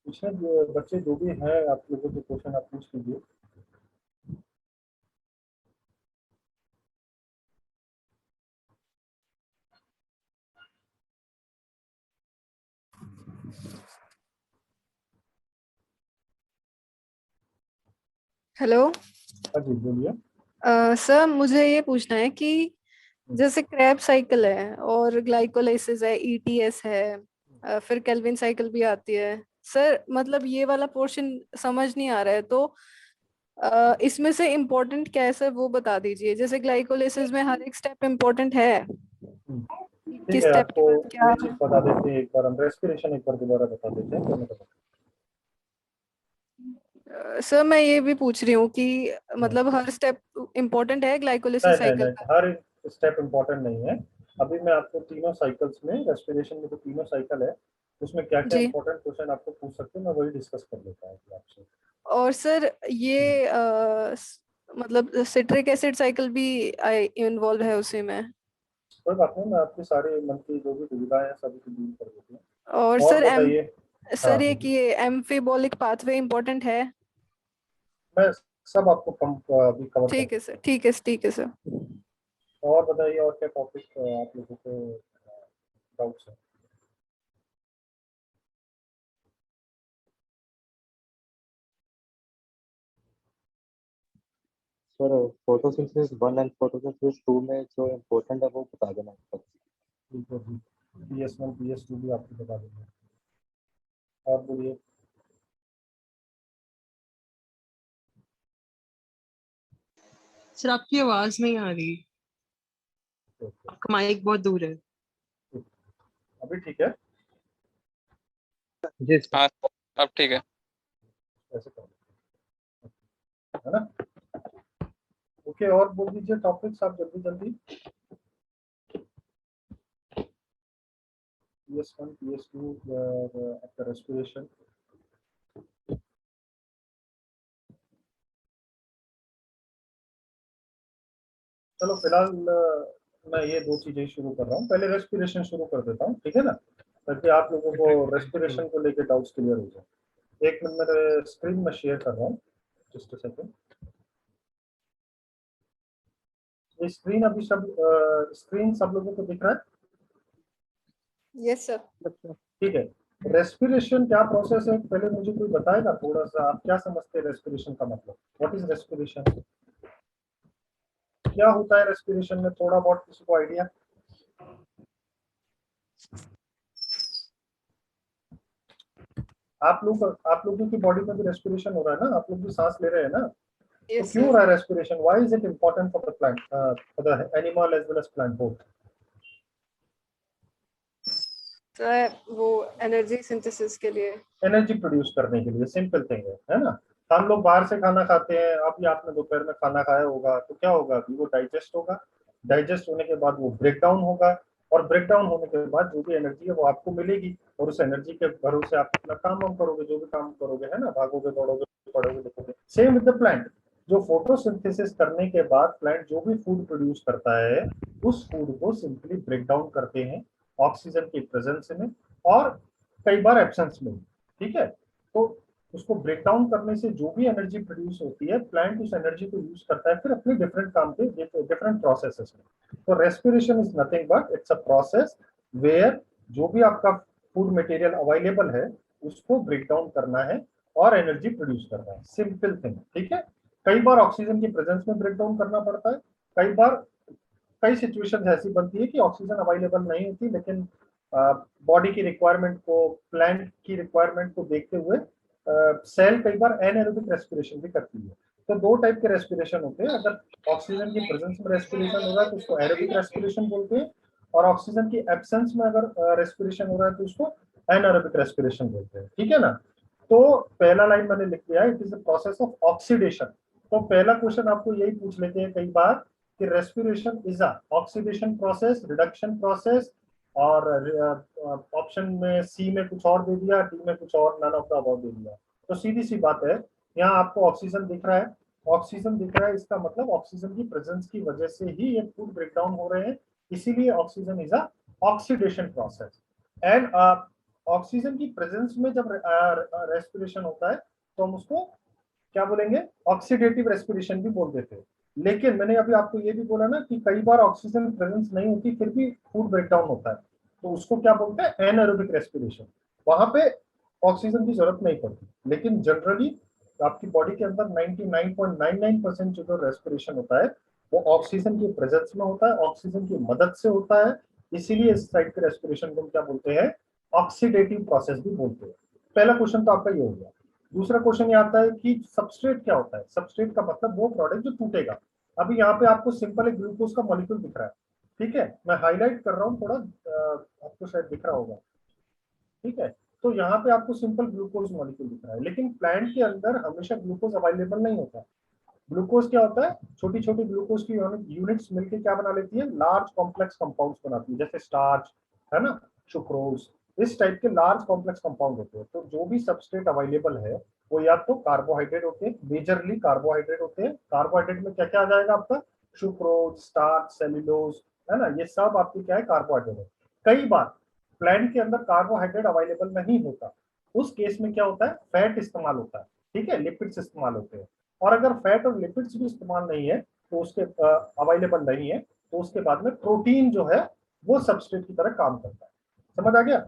इसमें जो बच्चे जो भी हैं, आप लोगों के क्वेश्चन आप पूछ लीजिए। हेलो। हाँ जी, बोलिए। सर मुझे ये पूछना है कि जैसे क्रैब साइकिल है और ग्लाइकोलाइसिस है, ईटीएस है, फिर केल्विन साइकिल भी आती है। सर मतलब ये वाला पोर्शन समझ नहीं आ रहा है, तो इसमें से इम्पोर्टेंट क्या है सर, वो बता दीजिए। जैसे ग्लाइकोलाइसिस में हर एक स्टेप इम्पोर्टेंट है, ठीक किस है, स्टेप के आपको बाद क्या। ये चीज बता देते हैं, एक बार हम रेस्पिरेशन एक बार दोबारा बता देते हैं, दोनों का। सर मैं ये भी पूछ रही हूँ कि मतलब हर स्टेप इम्पोर्टेंट है नहीं ग्लाइकोलाइसिस नहीं साइकिल नहीं, का। हर स्टेप इम्पोर्टेंट नहीं है। अभी मैं आपको तीनों साइकिल्स में, रेस्पिरेशन में जो तीनों साइकिल है उसमें क्या क्या जी। इंपॉर्टेंट क्वेश्चन आपको पूछ सकते हैं, मैं वही डिस्कस कर लेता हूँ अभी आपसे। और सर ये मतलब सिट्रिक एसिड साइकिल भी इन्वॉल्व है उसी में। कोई बात नहीं, मैं आपकी सारे मन की जो भी दुविधाएं हैं सभी को दूर कर देती और हूँ। और सर बताइए। हाँ, सर ये कि बोलिए। ये एम्फिबोलिक पाथवे इम्पोर्टेंट है। मैं सब आपको कम अभी कवर कर ठीक है दूँ। सर, ठीक है, ठीक है सर। और बताइए, और क्या टॉपिक आप लोगों को डाउट्स है? सर फोटोसिंथेसिस 1 एंड फोटोसिंथेसिस 2 में जो इम्पोर्टेंट है वो बता देना सर। ठीक है जी, PS1 PS2 भी आपको बता देंगे। और बोलिए। सर आपकी आवाज नहीं आ रही, आपका माइक बहुत दूर है। अभी ठीक है? जी सर। हाँ अब ठीक है। ऐसे करो, है ना? ओके, और बोल दीजिए टॉपिक्स आप जल्दी जल्दी। PS1 PS2 आपका रेस्पिरेशन। चलो फिलहाल मैं ये दो चीजें शुरू कर रहा हूँ, पहले रेस्पिरेशन शुरू कर देता हूँ, ठीक है ना, ताकि आप लोगों को रेस्पिरेशन को लेकर डाउट्स क्लियर हो जाए। एक मिनट, मेरे स्क्रीन में शेयर कर रहा हूँ, जस्ट अ सेकंड। ये स्क्रीन अभी सब स्क्रीन सब लोगों को दिख रहा है? Yes sir. ठीक है। रेस्पिरेशन क्या प्रोसेस है, पहले मुझे कोई बताएगा थोड़ा सा, आप क्या समझते हैं रेस्पिरेशन का मतलब, व्हाट इज रेस्पिरेशन, क्या होता है रेस्पिरेशन में, थोड़ा बहुत किसी को आइडिया? आप लोगों की बॉडी में भी रेस्पिरेशन हो रहा है ना, आप लोग भी सांस ले रहे हैं ना, तो यस क्यों हो सर। रहा है respiration, why is it important for the plant, for the animal as well as plant both? Sir वो एनर्जी सिंथेसिस के लिए। एनर्जी प्रोड्यूस करने के लिए, सिंपल थिंग है ना? हम लोग बाहर से खाना खाते हैं, अभी आपने दोपहर में खाना खाया होगा तो क्या होगा, अभी वो डाइजेस्ट होगा, डाइजेस्ट होने के बाद वो ब्रेक डाउन होगा, और ब्रेक डाउन होने के बाद जो भी एनर्जी है वो आपको मिलेगी, और उस एनर्जी के भरोसे आप अपना काम वाम करोगे, जो भी काम करोगे, है ना, भागोगे दौड़ोगे पढ़ोगे लिखोगे। सेम विद द प्लांट, जो फोटोसिंथेसिस करने के बाद प्लांट जो भी फूड प्रोड्यूस करता है उस फूड को सिंपली ब्रेक डाउन करते हैं ऑक्सीजन की प्रेजेंस में, और कई बार एब्सेंस में, ठीक है। तो उसको ब्रेक डाउन करने से जो भी एनर्जी प्रोड्यूस होती है, प्लांट उस एनर्जी को यूज करता है फिर अपने डिफरेंट काम पे, डिफरेंट प्रोसेसेस में। तो respiration is nothing but it's a process where जो भी आपका फूड मटेरियल अवेलेबल है उसको ब्रेक डाउन करना है और एनर्जी प्रोड्यूस करना है, सिंपल थिंग, ठीक है। कई बार ऑक्सीजन की प्रेजेंस में ब्रेक डाउन करना पड़ता है, कई बार कई सिचुएशन ऐसी बनती है कि ऑक्सीजन अवेलेबल नहीं होती, लेकिन बॉडी की रिक्वायरमेंट को, प्लांट की रिक्वायरमेंट को देखते हुए सेल कई बार एनएरोबिक रेस्पिरेशन भी करती है। तो दो टाइप के रेस्पिरेशन होते हैं, अगर ऑक्सीजन की प्रेजेंस में रेस्पिरेशन हो रहा है तो उसको एरोबिक रेस्पिरेशन बोलते हैं, और ऑक्सीजन की एब्सेंस में अगर रेस्पिरेशन हो रहा है तो उसको एनएरोबिक रेस्पिरेशन बोलते हैं, ठीक है ना। तो पहला लाइन मैंने लिख दिया, it is the process of oxidation. तो पहला क्वेश्चन आपको यही पूछ लेते हैं कई बार कि respiration is a oxidation process, reduction process, और ऑप्शन में सी में कुछ और दे दिया, डी में कुछ और, नन ऑफ द अबव दे दिया। तो सीधी सी बात है, यहाँ आपको ऑक्सीजन दिख रहा है, ऑक्सीजन दिख रहा है, इसका मतलब ऑक्सीजन की प्रेजेंस की वजह से ही ये फूड ब्रेक डाउन हो रहे हैं, इसीलिए oxygen is a oxidation process. And oxygen की प्रेजेंस में जब रेस्पिरेशन होता है तो हम उसको क्या बोलेंगे, ऑक्सीडेटिव रेस्पिरेशन भी बोल देते हैं। लेकिन मैंने अभी आपको ये भी बोला ना कि कई बार ऑक्सीजन प्रेजेंस नहीं होती फिर भी फूड ब्रेकडाउन होता है, तो उसको क्या बोलते हैं, एनाएरोबिक रेस्पिरेशन। वहां पे ऑक्सीजन की जरूरत नहीं पड़ती, लेकिन जनरली आपकी बॉडी के अंदर 99.99% जो रेस्पिरेशन होता है वो ऑक्सीजन की प्रेजेंस में होता है, ऑक्सीजन की मदद से होता है। इसीलिए इस टाइप के रेस्पिरेशन को क्या बोलते हैं, ऑक्सीडेटिव प्रोसेस भी बोलते हैं। पहला क्वेश्चन तो आपका ये हो गया। दूसरा क्वेश्चन ये आता है कि सबस्ट्रेट क्या होता है। सबस्ट्रेट का मतलब वो प्रोडक्ट जो टूटेगा। अभी यहाँ पे आपको सिंपल एक ग्लूकोज का मॉलिक्यूल दिख रहा है, ठीक है, मैं हाईलाइट कर रहा हूँ थोड़ा, आपको शायद दिख रहा होगा, ठीक है। तो यहाँ पे आपको सिंपल ग्लूकोज मॉलिक्यूल दिख रहा है, लेकिन प्लांट के अंदर हमेशा ग्लूकोज अवेलेबल नहीं होता। ग्लूकोज क्या होता है, छोटी छोटी ग्लूकोज की यूनिट्स मिलकर क्या बना लेती है, लार्ज कॉम्प्लेक्स कंपाउंड्स बनाती है, जैसे स्टार्च है ना, सुक्रोज, इस टाइप के लार्ज कॉम्प्लेक्स कंपाउंड होते हैं। तो जो भी सबस्ट्रेट अवेलेबल है वो या तो कार्बोहाइड्रेट होते हैं, मेजरली कार्बोहाइड्रेट होते हैं। कार्बोहाइड्रेट में क्या क्या आ जाएगा आपका, सुक्रोज, स्टार्च, सेल्यूलोज, है ना, ये सब आपकी क्या है, कार्बोहाइड्रेट है। कई बार प्लांट के अंदर कार्बोहाइड्रेट अवेलेबल नहीं होता, उस केस में क्या होता है, फैट इस्तेमाल होता है, ठीक है, लिपिड्स इस्तेमाल होते हैं। और अगर फैट और लिपिड्स भी इस्तेमाल नहीं है तो उसके अवेलेबल नहीं है, तो उसके बाद में प्रोटीन जो है वो सबस्ट्रेट की तरह काम करता है। समझ आ गया।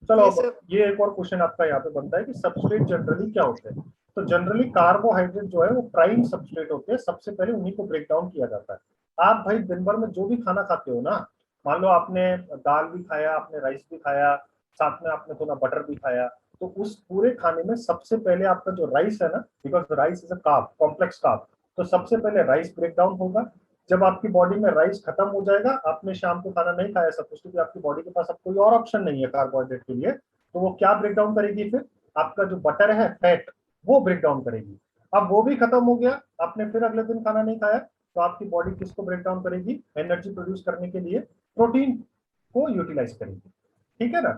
चलो Yes, अब sir. ये एक और क्वेश्चन आपका यहाँ पे बनता है कि सबस्ट्रेट जनरली क्या होते हैं। तो जनरली कार्बोहाइड्रेट जो है वो प्राइम सबस्ट्रेट होते हैं, सबसे पहले उन्हीं को ब्रेक डाउन किया जाता है। आप भाई दिन भर में जो भी खाना खाते हो ना, मान लो आपने दाल भी खाया, आपने राइस भी खाया, साथ में आपने थोड़ा बटर भी खाया, तो उस पूरे खाने में सबसे पहले आपका जो राइस है ना, because rice is a carb, complex carb, तो सबसे पहले राइस ब्रेक डाउन होगा। जब आपकी बॉडी में राइस खत्म हो जाएगा, आपने शाम को खाना नहीं खाया सब कुछ, क्योंकि आपकी बॉडी के पास अब कोई और ऑप्शन नहीं है कार्बोहाइड्रेट के लिए, तो वो क्या ब्रेक डाउन करेगी, फिर आपका जो बटर है, फैट, वो ब्रेक डाउन करेगी। अब वो भी खत्म हो गया, आपने फिर अगले दिन खाना नहीं खाया, तो आपकी बॉडी किसको ब्रेक डाउन करेगी, एनर्जी प्रोड्यूस करने के लिए प्रोटीन को यूटिलाइज करेगी, ठीक है ना।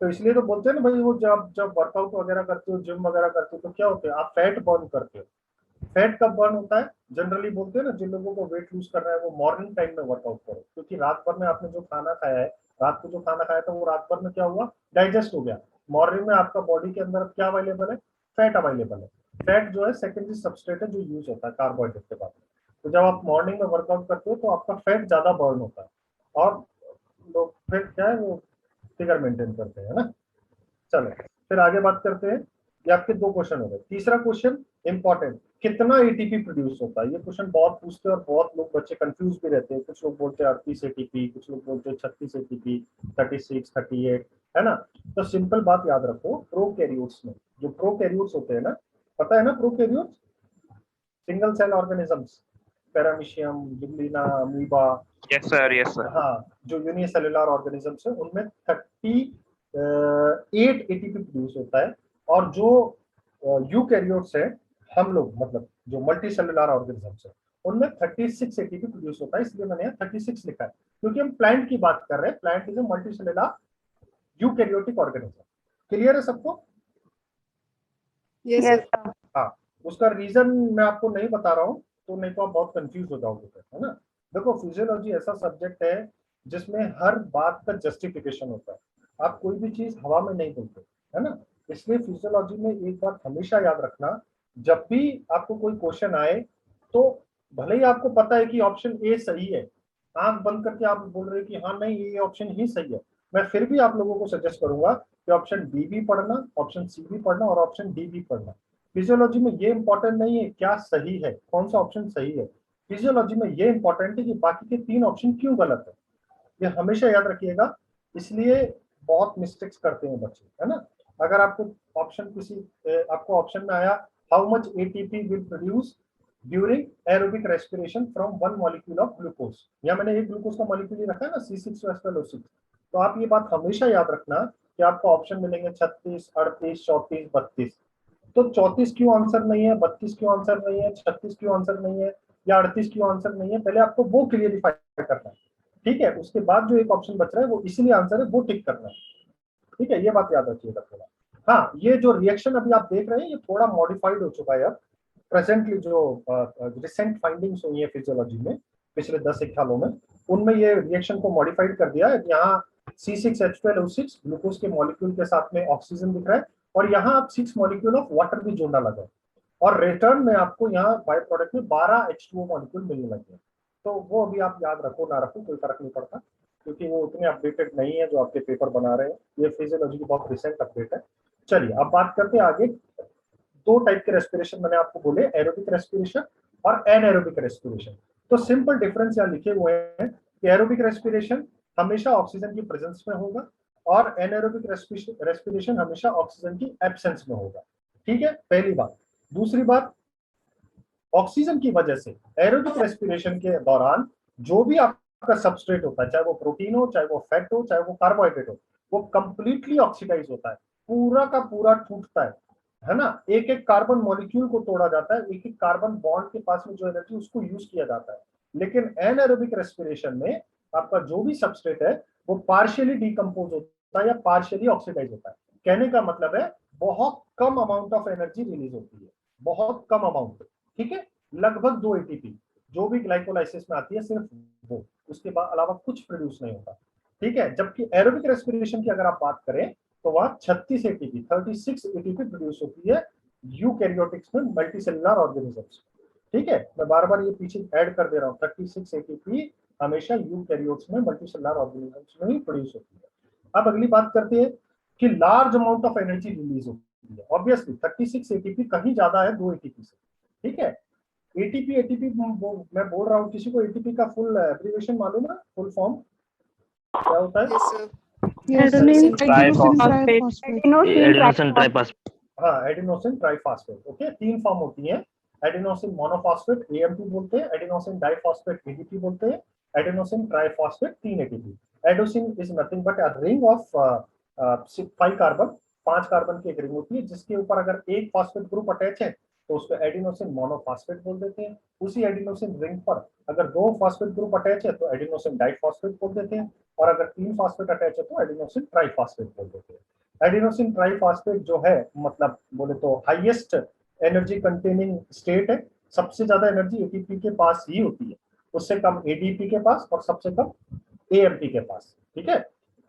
तो इसलिए तो बोलते हैं ना भाई, वो जब जब वर्कआउट वगैरह करते हो, जिम वगैरह करते हो, तो क्या होते हैं, आप फैट बर्न करते हो। फैट कब बर्न होता है, जनरली बोलते हैं ना, जिन लोगों को वेट लूज करना है वो मॉर्निंग टाइम में वर्कआउट करो, क्योंकि रात भर में आपने जो खाना खाया है, रात को जो खाना खाया था वो रात भर में क्या हुआ, डाइजेस्ट हो गया। मॉर्निंग में आपका बॉडी के अंदर क्या अवेलेबल है, फैट अवेलेबल है। फैट जो है सेकेंडरी सबस्ट्रेट है जो यूज होता है कार्बोहाइड्रेट के बाद। तो जब आप मॉर्निंग में वर्कआउट करते हो तो आपका फैट ज्यादा बर्न होता है, और लोग फिर क्या है, वो फिगर मेंटेन करते हैं ना। चलो फिर आगे बात करते हैं। ये आपके दो क्वेश्चन हो गए। तीसरा क्वेश्चन इंपॉर्टेंट, कितना एटीपी प्रोड्यूस होता है। ये क्वेश्चन बहुत पूछते हैं और बहुत लोग बच्चे कंफ्यूज भी रहते हैं। कुछ लोग बोलते हैं 38 एटीपी, कुछ लोग बोलते हैं 36 एटीपी, 36, 38, है ना। तो सिंपल बात याद रखो, प्रोकैरियोट्स में जो प्रोकैरियोट्स होते हैं ना, पता है ना prokaryotes, single cell organisms, paramecium, euglena, amoeba, yes sir, yes sir. हाँ, जो यूनिसेलुलर ऑर्गेनिजम्स है उनमें 38 एटीपी प्रोड्यूस होता है। और जो यूकैरियोट्स है, हम लोग मतलब जो मल्टी सेलुलर ऑर्गेनिजम्स है, उनमें 36 एटीपी प्रोड्यूस होता है। इसलिए मैंने यहाँ 36 लिखा है, क्योंकि हम प्लांट की बात कर रहे हैं। Plant is a multi cellular eukaryotic organism. Clear है सबको? Yes, sir. हाँ, उसका रीजन मैं आपको नहीं बता रहा हूँ, तो नहीं तो आप बहुत कंफ्यूज हो जाओगे फिर, है ना। देखो, फिजियोलॉजी ऐसा सब्जेक्ट है जिसमें हर बात का जस्टिफिकेशन होता है। आप कोई भी चीज हवा में नहीं बोलते, है ना। इसलिए फिजियोलॉजी में एक बात हमेशा याद रखना, जब भी आपको कोई क्वेश्चन आए, तो भले ही आपको पता है कि ऑप्शन ए सही है, आंख बंद करके आप बोल रहे हो कि हाँ नहीं ये ऑप्शन ही सही है, मैं फिर भी आप लोगों को सजेस्ट करूंगा कि ऑप्शन बी भी पढ़ना, ऑप्शन सी भी पढ़ना और ऑप्शन डी भी पढ़ना। फिजियोलॉजी में ये इंपॉर्टेंट नहीं है क्या सही है, कौन सा ऑप्शन सही है। फिजियोलॉजी में ये इंपॉर्टेंट है कि बाकी के 3 ऑप्शन क्यों गलत है, ये हमेशा याद रखिएगा। इसलिए बहुत मिस्टेक्स करते हैं बच्चे, है ना। अगर आपको आपको ऑप्शन में आया how much ATP will produce during aerobic respiration from 1 molecule of glucose, या मैंने एक ग्लूकोज का मॉलिक्यूल ही रखा है ना, C6H12O6, तो आप ये बात हमेशा याद रखना कि आपको ऑप्शन मिलेंगे 36, 38, 34, 32। तो 34 क्यों आंसर नहीं है, 32 क्यों आंसर नहीं है, 36 क्यों आंसर नहीं है, या 38 क्यों आंसर नहीं है, पहले आपको वो क्लियरिफाई करना है, ठीक है। उसके बाद जो एक ऑप्शन बच रहा है वो इसीलिए आंसर है, वो टिक करना है, ठीक है। ये बात याद रखिएगा थोड़ा। हाँ, ये जो रिएक्शन अभी आप देख रहे हैं ये थोड़ा मॉडिफाइड हो चुका है अब प्रेजेंटली। जो रिसेंट फाइंडिंग्स हुई है फिजियोलॉजी में पिछले 10 एक सालों में, उनमें ये रिएक्शन को मॉडिफाइड कर दिया है। यहाँ C6H12O6 ग्लूकोज के मॉलिक्यूल के साथ में ऑक्सीजन दिख रहा है, और यहाँ आप 6 मॉलिक्यूल ऑफ वाटर भी जोड़ना लगा, और रिटर्न में आपको यहाँ बाय प्रोडक्ट में 12 H2O मॉलिक्यूल मिलने लगे। तो वो अभी आप याद रखो ना रखो कोई फर्क नहीं पड़ता, क्योंकि वो उतने अपडेटेड नहीं है जो आपके पेपर बना रहे हैं, ये फिजियोलॉजी की बहुत रिसेंट अपडेट है। चलिए अब बात करते हैं आगे। दो टाइप के रेस्पिरेशन मैंने आपको बोले, एरोबिक रेस्पिरेशन और एनएरोबिक रेस्पिरेशन। तो सिंपल डिफरेंस यहाँ लिखे हुए हैं कि एरोबिक रेस्पिरेशन हमेशा ऑक्सीजन की प्रेजेंस में होगा और एनएरोबिक रेस्पिरेशन हमेशा ऑक्सीजन की एब्सेंस में होगा। ठीक है, पहली बात। दूसरी बात, ऑक्सीजन की वजह से एरोबिक रेस्पिरेशन के दौरान जो भी आपका सबस्ट्रेट होता है, चाहे वो प्रोटीन हो, चाहे वो फैट हो, चाहे वो कार्बोहाइड्रेट हो, वो कंप्लीटली ऑक्सीडाइज होता है, पूरा का पूरा टूटता है ना। एक एक कार्बन मॉलिक्यूल को तोड़ा जाता है, एक एक कार्बन बॉन्ड के पास में जो एनर्जी उसको यूज किया जाता है। लेकिन एनएरोबिक रेस्पिरेशन में आपका जो भी सबस्ट्रेट है वो पार्शियली डिकम्पोज होता है या पार्शियली ऑक्सीडाइज होता है। कहने का मतलब है बहुत कम अमाउंट ऑफ एनर्जी रिलीज होती है, बहुत कम अमाउंट। ठीक है, लगभग 2 ATP जो भी ग्लाइकोलाइसिस में आती है, सिर्फ वो, उसके बाद अलावा कुछ प्रोड्यूस नहीं होता। ठीक है, जबकि एरोबिक रेस्पिरेशन की अगर आप बात करें तो वह 36 ATP प्रोड्यूस होती है यूकैरियोटिक्स में, मल्टीसेलुलर ऑर्गेनिजम्स। ठीक है, मैं बार बार ये पीछे ऐड कर दे रहा हूँ, 36 ATP हमेशा यूकैरियोट्स में, मल्टीसेलुलर ऑर्गेनिजम्स में ही प्रोड्यूस होती है। अब अगली बात करते हैं कि large amount of energy release होती है। ऑब्वियसली 36 ATP कहीं ज्यादा है 2 ATP से। ठीक है, ATP मैं बोल रहा हूँ, किसी को ATP का फुल एब्रिविएशन मालूम है? फुल फॉर्म क्या होता है? Adenosine triphosphate. हाँ, एडिनोसिन ट्राइफॉस्फेट। ओके, 3 फॉर्म होती है। एडिनोसिन मोनोफॉस्फेट AMP बोलते हैं, एडिनोसिन डाइफॉस्फेट ADP बोलते हैं, adenosine triphosphate 3 ATP। Adenosine is nothing but a ring of 5 carbon, 5 carbon की एक रिंग होती है जिसके ऊपर अगर एक फॉस्फेट ग्रुप अटैच है तो उसको एडिनोसिन मोनोफॉस्फेट बोल देते हैं। उसी एडिनोसिन रिंग पर अगर 2 फॉस्फेट ग्रुप अटैच है तो एडिनोसिन डाइफॉस्फेट बोल देते हैं, और अगर 3 फॉस्फेट अटैच है तो एडिनोसिन ट्राइफॉस्फेट बोल देते हैं। एडिनोसिन ट्राइफॉस्फेट जो है, मतलब बोले तो हाईएस्ट एनर्जी कंटेनिंग स्टेट है, सबसे ज्यादा एनर्जी ATP के पास ही होती है, उससे कम ADP के पास और सबसे कम AMP के पास। ठीक है,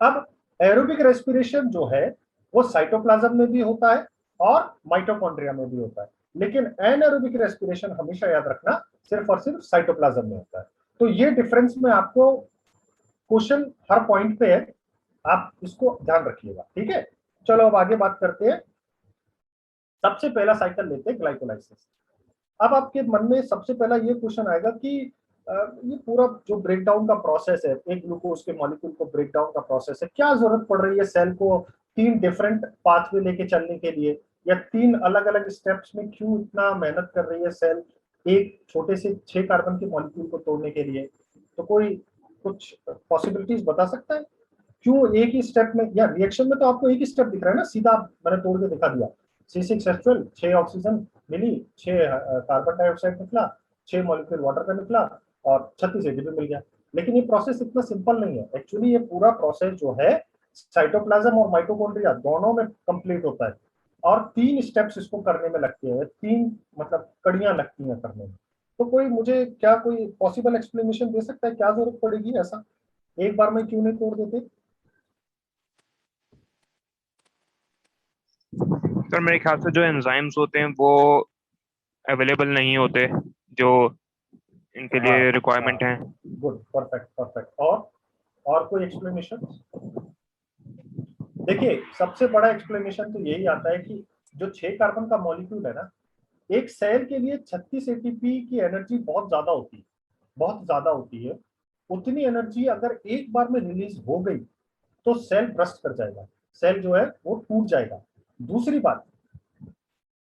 अब एरोबिक रेस्पिरेशन जो है वो साइटोप्लाज्म में भी होता है और माइटोकॉन्ड्रिया में भी होता है, लेकिन एनारोबिक रेस्पिरेशन हमेशा याद रखना सिर्फ और सिर्फ साइटोप्लाज्म में होता है। तो ये डिफरेंस में आपको क्वेश्चन हर पॉइंट पे है, आप इसको ध्यान रखिएगा। ठीक है, चलो अब आगे बात करते हैं। सबसे पहला साइकिल लेते हैं ग्लाइकोलाइसिस। अब आपके मन में सबसे पहला ये क्वेश्चन आएगा कि ये पूरा जो ब्रेक डाउन का प्रोसेस है, एक ग्लूकोज के मॉलिक्यूल को ब्रेक डाउन का प्रोसेस है, क्या जरूरत पड़ रही है सेल को 3 डिफरेंट पाथवे लेके चलने के लिए, या 3 अलग अलग स्टेप्स में क्यों इतना मेहनत कर रही है सेल एक छोटे से 6 कार्बन के मॉलिक्यूल को तोड़ने के लिए? तो कोई कुछ पॉसिबिलिटीज बता सकता है क्यों एक ही स्टेप में? या रिएक्शन में तो आपको एक ही स्टेप दिख रहा है ना, सीधा मैंने तोड़ के दिखा दिया। C6H12 6 ऑक्सीजन मिली, 6 कार्बन डाइऑक्साइड निकला, 6 मॉलिक्यूल वाटर का निकला और 36 ATP मिल गया। लेकिन ये प्रोसेस इतना सिंपल नहीं है। एक्चुअली ये पूरा प्रोसेस जो है साइटोप्लाज्म और माइटोकॉन्ड्रिया दोनों में कंप्लीट होता है, और 3 स्टेप्स इसको करने में लगते हैं, 3 मतलब कड़ियां लगती हैं करने में। तो कोई मुझे क्या कोई पॉसिबल एक्सप्लेनेशन दे सकता है क्या जरूरत पड़ेगी ऐसा, एक बार में क्यों नहीं तोड़ देते? सर मेरे ख्याल से जो एंजाइम्स होते हैं वो अवेलेबल नहीं होते जो इनके लिए रिक्वायरमेंट है। Good, perfect perfect. और कोई एक्सप्लेनेशन? देखिए, सबसे बड़ा एक्सप्लेनेशन तो यही आता है कि जो 6 कार्बन का मॉलिक्यूल है ना, एक सेल के लिए 36 ATP की एनर्जी बहुत ज्यादा होती है, बहुत ज्यादा होती है। उतनी एनर्जी अगर एक बार में रिलीज हो गई तो सेल ब्रस्ट कर जाएगा, सेल जो है वो टूट जाएगा। दूसरी बात,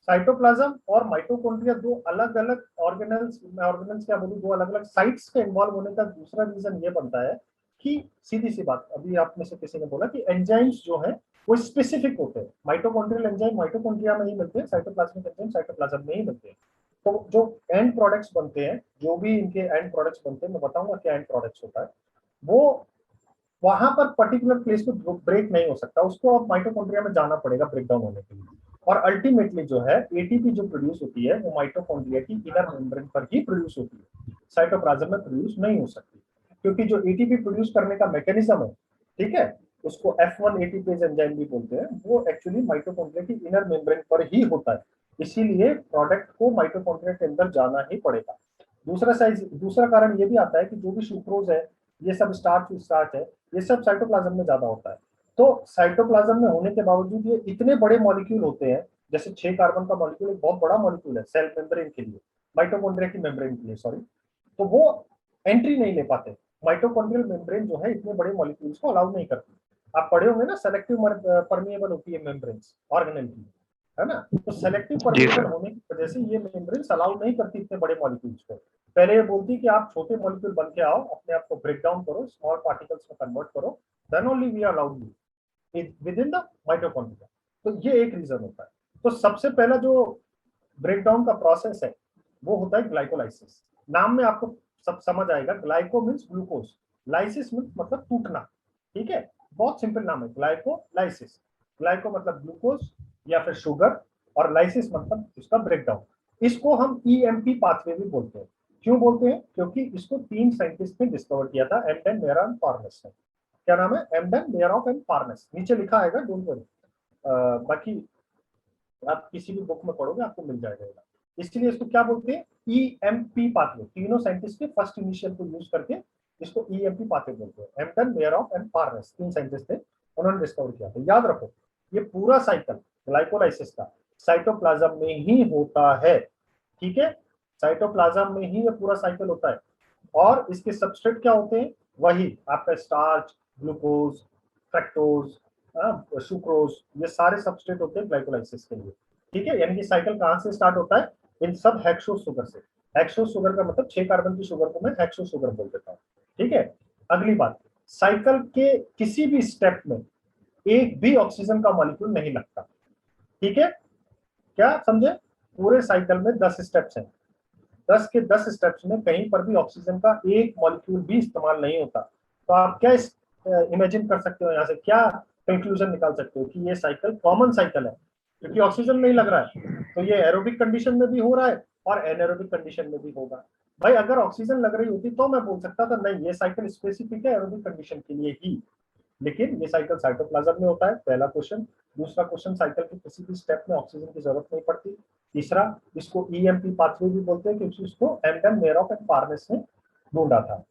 साइटोप्लाज्म और माइटोकॉन्ड्रिया दो अलग अलग ऑर्गेनल्स क्या बोलूं, दो अलग अलग साइट्स के इन्वॉल्व होने का दूसरा रीजन ये बनता है कि सीधी सी बात, अभी आप में से किसी ने बोला कि एंजाइम्स जो है वो स्पेसिफिक होते हैं। माइटोकॉन्ड्रियल एंजाइम माइटोकॉन्ड्रिया में ही मिलते हैं, साइटोप्लाज्मिक एंजाइम साइटोप्लाज्म में ही मिलते हैं। तो जो एंड प्रोडक्ट्स बनते हैं, जो भी इनके एंड प्रोडक्ट्स बनते हैं, मैं बताऊंगा क्या एंड प्रोडक्ट्स होता है, वो वहां पर पर्टिकुलर प्लेस पे ब्रेक नहीं हो सकता, उसको अब माइटोकॉन्ड्रिया में जाना पड़ेगा ब्रेक डाउन होने के लिए। और अल्टीमेटली जो है ATP जो प्रोड्यूस होती है वो माइटोकॉन्ड्रिया की इनर मेम्ब्रेन पर ही प्रोड्यूस होती है, साइटोप्लाज्म में प्रोड्यूस नहीं हो सकती, क्योंकि जो ATP प्रोड्यूस करने का मैकेनिज्म है, ठीक है, उसको F1 एटीपेज एंजाइम भी बोलते हैं, वो एक्चुअली माइटोकॉन्ड्रिया की इनर मेम्ब्रेन पर ही होता है, इसीलिए प्रोडक्ट को माइटोकॉन्ड्रिया के अंदर जाना ही पड़ेगा। दूसरा कारण ये भी आता है कि जो भी सुक्रोज है, ये सब स्टार्च है, ये सब साइटोप्लाज्म में ज्यादा होता है। तो साइटोप्लाज्म में होने के बावजूद ये इतने बड़े मॉलिक्यूल होते हैं, जैसे 6 कार्बन का मॉलिक्यूल एक बहुत बड़ा मॉलिक्यूल है सेल मेम्ब्रेन के लिए, माइटोकॉन्ड्रिया की मेम्ब्रेन के लिए, सॉरी, तो वो एंट्री नहीं ले पाते। माइटोकॉन्ड्रियल मेम्ब्रेन जो है इतने बड़े मॉलिक्यूल्स को अलाउ नहीं करती। आप पढ़े होंगे ना, सेलेक्टिव परमिएबल होती है मेम्ब्रेन्स ऑर्गेनेल की, है ना, तो सेलेक्टिव जी परमिएबल सर। होने की वजह से ये मेम्ब्रेन्स अलाउ नहीं करती इतने बड़े मॉलिक्यूल्स को। पहले ये बोलती कि आप छोटे मॉलिक्यूल बन के आओ, अपने आप को ब्रेक डाउन करो, स्मॉल पार्टिकल्स में कन्वर्ट करो, then only we are allowed you within the mitochondria. तो ये एक रीजन होता है। तो सबसे पहला जो ब्रेकडाउन का प्रोसेस है वो होता है ग्लाइकोलाइसिस। नाम में आपको सब समझ आएगा, glyco means glucose, lysis means मतलब टूटना, ठीक है, बहुत सिंपल नाम है ग्लाइकोलाइसिस। ग्लाइको मतलब ग्लूकोज या फिर शुगर, और लाइसिस मतलब इसका ब्रेकडाउन। इसको हम ईएमपी पाथवे भी बोलते हैं। क्यों बोलते हैं? क्योंकि इसको 3 साइंटिस्ट ने डिस्कवर किया था, एम्डेन, मेयरॉफ एंड पार्नेस ने। क्या नाम है? एम्डेन, मेयरॉफ एंड पार्नेस। नीचे लिखा आएगा, डोंट वरी, बाकी आप किसी भी बुक में पढ़ोगे आपको मिल जाएगा। इसलिए इसको क्या बोलते हैं? EMP pathway. तीनों साइंटिस्ट के फर्स्ट इनिशियल को यूज करके इसको ईएमपी पाथवे बोलते हैं। एम्पटन, मेयरॉफ एंड पार्नेस 3 साइंटिस्ट थे, उन्होंने डिस्कवर किया था। याद रखो, ये पूरा साइकिल ग्लाइकोलाइसिस का साइटोप्लाज्म में ही होता है, ठीक है, साइटोप्लाज्म में ही ये पूरा साइकिल होता है। और इसके सबस्ट्रेट क्या होते हैं? वही आपका स्टार्च, ग्लूकोज, फ्रक्टोज, सुक्रोज, ये सारे सबस्ट्रेट होते हैं ग्लाइकोलाइसिस के लिए, ठीक है। यानी कि साइकिल कहां से स्टार्ट होता है? इन सब हेक्सोस शुगर से। हेक्सोस शुगर का मतलब 6 कार्बन की शुगर को मैं हेक्सोस शुगर बोल देता हूँ, ठीक है। अगली बात, साइकिल के किसी भी स्टेप में एक भी ऑक्सीजन का मॉलिक्यूल नहीं लगता, ठीक है, क्या समझे? पूरे साइकिल में 10 स्टेप्स हैं, 10 के 10 स्टेप्स में कहीं पर भी ऑक्सीजन का एक मॉलिक्यूल भी इस्तेमाल नहीं होता। तो आप क्या इमेजिन कर सकते हो, यहाँ से क्या कंक्लूजन निकाल सकते हो कि ये साइकिल कॉमन साइकिल है, क्योंकि ऑक्सीजन नहीं लग रहा है। तो ये एरोबिक कंडीशन में भी हो रहा है और एनारोबिक कंडीशन में भी होगा। भाई अगर ऑक्सीजन लग रही होती तो मैं बोल सकता था नहीं, ये साइकिल स्पेसिफिक है एरोबिक कंडीशन के लिए ही, लेकिन ये साइकिल साइटोप्लाज्म में होता है, पहला क्वेश्चन। दूसरा क्वेश्चन, साइकिल के किसी भी स्टेप में ऑक्सीजन की जरूरत नहीं पड़ती। तीसरा, इसको ईएमपी पाथवे भी बोलते हैं क्योंकि इसको एम्डेन, मेयरॉफ एंड पार्नेस ने ढूंढा था।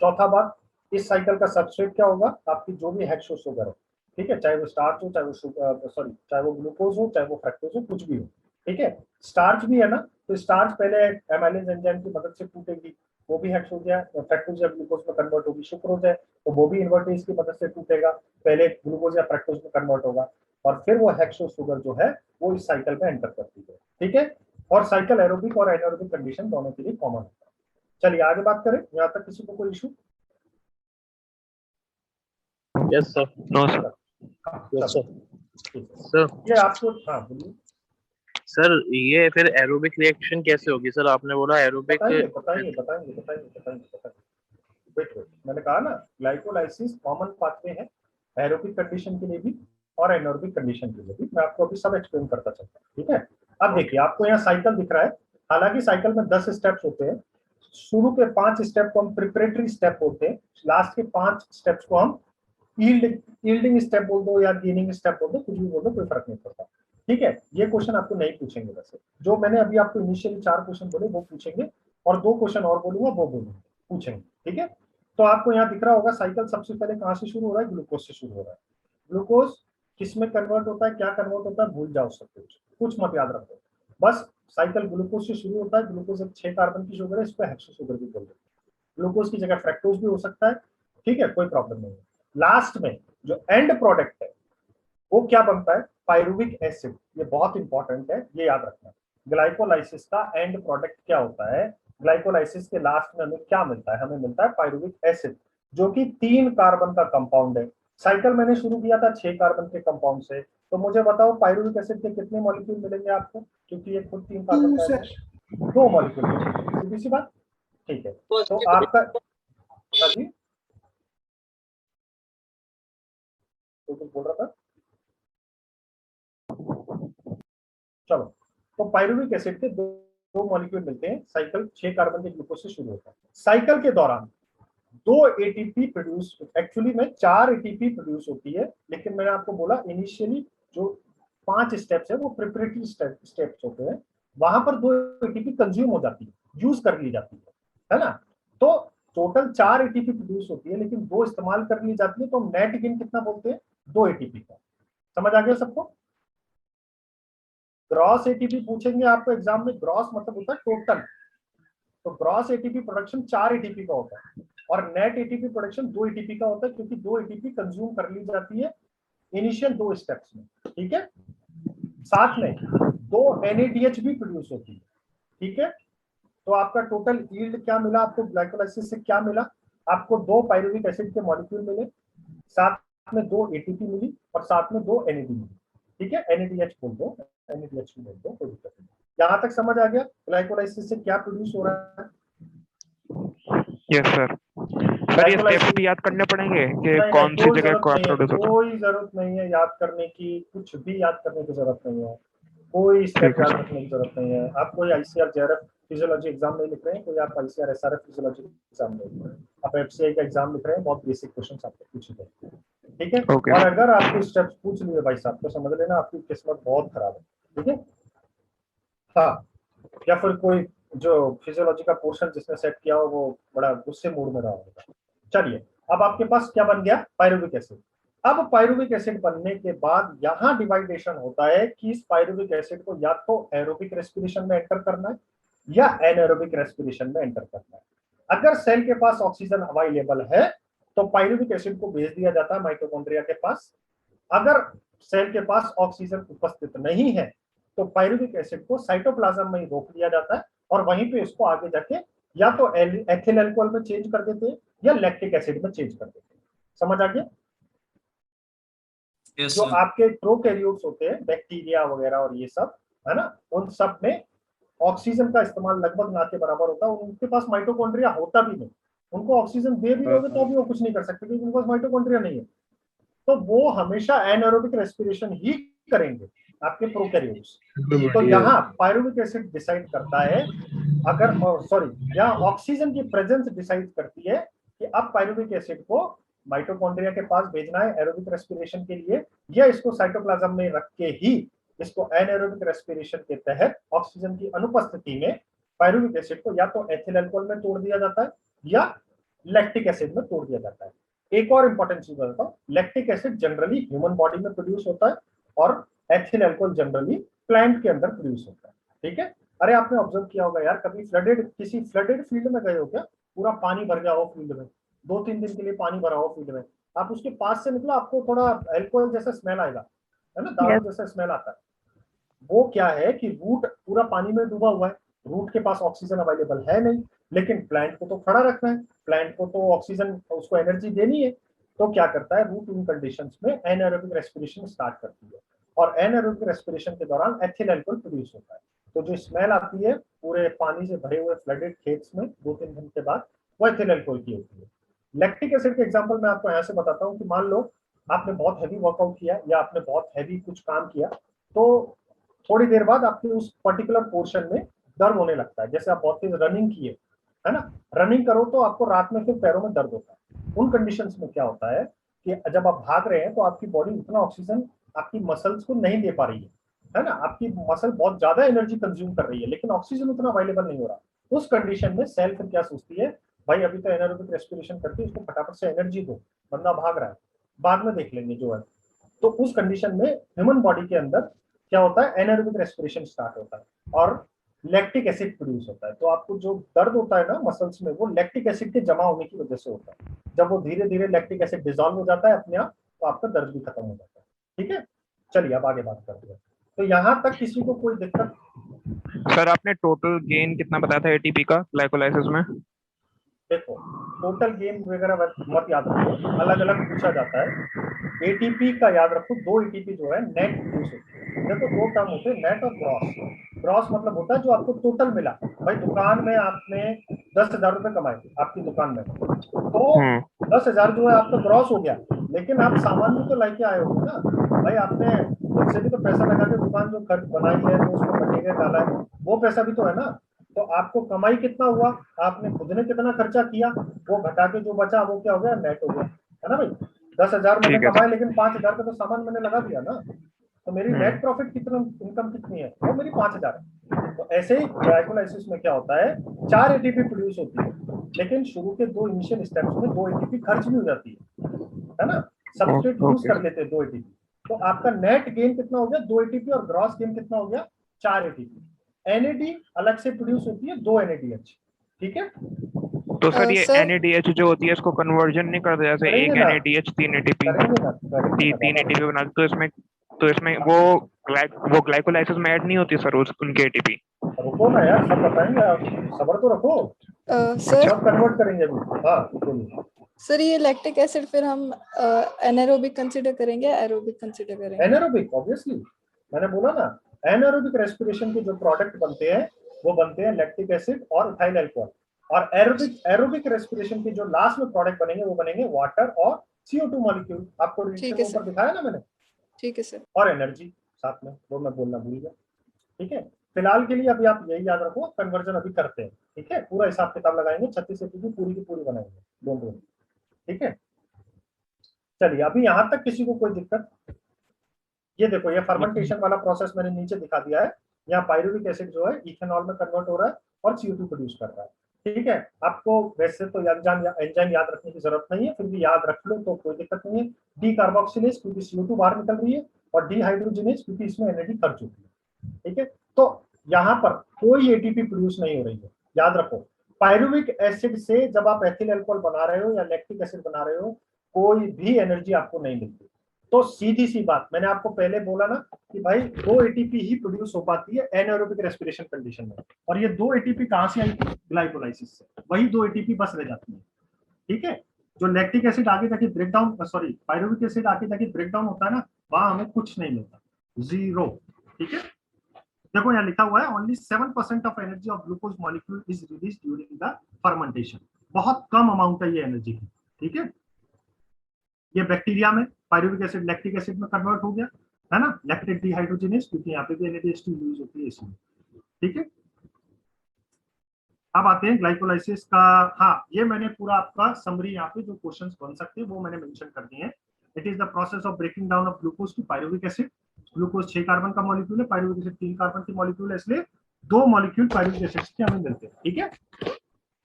चौथा बात, इस साइकिल का सबस्ट्रेट क्या होगा? आपकी जो भी हेक्सोस शुगर है, ठीक है, चाहे वो स्टार्च हो, चाहे वो चाहे वो ग्लूकोज हो, चाहे वो फ्रक्टोज हो, कुछ भी हो, ठीक है। स्टार्च भी है ना, तो स्टार्च पहले एमाइलेज एंजाइम की मदद से टूटेगी, वो भी हेक्सोज या फ्रक्टोज या ग्लूकोज में कन्वर्ट होगी। सुक्रोज है तो वो भी इन्वर्टेज की मदद से टूटेगा, पहले ग्लूकोज या फ्रक्टोज में कन्वर्ट होगा, और फिर वो हेक्सोस शुगर जो है वो इस साइकिल में एंटर करती है, ठीक है। और साइकिल एरोबिक और एनारोबिक कंडीशन दोनों के लिए कॉमन होता है। चलिए आगे बात करें, यहाँ तक किसी को कोई issue? Yes sir. No sir. Yes sir. ठीक है, सर ये आपको, हाँ बोलिए। सर ये फिर एरोबिक रिएक्शन कैसे होगी सर? आपने बोला एरोबिक। बताएंगे। वेट, मैंने कहा ना, ग्लाइकोलाइसिस कॉमन पाथवे है एरोबिक कंडीशन के लिए भी और एनारोबिक कंडीशन के लिए भी। मैं आपको अभी सब एक्सप्लेन करता चलता हूँ, ठीक है। अब देखिए, आपको यहाँ साइकिल दिख रहा है, हालांकि साइकिल में 10 स्टेप्स होते हैं। शुरू के 5 स्टेप को हम प्रिपरेटरी स्टेप बोलते हैं, लास्ट के 5 स्टेप्स को हम यील्डिंग स्टेप बोल दो या गेनिंग स्टेप बोल दो, कुछ भी बोल दो, कोई फर्क नहीं पड़ता, ठीक है। ये क्वेश्चन आपको नहीं पूछेंगे, वैसे जो मैंने अभी आपको इनिशियली 4 क्वेश्चन बोले वो पूछेंगे, और 2 क्वेश्चन और बोलूंगा वो बोलूंगा, पूछेंगे, ठीक है। तो आपको यहाँ दिख रहा होगा साइकिल सबसे पहले कहाँ से शुरू हो रहा है? ग्लूकोज से शुरू हो रहा है। ग्लूकोज किसमें कन्वर्ट होता है, क्या कन्वर्ट होता है, भूल जाओ सब कुछ मत याद रखो, बस साइकिल ग्लूकोज से शुरू होता है। ग्लूकोज एक 6 कार्बन की शुगर है, इस पर हेक्सो शुगर भी बोल देते हैं। ग्लूकोज की जगह फ्रक्टोज भी हो सकता है, ठीक है, कोई प्रॉब्लम नहीं है। लास्ट में जो एंड प्रोडक्ट है वो क्या बनता है? Pyruvic acid. ये बहुत इंपॉर्टेंट है, ये याद रखना। ग्लाइकोलाइसिस का एंड प्रोडक्ट क्या होता है? ग्लाइकोलाइसिस के लास्ट में हमें क्या मिलता है? हमें मिलता है पायरुविक एसिड, जो कि 3 कार्बन का कंपाउंड है। साइकिल मैंने शुरू किया था 6 कार्बन के कंपाउंड से, तो मुझे बताओ पायरुविक एसिड के कितने मॉलिक्यूल मिलेंगे आपको? क्योंकि ये खुद 3 कार्बन का है, 2 मॉलिक्यूल मिलेंगे, सीधी सी बात, ठीक है। तो आपका, हाँ जी, तो कुछ बोल रहा था, चलो। तो पायरुविक एसिड के दो मॉलिक्यूल मिलते हैं, साइकिल 6 कार्बन के ग्लूकोज से शुरू होता है। साइकिल के दौरान दो एटीपी प्रोड्यूस, एक्चुअली में 4 एटीपी प्रोड्यूस होती है, लेकिन मैंने आपको बोला इनिशियली जो 5 स्टेप्स है वो प्रिपरेटरी स्टेप्स होते हैं, वहां पर 2 एटीपी कंज्यूम हो जाती है, यूज कर ली जाती है ना। तो टोटल 4 एटीपी प्रोड्यूस होती है, लेकिन 2 इस्तेमाल कर ली जाती है, तो नेट गेन कितना बोलते हैं, 2 एटीपी का। समझ आ गया सबको? ग्रॉस एटीपी पूछेंगे आपको एग्जाम में, ग्रॉस मतलब होता है टोटल, तो ग्रॉस एटीपी प्रोडक्शन 4 एटीपी का होता है और नेट एटीपी प्रोडक्शन 2 एटीपी का होता है, क्योंकि 2 एटीपी कंज्यूम कर ली जाती है इनिशियल 2 स्टेप्स में, ठीक है। साथ में 2 NADH भी प्रोड्यूस होती है, ठीक है। तो आपका टोटल यील्ड क्या मिला आपको, ग्लाइकोलाइसिस से क्या मिला आपको, 2 पायरुविक एसिड के मॉलिक्यूल मिले, साथ में 2 ATP मिली और साथ में 2 NAD मिली, ठीक है। NADH बोल दो, NADH बोल दो, कोई दिक्कत नहीं। यहाँ तक समझ आ गया ग्लाइकोलाइसिस से क्या प्रोड्यूस हो रहा है? Yes sir. सर ये स्टेप्स भी याद करने पड़ेंगे कि कौन सी जगह क्या प्रोड्यूस होता है? कोई जरूरत नहीं है याद करने की, कुछ भी याद करने की जरूरत नहीं है, कोई स्टेप याद रखने की जरूरत नहीं है। आप कोई ICR JRF फिजियोलॉजी एग्जाम नहीं लिख रहे हैं, कोई आप ICR SRF फिजियोलॉजी एग्जाम नहीं लिख रहे हैं, आप FCI का एग्जाम लिख रहे हैं, बहुत बेसिक क्वेश्चन आपको पूछे गए, ठीक है। Okay. और अगर आपको स्टेप्स पूछ लिए भाई साहब, तो समझ लेना आपकी किस्मत बहुत खराब है, ठीक है। हाँ, या फिर कोई जो फिजियोलॉजी का पोर्शन जिसने सेट किया हो वो बड़ा गुस्से मूड में रहा होगा। चलिए, अब आपके पास क्या बन गया, पायरुविक एसिड। अब पायरुविक एसिड बनने के बाद यहाँ डिवाइडेशन होता है कि इस पायरुविक एसिड को या तो एरोबिक रेस्पिरेशन में एंटर करना है या एनारोबिक रेस्पिरेशन में एंटर करना है। अगर सेल के पास ऑक्सीजन अवेलेबल है तो पायरुविक एसिड को भेज दिया जाता है माइटोकॉन्ड्रिया के पास। अगर सेल के पास ऑक्सीजन उपस्थित नहीं है तो पायरुविक एसिड को साइटोप्लाज्म में ही रोक दिया जाता है और वहीं पे उसको आगे जाके या तो एथिल अल्कोहल में चेंज कर देते हैं या लैक्टिक एसिड में चेंज कर देते हैं। समझ आ गया? yes, जो आपके प्रोकैरियोट्स होते हैं, बैक्टीरिया वगैरह और ये सब है ना, उन सब में ऑक्सीजन का इस्तेमाल लगभग ना के बराबर होता है। उनके पास माइटोकॉन्ड्रिया होता भी नहीं, उनको ऑक्सीजन दे भी दोगे तो भी वो कुछ नहीं कर सकते क्योंकि उनके पास माइटोकॉन्ड्रिया नहीं है। तो वो हमेशा एनारोबिक रेस्पिरेशन ही करेंगे आपके प्रोकैरियोट्स। तो यहाँ पायरुविक एसिड डिसाइड करता है, अगर सॉरी यहाँ ऑक्सीजन की प्रेजेंस डिसाइड करती है कि अब पायरुविक एसिड को माइटोकॉन्ड्रिया के पास भेजना है एरोबिक रेस्पिरेशन के लिए, या इसको साइटोप्लाज्म में रख के ही इसको एनारोबिक रेस्पिरेशन के तहत ऑक्सीजन की अनुपस्थिति में पायरुविक एसिड को या तो एथिल अल्कोहल में तोड़ दिया जाता है या लैक्टिक एसिड में तोड़ दिया जाता है। एक और इंपॉर्टेंट चीज बताता हूँ, lactic acid generally human body में प्रोड्यूस होता है और एथिल अल्कोहल जनरली प्लांट के अंदर प्रोड्यूस होता है, ठीक है। अरे आपने ऑब्जर्व किया होगा यार, कभी किसी फ्लडेड फील्ड में गए हो क्या? पूरा पानी भर गया हो फील्ड में, 2-3 दिन के लिए पानी भरा हो फील्ड में, आप उसके पास से निकलो आपको थोड़ा अल्कोहल जैसा स्मेल आएगा, है ना, दारू जैसा स्मेल आता है। वो क्या है कि रूट पूरा पानी में डूबा हुआ है, रूट के पास ऑक्सीजन अवेलेबल है नहीं, लेकिन प्लांट को तो खड़ा रखना है, प्लांट को तो ऑक्सीजन उसको एनर्जी देनी है। तो क्या करता है, रूट इन कंडीशंस में एनारोबिक रेस्पिरेशन स्टार्ट करती है और एनारोबिक रेस्पिरेशन के दौरान एथिल अल्कोहल प्रोड्यूस होता है। तो जो स्मेल आती है पूरे पानी से भरे हुए फ्लडेड खेत में 2-3 दिन के बाद, वो एथिल अल्कोहल की होती है। लैक्टिक एसिड के एग्जांपल मैं आपको यहाँ से बताता हूँ कि मान लो आपने बहुत हैवी वर्कआउट किया या आपने बहुत हैवी कुछ काम किया, तो थोड़ी देर बाद आपके उस पर्टिकुलर पोर्शन में दर्द होने लगता है। जैसे आप बहुत तेज रनिंग किए, है ना, रनिंग करो तो आपको रात में फिर पैरों में दर्द होता है। उन कंडीशंस में क्या होता है कि जब आप भाग रहे हैं तो आपकी बॉडी उतना ऑक्सीजन आपकी मसल्स को नहीं दे पा रही है ना, आपकी मसल बहुत ज्यादा एनर्जी कंज्यूम कर रही है लेकिन ऑक्सीजन उतना अवेलेबल नहीं हो रहा। उस कंडीशन में सेल फिर क्या सोचती है, भाई अभी तो एनारोबिक रेस्पिरेशन करके इसको फटाफट से एनर्जी दो, बंदा भाग रहा है, बाद में देख लेंगे जो है। तो उस कंडीशन में ह्यूमन बॉडी के अंदर क्या होता है, एनारोबिक रेस्पिरेशन स्टार्ट होता है और लैक्टिक एसिड प्रोड्यूस होता है। तो आपको जो दर्द होता है ना मसल्स में, वो लैक्टिक एसिड के जमा होने की वजह से होता है। जब वो धीरे धीरे लैक्टिक एसिड डिसॉल्व हो जाता है अपने आप, तो आपका दर्द भी खत्म हो जाता है, ठीक है। चलिए अब आगे बात करते हैं। तो यहाँ तक किसी को कोई दिक्कत? सर आपने टोटल गेन कितना बताया था एटीपी का ग्लाइकोलाइसिस में? देखो टोटल गेन वगैरह मत याद रखो, अलग अलग पूछा जाता है। एटीपी का याद रखो, 2 एटीपी जो है नेट प्रोड्यूस होती है। देखो 2 टर्म होते हैं, नेट और ग्रॉस। ग्रॉस मतलब होता है जो आपको टोटल मिला। भाई दुकान में आपने 10,000 रुपए कमाए आपकी दुकान में, तो 10,000 जो है आपका ग्रॉस हो गया, लेकिन आप सामान भी तो लेके आए हो ना भाई, आपने खुद से भी तो पैसा लगा के दुकान जो खर्च बनाई है, जो उसमें मटेरियल डाला है, वो पैसा भी तो है ना। तो तो आपको कमाई कितना हुआ, आपने खुद ने कितना खर्चा किया, वो घटा के जो बचा वो क्या हो गया, नेट हो गया, है ना भाई। 10,000 मैंने ठीक है कमाए, लेकिन 5,000 का तो सामान मैंने लगा दिया ना, तो मेरी हम्म। नेट प्रॉफिट कितना, इनकम कितनी है, वो मेरी 5,000 है। तो ऐसे ही ग्लाइकोलाइसिस में क्या होता है, 4 एटीपी प्रोड्यूस होती है, लेकिन शुरू के 2 इनिशियल स्टेप्स में 2 एटीपी खर्च भी हो जाती है ना, सबस्ट्रेट यूज कर लेते हैं 2 एटीपी। तो आपका नेट गेन कितना हो गया, 2 एटीपी, और ग्रॉस गेन कितना हो गया, 4 एटीपी। एनएडी अलग से प्रोड्यूस होती है 2 एनएडीएच, ठीक है। तो सर ये सर NADH जो होती है इसको कन्वर्जन नहीं करते, जैसे एक करेंगे ना, NADH 3 ATP करेंगे ना, करेंगे ना 3 बाबा। ATP बना, तो इसमें वो ग्लाइकोलाइसिस में ऐड नहीं होती सर उनके ATP? रुको ना यार, सब बताएंगे आप, सब्र तो रखो, सर सब कन्वर्ट करेंगे अभी। हाँ बोलिए। सर ये लैक्टिक एसिड फिर हम एनारोबिक कंसीडर करेंगे, एरोबिक कंसीडर करेंगे? एनारोबिक, ऑब्वियसली मैंने बोला ना, एनारोबिक रेस्पिरेशन के जो प्रोडक्ट बनते हैं वो बनते हैं लैक्टिक एसिड और इथाइल अल्कोहल, और एरोबिक रेस्पिरेशन के जो लास्ट में प्रोडक्ट बनेंगे वो बनेंगे वाटर और CO2 मॉलिक्यूल। आपको रिएक्शन ऊपर दिखाया ना मैंने, ठीक है सर। और एनर्जी साथ में, वो मैं बोलना भूल गया, ठीक है। फिलहाल के लिए अभी आप यही याद रखो, कन्वर्जन अभी करते हैं, ठीक है, पूरा हिसाब किताब लगाएंगे, 36 एटीपी पूरी की पूरी बनाएंगे, डोंट वरी, ठीक है। चलिए अभी यहां तक किसी को कोई दिक्कत? ये देखो, ये फर्मेंटेशन वाला प्रोसेस मैंने नीचे दिखा दिया है। यहाँ पायरुविक एसिड जो है इथेनॉल में कन्वर्ट हो रहा है और CO2 प्रोड्यूस कर रहा है, ठीक है। आपको वैसे तो एंजाइम याद रखने की जरूरत नहीं है, फिर भी याद रख लो तो कोई दिक्कत नहीं है। डी कार्बोक्सिलेज क्योंकि CO2 बाहर निकल रही है, और डी हाइड्रोजिनेज क्योंकि इसमें एनर्जी खर्च होती है, ठीक है। तो यहाँ पर कोई एटीपी प्रोड्यूस नहीं हो रही है, याद रखो। पायरुविक एसिड से जब आप एथिल अल्कोहल बना रहे हो या लैक्टिक एसिड बना रहे हो, कोई भी एनर्जी आपको नहीं मिलती। तो सीधी सी बात, मैंने आपको पहले बोला ना कि भाई 2 एटीपी ही प्रोड्यूस हो पाती है एनारोबिक रेस्पिरेशन कंडीशन में, और ये 2 एटीपी कहां से आई थी, ग्लाइकोलाइसिस से, वही 2 एटीपी बस रह जाती है, ठीक है। जो लैक्टिक एसिड आगे जाके break down, sorry pyruvic acid आगे जाके ब्रेक डाउन होता है ना, वहां हमें कुछ नहीं मिलता, 0, ठीक है। देखो यहाँ लिखा हुआ है only 7% of energy of glucose molecule is release during the fermentation, बहुत कम अमाउंट है ये एनर्जी की, ठीक है। ये बैक्टीरिया में पायरुविक एसिड लैक्टिक एसिड में कन्वर्ट हो गया, है ना, लैक्टेट डिहाइड्रोजिनेज, क्योंकि यहाँ पे भी NADH2 यूज होती है इसमें, ठीक है। अब आते हैं ग्लाइकोलाइसिस का। हाँ, ये मैंने पूरा आपका समरी यहाँ पे जो क्वेश्चंस बन सकते हैं वो मैंने मेंशन कर दिए हैं। It is the process of breaking down of glucose to pyruvic acid. Glucose 6 carbon का मॉलिक्यूल है, पायरुविक एसिड 3 कार्बन की मॉलिक्यूल है, इसलिए 2 मॉलिक्यूल पायरुविक एसिड के हमें मिलते हैं, ठीक है।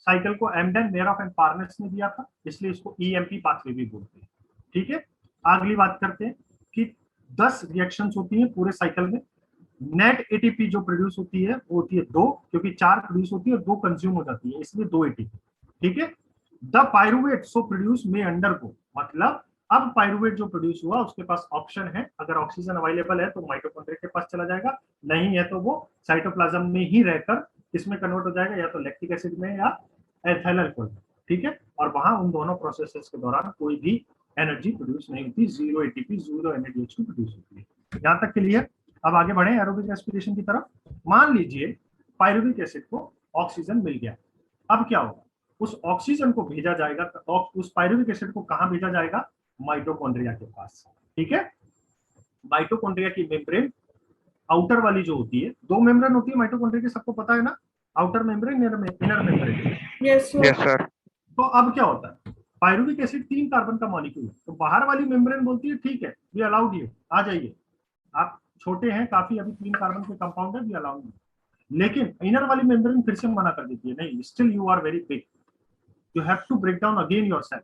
साइकिल को एम्डेन, मेयरॉफ एंड पार्नेस ने दिया था, इसलिए इसको EMP पाथवे भी बोलते हैं, ठीक है। अगली बात करते हैं कि 10 रिएक्शंस होती हैं पूरे साइकिल में। नेट एटीपी जो प्रोड्यूस होती है वो होती है 2, क्योंकि 4 प्रोड्यूस होती है और 2 कंज्यूम हो जाती है, इसलिए 2 एटीपी, ठीक है। द पायरुवेट सो प्रोड्यूस में अंडरगो, मतलब अब पायरुवेट जो प्रोड्यूस हुआ उसके पास ऑप्शन है, अगर ऑक्सीजन अवेलेबल है तो माइटोकॉन्ड्रिया के पास चला जाएगा, नहीं है तो वो साइटोप्लाज्म में ही रहकर इसमें कन्वर्ट हो जाएगा, या तो लैक्टिक एसिड में या एथिल अल्कोहल में, ठीक है। और वहां उन दोनों प्रोसेसेस के दौरान कोई भी एनर्जी प्रोड्यूस नहीं होती, 0 एटीपी 0 NADH2 प्रोड्यूस होती है। यहाँ तक क्लियर? अब आगे बढ़े एरोबिक रेस्पिरेशन की तरफ। मान लीजिए पायरुविक एसिड को ऑक्सीजन मिल गया, अब क्या होगा, उस ऑक्सीजन को भेजा जाएगा, उस पायरुविक एसिड को कहां भेजा जाएगा, माइटोकॉन्ड्रिया के पास, ठीक है। माइटोकॉन्ड्रिया की मेम्ब्रेन आउटर वाली जो होती है, 2 मेम्ब्रेन होती है माइटोकॉन्ड्रिया की, सबको पता है ना, outer membrane, inner membrane. Yes sir. तो अब क्या होता है, पायरुविक एसिड 3 कार्बन का मॉलिक्यूल है, तो बाहर वाली मेम्ब्रेन बोलती है ठीक है वी अलाउड यू, आ जाइए, आप छोटे हैं काफी, अभी 3 कार्बन के कंपाउंड है, वी अलाउड यू। लेकिन इनर वाली मेम्ब्रेन फिर से मना कर देती है, नहीं, still you are very big, you have to break down again yourself.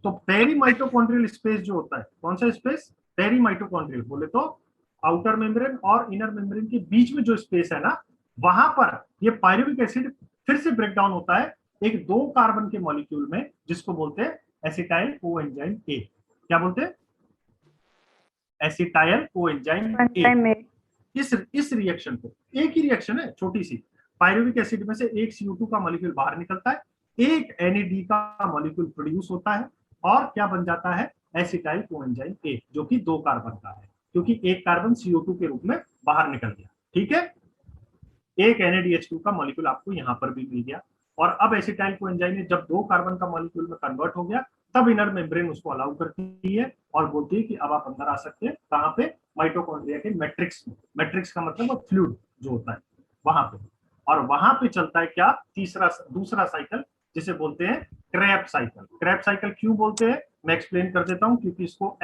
तो पेरीमाइटोकॉन्ड्रियल स्पेस जो होता है, कौन सा स्पेस, पेरीमाइटोकॉन्ड्रियल, बोले तो आउटर मेम्ब्रेन और इनर मेम्ब्रेन के बीच में जो स्पेस है ना, वहां पर ये पायरुविक एसिड फिर से ब्रेक डाउन होता है एक 2 कार्बन के मॉलिक्यूल में, जिसको बोलते हैं एसिटाइल कोएंजाइम ए। क्या बोलते हैं, एसिटाइल कोएंजाइम ए। इस रिएक्शन को, एक ही रिएक्शन है छोटी सी, पायरुविक एसिड में से एक CO2 का मॉलिक्यूल बाहर निकलता है, एक NAD का मॉलिक्यूल प्रोड्यूस होता है, और क्या बन जाता है, एसिटाइल कोएंजाइम ए, जो कि 2 कार्बन का है, क्योंकि एक कार्बन CO2 के रूप में बाहर निकल गया, ठीक है। एक NADH2 का मॉलिक्यूल आपको यहां पर भी मिल गया, और अब एसिटाइल कोएंजाइम जब 2 कार्बन का मॉलिक्यूल में कन्वर्ट हो गया, तब इनर मेम्ब्रेन उसको अलाउ करती है और बोलती है कि अब आप अंदर आ सकते हैं, कहां पे, माइटोकॉन्ड्रिया के मैट्रिक्स में। मैट्रिक्स का मतलब वो फ्लूइड जो होता है वहां पे, और वहां पे चलता है क्या, दूसरा साइकिल जिसे बोलते हैं क्रेब्स साइकिल। क्रेब्स साइकिल क्यों बोलते हैं मैं एक्सप्लेन कर देता हूं, क्योंकि इसको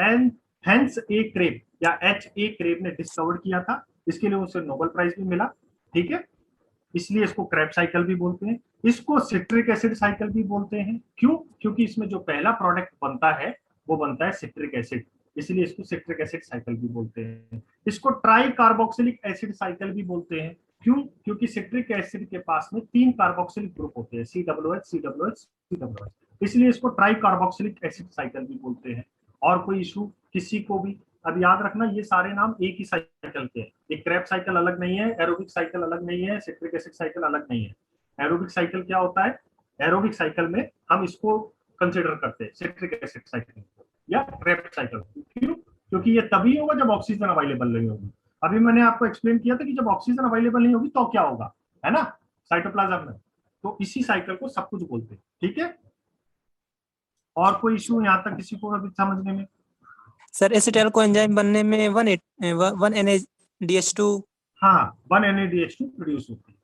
हेंस ए क्रेब या H.A. क्रेब ने डिस्कवर किया था, इसके लिए उसे नोबेल प्राइज भी मिला, ठीक है, इसलिए इसको क्रेब साइकिल भी बोलते हैं। इसको सिट्रिक एसिड साइकिल भी बोलते हैं, क्यों, क्योंकि इसमें जो पहला प्रोडक्ट बनता है वो बनता है सिट्रिक एसिड, इसलिए इसको सिट्रिक एसिड साइकिल भी बोलते हैं। इसको ट्राई कार्बोक्सिलिक एसिड साइकिल भी बोलते हैं, क्यों, क्योंकि सिट्रिक एसिड के पास में 3 कार्बोक्सिलिक ग्रुप होते हैं, COOH, COOH, COOH, इसलिए इसको ट्राई कार्बोक्सिलिक एसिड साइकिल भी बोलते हैं। और कोई इशू किसी को भी, अब याद रखना ये सारे नाम एक ही साइकिल के हैं, एक क्रेब साइकिल अलग नहीं है, एरोबिक साइकिल अलग नहीं है, सिट्रिक एसिड साइकिल अलग नहीं है। एरोबिक साइकिल क्या होता है, एरोबिक साइकिल में हम इसको कंसिडर करते हैं सिट्रिक एसिड साइकिल या क्रेब साइकिल, क्यों, क्योंकि ये तभी होगा जब ऑक्सीजन अवेलेबल नहीं होगी। अभी मैंने आपको एक्सप्लेन किया था कि जब ऑक्सीजन अवेलेबल नहीं होगी तो क्या होगा, है ना, साइटोप्लाज्म में, तो इसी साइकिल को सब कुछ बोलते हैं, ठीक है। और कोई इशू यहाँ तक किसी को अभी समझने में? सर एसिटाइल को एंजाइम बनने में 1 NADH2 हाँ 1 NADH2 प्रोड्यूस होती है,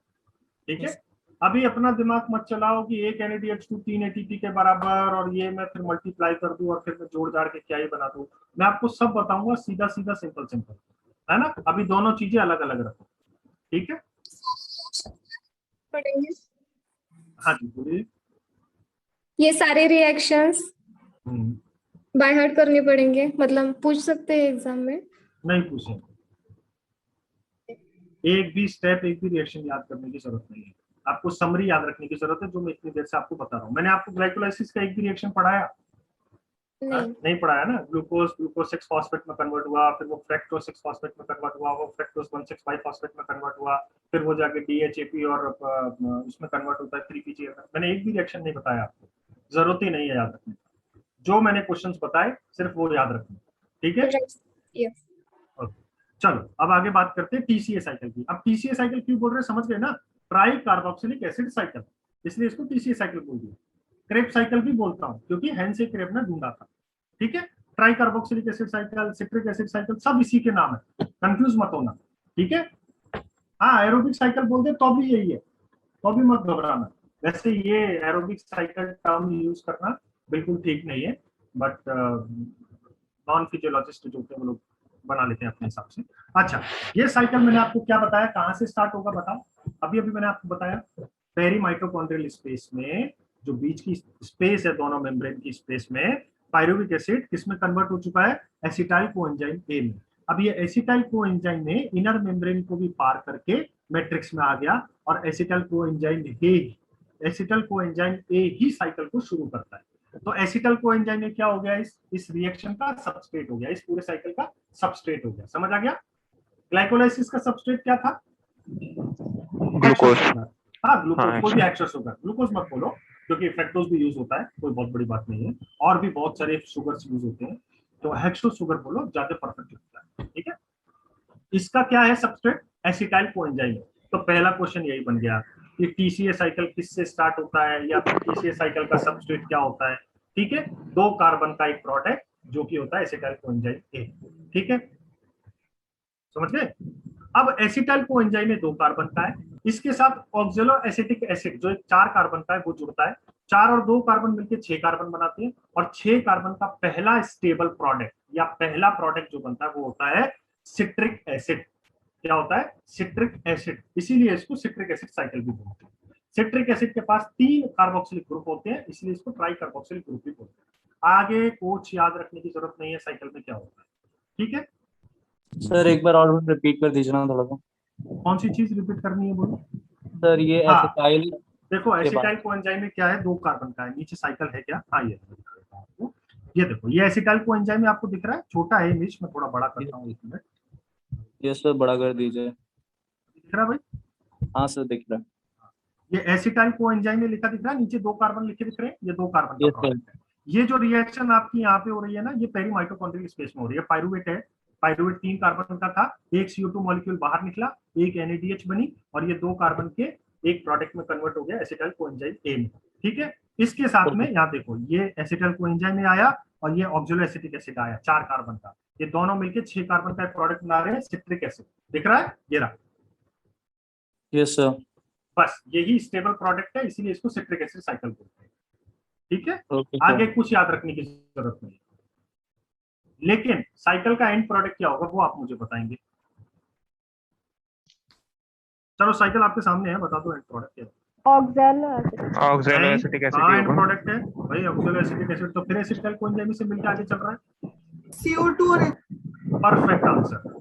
ठीक है। अभी अपना दिमाग मत चलाओ कि 1 NADH2 3 ATP के बराबर और ये मैं फिर मल्टीप्लाई कर दूं और फिर मैं जोड़ जाड़ के क्या ही बना दूं, मैं आपको सब बताऊंगा सीधा सीधा सिंपल सिंपल, है ना। अभी दोनों चीजें अलग अलग रखो, ठीक है। पढ़ेंगे हाँ जी बोलिए। ये सारे रिएक्शंस बाय हार्ट करने पड़ेंगे, मतलब पूछ सकते हैं एग्जाम में? नहीं पूछेंगे, एक भी स्टेप एक भी रिएक्शन याद करने की जरूरत नहीं है, आपको समरी याद रखने की जरूरत है, जो मैं इतनी देर से आपको बता रहा हूँ। मैंने आपको ग्लाइकोलाइसिस का एक भी रिएक्शन पढ़ाया नहीं पढ़ाया ना, ग्लूकोज 6 फॉस्फेट में कन्वर्ट हुआ, फिर वो फ्रैक्टोज 6 फॉस्फेट में कन्वर्ट हुआ, वो फ्रैक्टोज 1,6,5 फॉस्फेट में कन्वर्ट हुआ, फिर वो जाके DHAP और उसमें कन्वर्ट होता है 3PGF में। मैंने एक भी रिएक्शन नहीं बताया आपको, जरूरत ही नहीं है याद रखने, जो मैंने क्वेश्चंस बताए सिर्फ वो याद रखना, ठीक है। चलो अब आगे बात करते हैं TCA साइकिल की। अब TCA साइकिल क्यों बोल रहे हैं समझ गए ना, ट्राई कार्बोक्सिलिक एसिड साइकिल, इसलिए इसको TCA साइकिल बोल दिया। क्रेब साइकिल भी बोलता हूँ क्योंकि हेंस ए क्रेब ने ढूंढा था, ठीक है। Try carboxylic acid cycle, citric acid cycle सब इसी के नाम है, कंफ्यूज मत होना, ठीक है। हाँ एरोबिक साइकिल बोल दे तो भी यही है, तो भी मत घबराना। वैसे ये एरोबिक साइकिल टर्म यूज करना बिल्कुल ठीक नहीं है, बट नॉन फिजियोलॉजिस्ट जो होते हैं वो लोग बना लेते हैं अपने हिसाब से। अच्छा ये साइकिल मैंने आपको क्या बताया, कहाँ से स्टार्ट होगा बताओ। अभी मैंने आपको बताया पेरी माइटोकॉन्ड्रियल स्पेस में, जो बीच की स्पेस है दोनों मेम्ब्रेन की स्पेस में, पायरुविक एसिड किसमें कन्वर्ट हो चुका है, एसिटाइल कोएंजाइम ए में। अब ये एसिटाइल कोएंजाइम ने इनर मेम्ब्रेन को भी पार करके मैट्रिक्स में आ गया, और acetyl coenzyme A he cycle को शुरू करता है। तो एसिटाइल कोएंजाइम में क्या हो गया, इस रिएक्शन का सबस्ट्रेट हो गया, इस पूरे साइकिल का सबस्ट्रेट हो गया, समझ आ गया। ग्लाइकोलाइसिस का सबस्ट्रेट क्या था, ग्लूकोज। हाँ ग्लूकोज, कोई भी एक्स्ट्रा शुगर, ग्लूकोज मत बोलो क्योंकि फ्रैक्टोज भी यूज होता है, कोई बहुत बड़ी बात नहीं है, और भी बहुत सारे शुगर्स यूज होते हैं, तो हेक्सो शुगर बोलो ज्यादा परफेक्ट लगता है, ठीक है। इसका क्या है सबस्ट्रेट, एसिटाइल कोएंजाइम। तो पहला क्वेश्चन यही बन गया कि TCA साइकिल किससे स्टार्ट होता है, या फिर TCA साइकिल का सबस्ट्रेट क्या होता है, ठीक है। 2 कार्बन का एक प्रोडक्ट जो कि होता है एसिटाइल कोएंजाइम ए, ठीक है, समझ गए। अब एसिटाइल कोएंजाइम में 2 कार्बन का है, इसके साथ ऑक्सैलो एसिटिक एसिड जो एक 4 कार्बन का है वो जुड़ता है, 4 और 2 कार्बन मिलकर 6 कार्बन बनाते हैं, और 6 कार्बन का पहला स्टेबल प्रोडक्ट या पहला प्रोडक्ट जो बनता है वो होता है सिट्रिक एसिड। क्या होता है, सिट्रिक एसिड, इसीलिए इसको सिट्रिक एसिड साइकिल भी बोलते हैं। सिट्रिक एसिड के पास 3 कार्बोक्सिलिक ग्रुप होते हैं, इसलिए इसको ट्राई कार्बोक्सिलिक ग्रुप भी बोलते हैं। आगे कुछ याद रखने की जरूरत नहीं है साइकिल में क्या होता है, ठीक है। सर एक बार और रिपीट कर दीजिए ना थोड़ा सा। कौन सी चीज रिपीट करनी है बोलो सर ये एसिटाइल, देखो एसिटाइल कोएंजाइम में क्या है, 2 कार्बन का है, नीचे साइकिल है क्या, हाँ ये देखो, ये एसिटाइल कोएंजाइम में आपको दिख रहा है, छोटा है इमेज, मैं थोड़ा बड़ा करता हूँ 1 मिनट। ये सर बड़ा कर दीजिए। दिख रहा है भाई, हाँ सर दिख रहा है। ये एसिटाइल कोएंजाइम में लिखा दिख रहा है, नीचे 2 कार्बन लिखे दिख रहे हैं, ये 2 कार्बन का प्रोडक्ट है। ये जो रिएक्शन आपकी यहाँ पे हो रही है ना, ये पेरी माइटोकॉन्ड्रियल स्पेस में हो रही है। पायरुवेट है, पायरुवेट 3 कार्बन का था, एक CO2 मॉलिक्यूल बाहर निकला, एक NADH बनी, और ये 2 कार्बन के एक प्रोडक्ट में कन्वर्ट हो गया एसिटाइल कोएंजाइम ए में, ठीक है। इसके साथ में यहाँ देखो ये एसिटाइल कोएंजाइम में आया, और ये ऑक्सैलो एसिटिक एसिड आया 4 कार्बन का, ये दोनों मिलकर 6 कार्बन का एक प्रोडक्ट बना रहे हैं सिट्रिक एसिड, दिख रहा है ये रहा। Yes sir. बस यही स्टेबल प्रोडक्ट है, इसीलिए इसको सिट्रिक एसिड साइकिल बोलते हैं। ठीक है, ओके आगे कुछ याद रखने की जरूरत नहीं, लेकिन साइकिल का एंड प्रोडक्ट क्या होगा वो आप मुझे बताएंगे। चलो साइकिल आपके सामने है, बता दो एंड प्रोडक्ट क्या है। ऑक्सैलो एसिटिक एसिड हाँ एंड होगा। प्रोडक्ट है भाई ऑक्सैलो एसिटिक एसिड, तो फिर एसिटाइल कोएंजाइम से मिलकर आगे चल रहा है CO2 और perfect answer.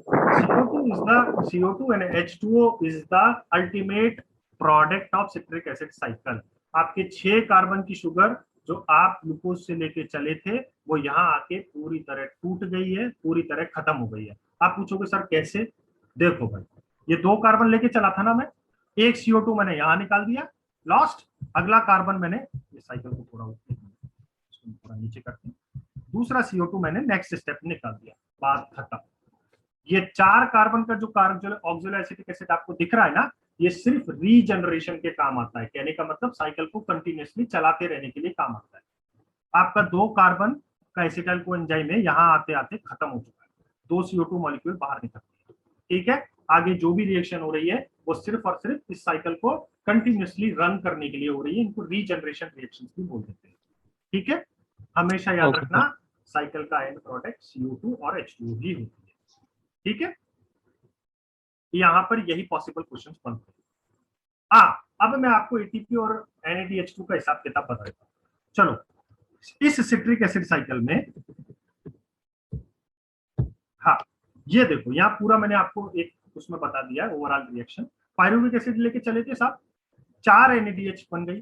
CO2 and H2O is the ultimate product of citric acid cycle। आपके 6 कार्बन की शुगर जो आप ग्लूकोज से लेके चले थे वो यहाँ आके पूरी तरह टूट गई है, पूरी तरह खत्म हो गई है। आप पूछोगे सर कैसे? देखो भाई, ये 2 कार्बन लेके चला था ना मैं, एक CO2 मैंने यहाँ निकाल दिया, लॉस्ट, अगला कार्बन मैंने, ये साइकिल को थोड़ा नीचे करते हैं, दूसरा CO2 मैंने नेक्स्ट स्टेप निकाल दिया, बात खत्म। ये 4 कार्बन का जो ऑक्सैलो एसिटिक एसिड आपको दिख रहा है ना, ये सिर्फ रीजनरेशन के काम आता है। कहने का मतलब साइकिल को कंटिन्यूअसली चलाते रहने के लिए काम आता है। आपका 2 कार्बन का एसिटाइल कोएंजाइम है, यहाँ आते आते खत्म हो चुका है, 2 CO2 मॉलिक्यूल बाहर निकलते हैं। ठीक है, आगे जो भी रिएक्शन हो रही है वो सिर्फ और सिर्फ इस साइकिल को कंटिन्यूअसली रन करने के लिए हो रही है, इनको रीजनरेशन रिएक्शंस भी बोल देते हैं। ठीक है, हमेशा याद रखना साइकिल का एंड प्रोडक्ट CO2 और H2O ही होती है। ठीक है, यहां पर यही पॉसिबल क्वेश्चंस बनते हैं। अब मैं आपको ATP और NADH2 का हिसाब किताब बता देता हूं। चलो इस सिट्रिक एसिड साइकिल में, हाँ ये देखो, यहाँ पूरा मैंने आपको एक उसमें बता दिया है ओवरऑल रिएक्शन। पायरुविक एसिड लेके चले थे साहब, 4 NADH बन गई।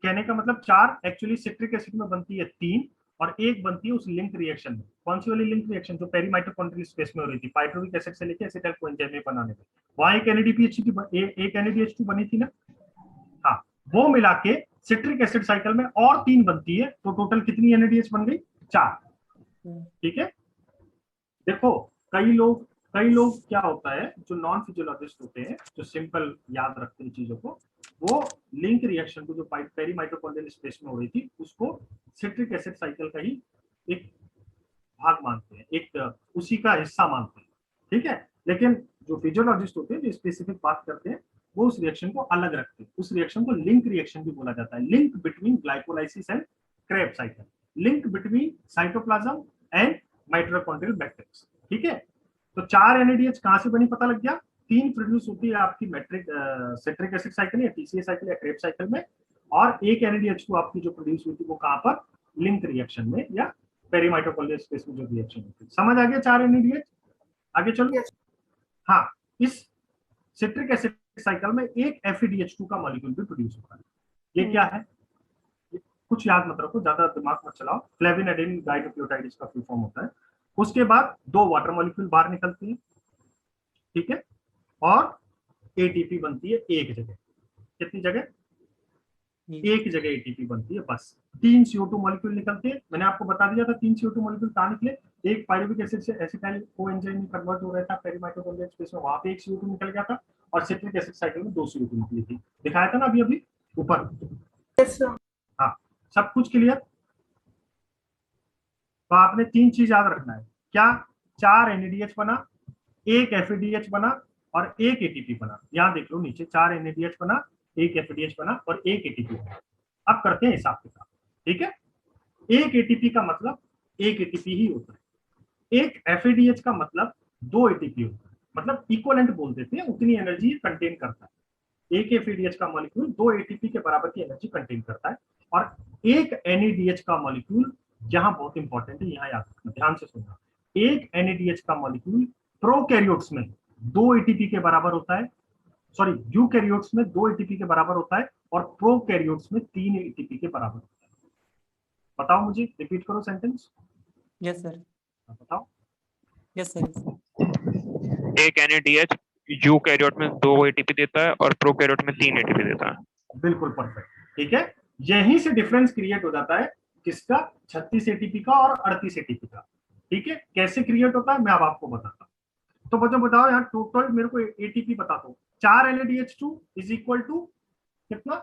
कहने का मतलब 4 एक्चुअली सिट्रिक एसिड में बनती है 3 और 1 बनती है उस लिंक रिएक्शन में। कौन सी वाली लिंक रिएक्शन? जो पेरी माइटोकॉन्ड्रियल स्पेस में हो रही थी, पायरुविक एसिड से लेके एसिटाइल कोएंजाइम में बनाने में, वहां एक NADH2 बनी थी ना। हाँ, वो मिला के सिट्रिक एसिड साइकिल में और 3 बनती है, तो टोटल कितनी NADH बन गई? 4। ठीक है, देखो कई लोग क्या होता है, जो नॉन फिजियोलॉजिस्ट होते हैं, जो सिंपल याद रखते हैं चीजों को, वो लिंक रिएक्शन को जो पेरी माइटोकॉन्ड्रियल स्पेस में हो रही थी उसको सिट्रिक एसिड साइकिल का ही एक भाग मानते हैं, एक उसी का हिस्सा मानते हैं। ठीक है, लेकिन जो फिजियोलॉजिस्ट होते हैं, जो स्पेसिफिक बात करते हैं, वो उस रिएक्शन को अलग रखते हैं। उस रिएक्शन को लिंक रिएक्शन भी बोला जाता है। Link between glycolysis and Krebs cycle, link between cytoplasm and mitochondrial matrix. ठीक है, तो 4 NADH कहां से बनी पता लग गया। 3 प्रोड्यूस होती है आपकी सिट्रिक एसिड साइकिल या TCA साइकिल या क्रेब साइकिल में, और 1 NADH2 आपकी जो प्रोड्यूस हुई थी वो कहां पर? लिंक रिएक्शन में या पेरी माइटोकॉन्ड्रियल स्पेस में जो रिएक्शन होती है। समझ आ गया 4 NADH? आगे चलो। हाँ, इस सिट्रिक एसिड साइकिल में एक FeDH2 का मॉलिक्यूल भी प्रोड्यूस होता है। ये क्या है? कुछ याद मत रखो, ज्यादा दिमाग मत चलाओ। फ्लेविन एडेनिन डाइन्यूक्लियोटाइड इसका फुल फॉर्म होता है। उसके बाद 2 वाटर मॉलिक्यूल बाहर निकलते हैं। ठीक है, और ATP बनती है एक जगह। कितनी जगह? एक जगह ATP बनती है बस। 3 CO2 मॉलिक्यूल निकलते हैं। मैंने आपको बता दिया था 3 CO2 मॉलिक्यूल कहां निकले। एक पायरुविक एसिड से एसिटाइल कोएंजाइम में कन्वर्ट हो रहा था पेरी माइटोकॉन्ड्रियल स्पेस में, वहां पे एक CO2 निकल गया था, और सिट्रिक एसिड साइकिल में 2 CO2 निकली थी। दिखाया था ना अभी ऊपर। हाँ, सब कुछ क्लियर? तो आपने 3 चीज याद रखना है। क्या? 4 NADH बना, 1 FeDH बना और 1 ATP बना। यहाँ देख लो नीचे, 4 NADH बना, 1 FeDH बना और 1 ATP बना। अब करते हैं हिसाब किताब। ठीक है, 1 ATP का मतलब 1 ATP ही होता है। 1 FeDH का मतलब 2 ATP होता है, मतलब इक्वलेंट बोल देते हैं, उतनी एनर्जी कंटेन करता है। 1 FeDH का मॉलिक्यूल 2 ATP के बराबर की एनर्जी कंटेन करता है, और 1 NADH का मॉलिक्यूल, यहाँ बहुत इंपॉर्टेंट है, यहाँ याद रखना, ध्यान से सुनना। 1 NADH का मॉलिक्यूल प्रोकैरियोट्स में 2 ATP के बराबर होता है, सॉरी यूकैरियोट्स में 2 ATP के बराबर होता है, और प्रोकैरियोट्स में 3 ATP के बराबर होता है। बताओ मुझे, रिपीट करो सेंटेंस। Yes sir. बताओ। Yes sir. एक NADH यूकैरियोट में 2 ATP देता है और प्रोकैरियोट में 3 ATP देता है। बिल्कुल परफेक्ट। ठीक है, यहीं से डिफरेंस क्रिएट हो जाता है किसका? 36 ATP का और 38 ATP का। ठीक है, कैसे क्रिएट होता है मैं अब आपको बताता हूं। तो बच्चों बताओ यार, टोटल मेरे को ATP बता दो। 4 NADH2 इज इक्वल टू कितना?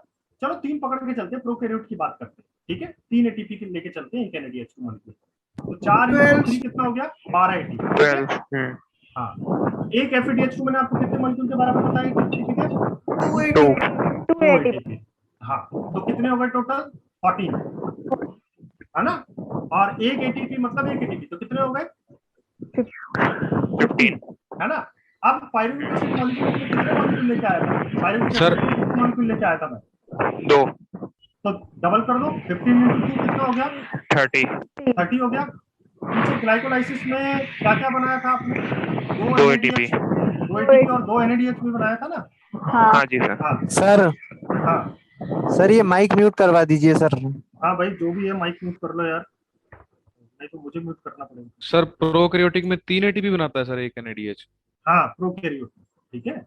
चलो 3 पकड़ के चलते हैं, प्रोकैरियोट की बात करते हैं। ठीक है, 3 ATP के लेके चलते हैं 1 NADH2 मॉलिक्यूल। तो 4 × 3 कितना हो गया? 12 ATP। 12। हाँ, एक FeDH2 मैंने आपको कितने मॉलिक्यूल के बराबर बताया? 2 2 ATP। हाँ, तो कितने हो गए टोटल? 14, है ना? और एक ATP मतलब एक ATP, तो कितने हो गए? 15, है ना? अब पायरुविक एसिड मॉलिक्यूल में कितने मॉलिक्यूल लेके आया था? पायरुविक सर एसिड कितने मॉलिक्यूल लेके आया था मैं? 2, तो डबल कर दो, 15 × 2 कितना हो गया? 30 हो गया। पीछे ग्लाइकोलाइसिस में क्या क्या बनाया था आपने? 2 ATP। 2 ATP और 2 NADH भी बनाया था ना? हाँ जी सर। हाँ सर हाँ सर ये माइक म्यूट करवा दीजिए सर। हाँ भाई, जो भी है माइक म्यूट कर लो यार, नहीं तो मुझे म्यूट करना पड़ेगा। सर प्रोकैरियोटिक में 3 ATP बनाता है सर एक NADH। हाँ, प्रोकैरियोट, ठीक है।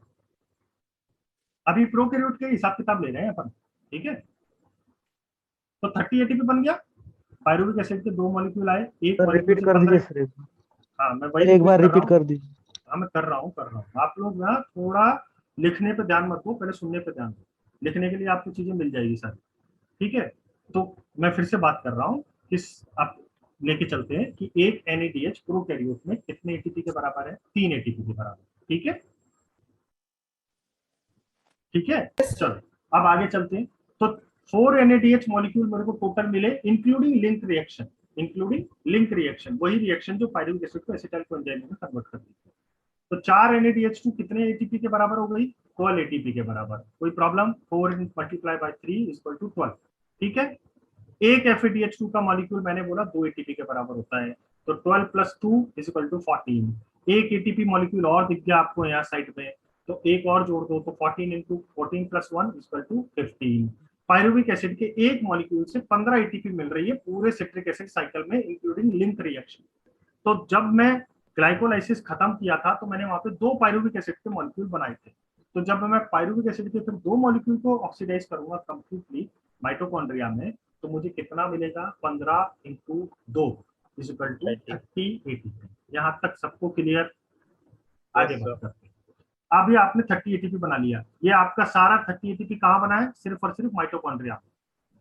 अभी प्रोकैरियोट के हिसाब किताब ले रहे हैं अपन, ठीक है। तो 30 ATP बन गया। पायरुविक एसिड के 2 मॉलिक्यूल आए, एक सर रिपीट कर दीजिए सर एक हाँ मैं बार, एक बार रिपीट कर दीजिए। हाँ मैं कर रहा हूँ। आप लोग ना थोड़ा लिखने पे ध्यान मत दो, पहले सुनने पे ध्यान दो। लिखने के लिए आपको चीजें मिल जाएगी सर, ठीक है। तो मैं फिर से बात कर रहा हूँ, आप लेके चलते हैं कि एक NADH प्रोकैरियोट में कितने ATP के बराबर है? 3 ATP के बराबर, ठीक है। ठीक है, चलो अब आगे चलते हैं। तो 4 NADH मॉलिक्यूल मेरे को टोटल मिले, इंक्लूडिंग लिंक रिएक्शन, वही रिएक्शन जो पायरुविक एसिड को एसिटाइल कोएंजाइम में कन्वर्ट कर देती है। तो 4 NADH2 कितने ATP के बराबर हो गई? 12 ATP के बराबर। कोई प्रॉब्लम? 4 × 3 = 12, ठीक है। एक FADH2 का मॉलिक्यूल मैंने बोला 2 ATP के बराबर होता है, तो 12 + 2 = 14। एक ATP मॉलिक्यूल और दिख गया आपको यहाँ साइड में, तो एक और जोड़ दो, तो 14 × 14 + 1 = 15। पायरुविक एसिड के एक मॉलिक्यूल से 15 ATP मिल रही है पूरे सिट्रिक एसिड साइकिल में, इंक्लूडिंग लिंक रिएक्शन। तो जब मैं ग्लाइकोलाइसिस खत्म किया था तो मैंने वहां पे 2 पायरुविक एसिड के मॉलिक्यूल बनाए थे। तो जब मैं पायरुविक एसिड के फिर 2 मॉलिक्यूल को ऑक्सीडाइज करूंगा कंप्लीटली माइटोकॉन्ड्रिया में, तो मुझे कितना मिलेगा? 15 × 2 = 30 ATP। यहाँ तक सबको क्लियर? आगे बात करते हैं। अभी आपने 30 ATP बना लिया, ये आपका सारा 30 ATP कहाँ बना है? सिर्फ और सिर्फ माइटोकॉन्ड्रिया में।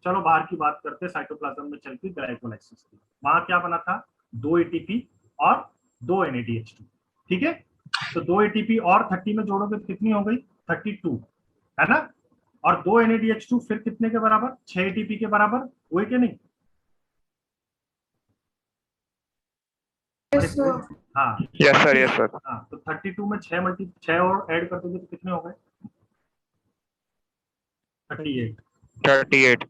चलो बाहर की बात करते हैं, साइटोप्लाज्म में चलती ग्लाइकोलाइसिस की। वहां क्या बना था? 2 ATP और 2 NADH2, ठीक है। तो 2 ATP और 30 में जोड़ोगे तो कितनी हो गई? 32, है ना। और 2 NADH2 फिर कितने के बराबर? 6 ATP के बराबर, हुए कि नहीं? हाँ यस सर। हाँ, तो 32 में 6 और ऐड कर दोगे तो कितने हो गए? 38।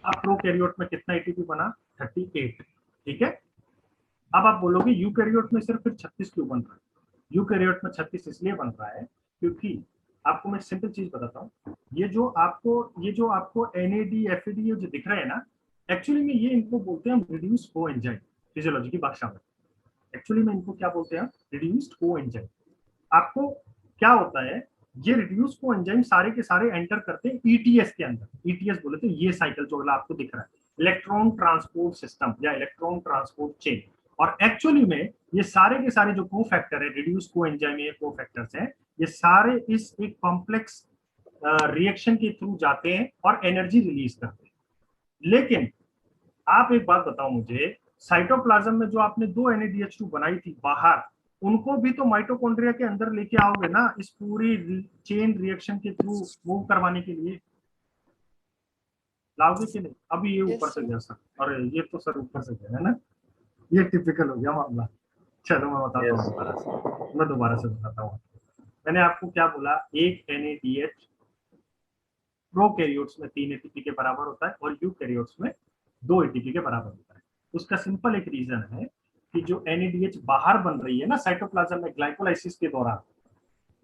अब प्रोकैरियोट में कितना ATP बना? 38, ठीक है। अब आप बोलोगे यूकैरियोट में सिर्फ 36 क्यों बन रहा है? यूकैरियोट में 36 इसलिए बन रहा है क्योंकि आपको मैं सिंपल चीज बताता हूँ, ये जो आपको NAD FAD जो दिख रहे हैं ना, एक्चुअली में ये इनको बोलते हैं रिड्यूस्ड कोएंजाइम, फिजियोलॉजी की भाषा में। एक्चुअली में इनको क्या बोलते हैं? Reduced coenzyme. आपको क्या होता है, ये रिड्यूस्ड कोएंजाइम सारे के सारे एंटर करते हैं ETS के अंदर। ETS बोले तो ये साइकिल जो आपको दिख रहा है, इलेक्ट्रॉन ट्रांसपोर्ट सिस्टम या इलेक्ट्रॉन ट्रांसपोर्ट चेन। और एक्चुअली में ये सारे के सारे जो कोफैक्टर है, रिड्यूस्ड कोएंजाइम ये कोफैक्टर्स हैं, ये सारे इस एक कॉम्प्लेक्स रिएक्शन के थ्रू जाते हैं और एनर्जी रिलीज करते हैं। लेकिन आप एक बात बताओ मुझे, साइटोप्लाज्म में जो आपने 2 NADH2 बनाई थी बाहर, उनको भी तो माइटोकॉन्ड्रिया के अंदर लेके आओगे ना, इस पूरी चेन रिएक्शन के थ्रू मूव करवाने के लिए लाओगे कि नहीं? अभी ये ऊपर से गया सर, अरे ये तो सर ऊपर से गया है ना, ये टिपिकल हो गया मामला। चलो मैं बताता हूँ मैं दोबारा से बताता हूँ। मैंने आपको क्या बोला? एक NADH प्रोकैरियोट्स में 3 ATP के बराबर होता है और यूकैरियोट्स में 2 ATP के बराबर होता है। उसका सिंपल एक रीजन है कि जो NADH बाहर बन रही है ना साइटोप्लाज्म में ग्लाइकोलाइसिस के दौरान,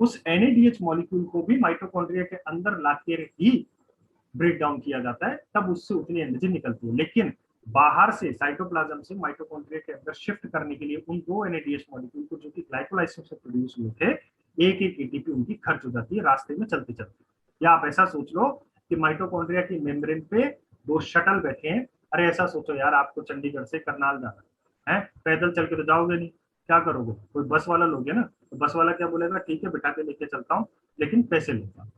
उस NADH मॉलिक्यूल को भी माइटोकॉन्ड्रिया के अंदर लाके ही ब्रेक डाउन किया जाता है, तब उससे उतनी एनर्जी निकलती है। लेकिन बाहर से साइटोप्लाज्म से माइटोकॉन्ड्रिया के अंदर शिफ्ट करने के लिए उन 2 NADH मॉलिक्यूल को जो कि ग्लाइकोलाइसिस से प्रोड्यूस हुए थे, एक ATP उनकी खर्च हो जाती है रास्ते में चलते चलते। या आप ऐसा सोच लो कि माइटोकॉन्ड्रिया की मेम्ब्रेन पे 2 शटल बैठे हैं। अरे ऐसा सोचो यार, आपको चंडीगढ़ से करनाल जाना है, पैदल चल के तो जाओगे नहीं, क्या करोगे? कोई बस वाला लोगे ना, तो बस वाला क्या बोलेगा? ठीक है बिठा के लेके चलता हूँ लेकिन पैसे लेता हूँ।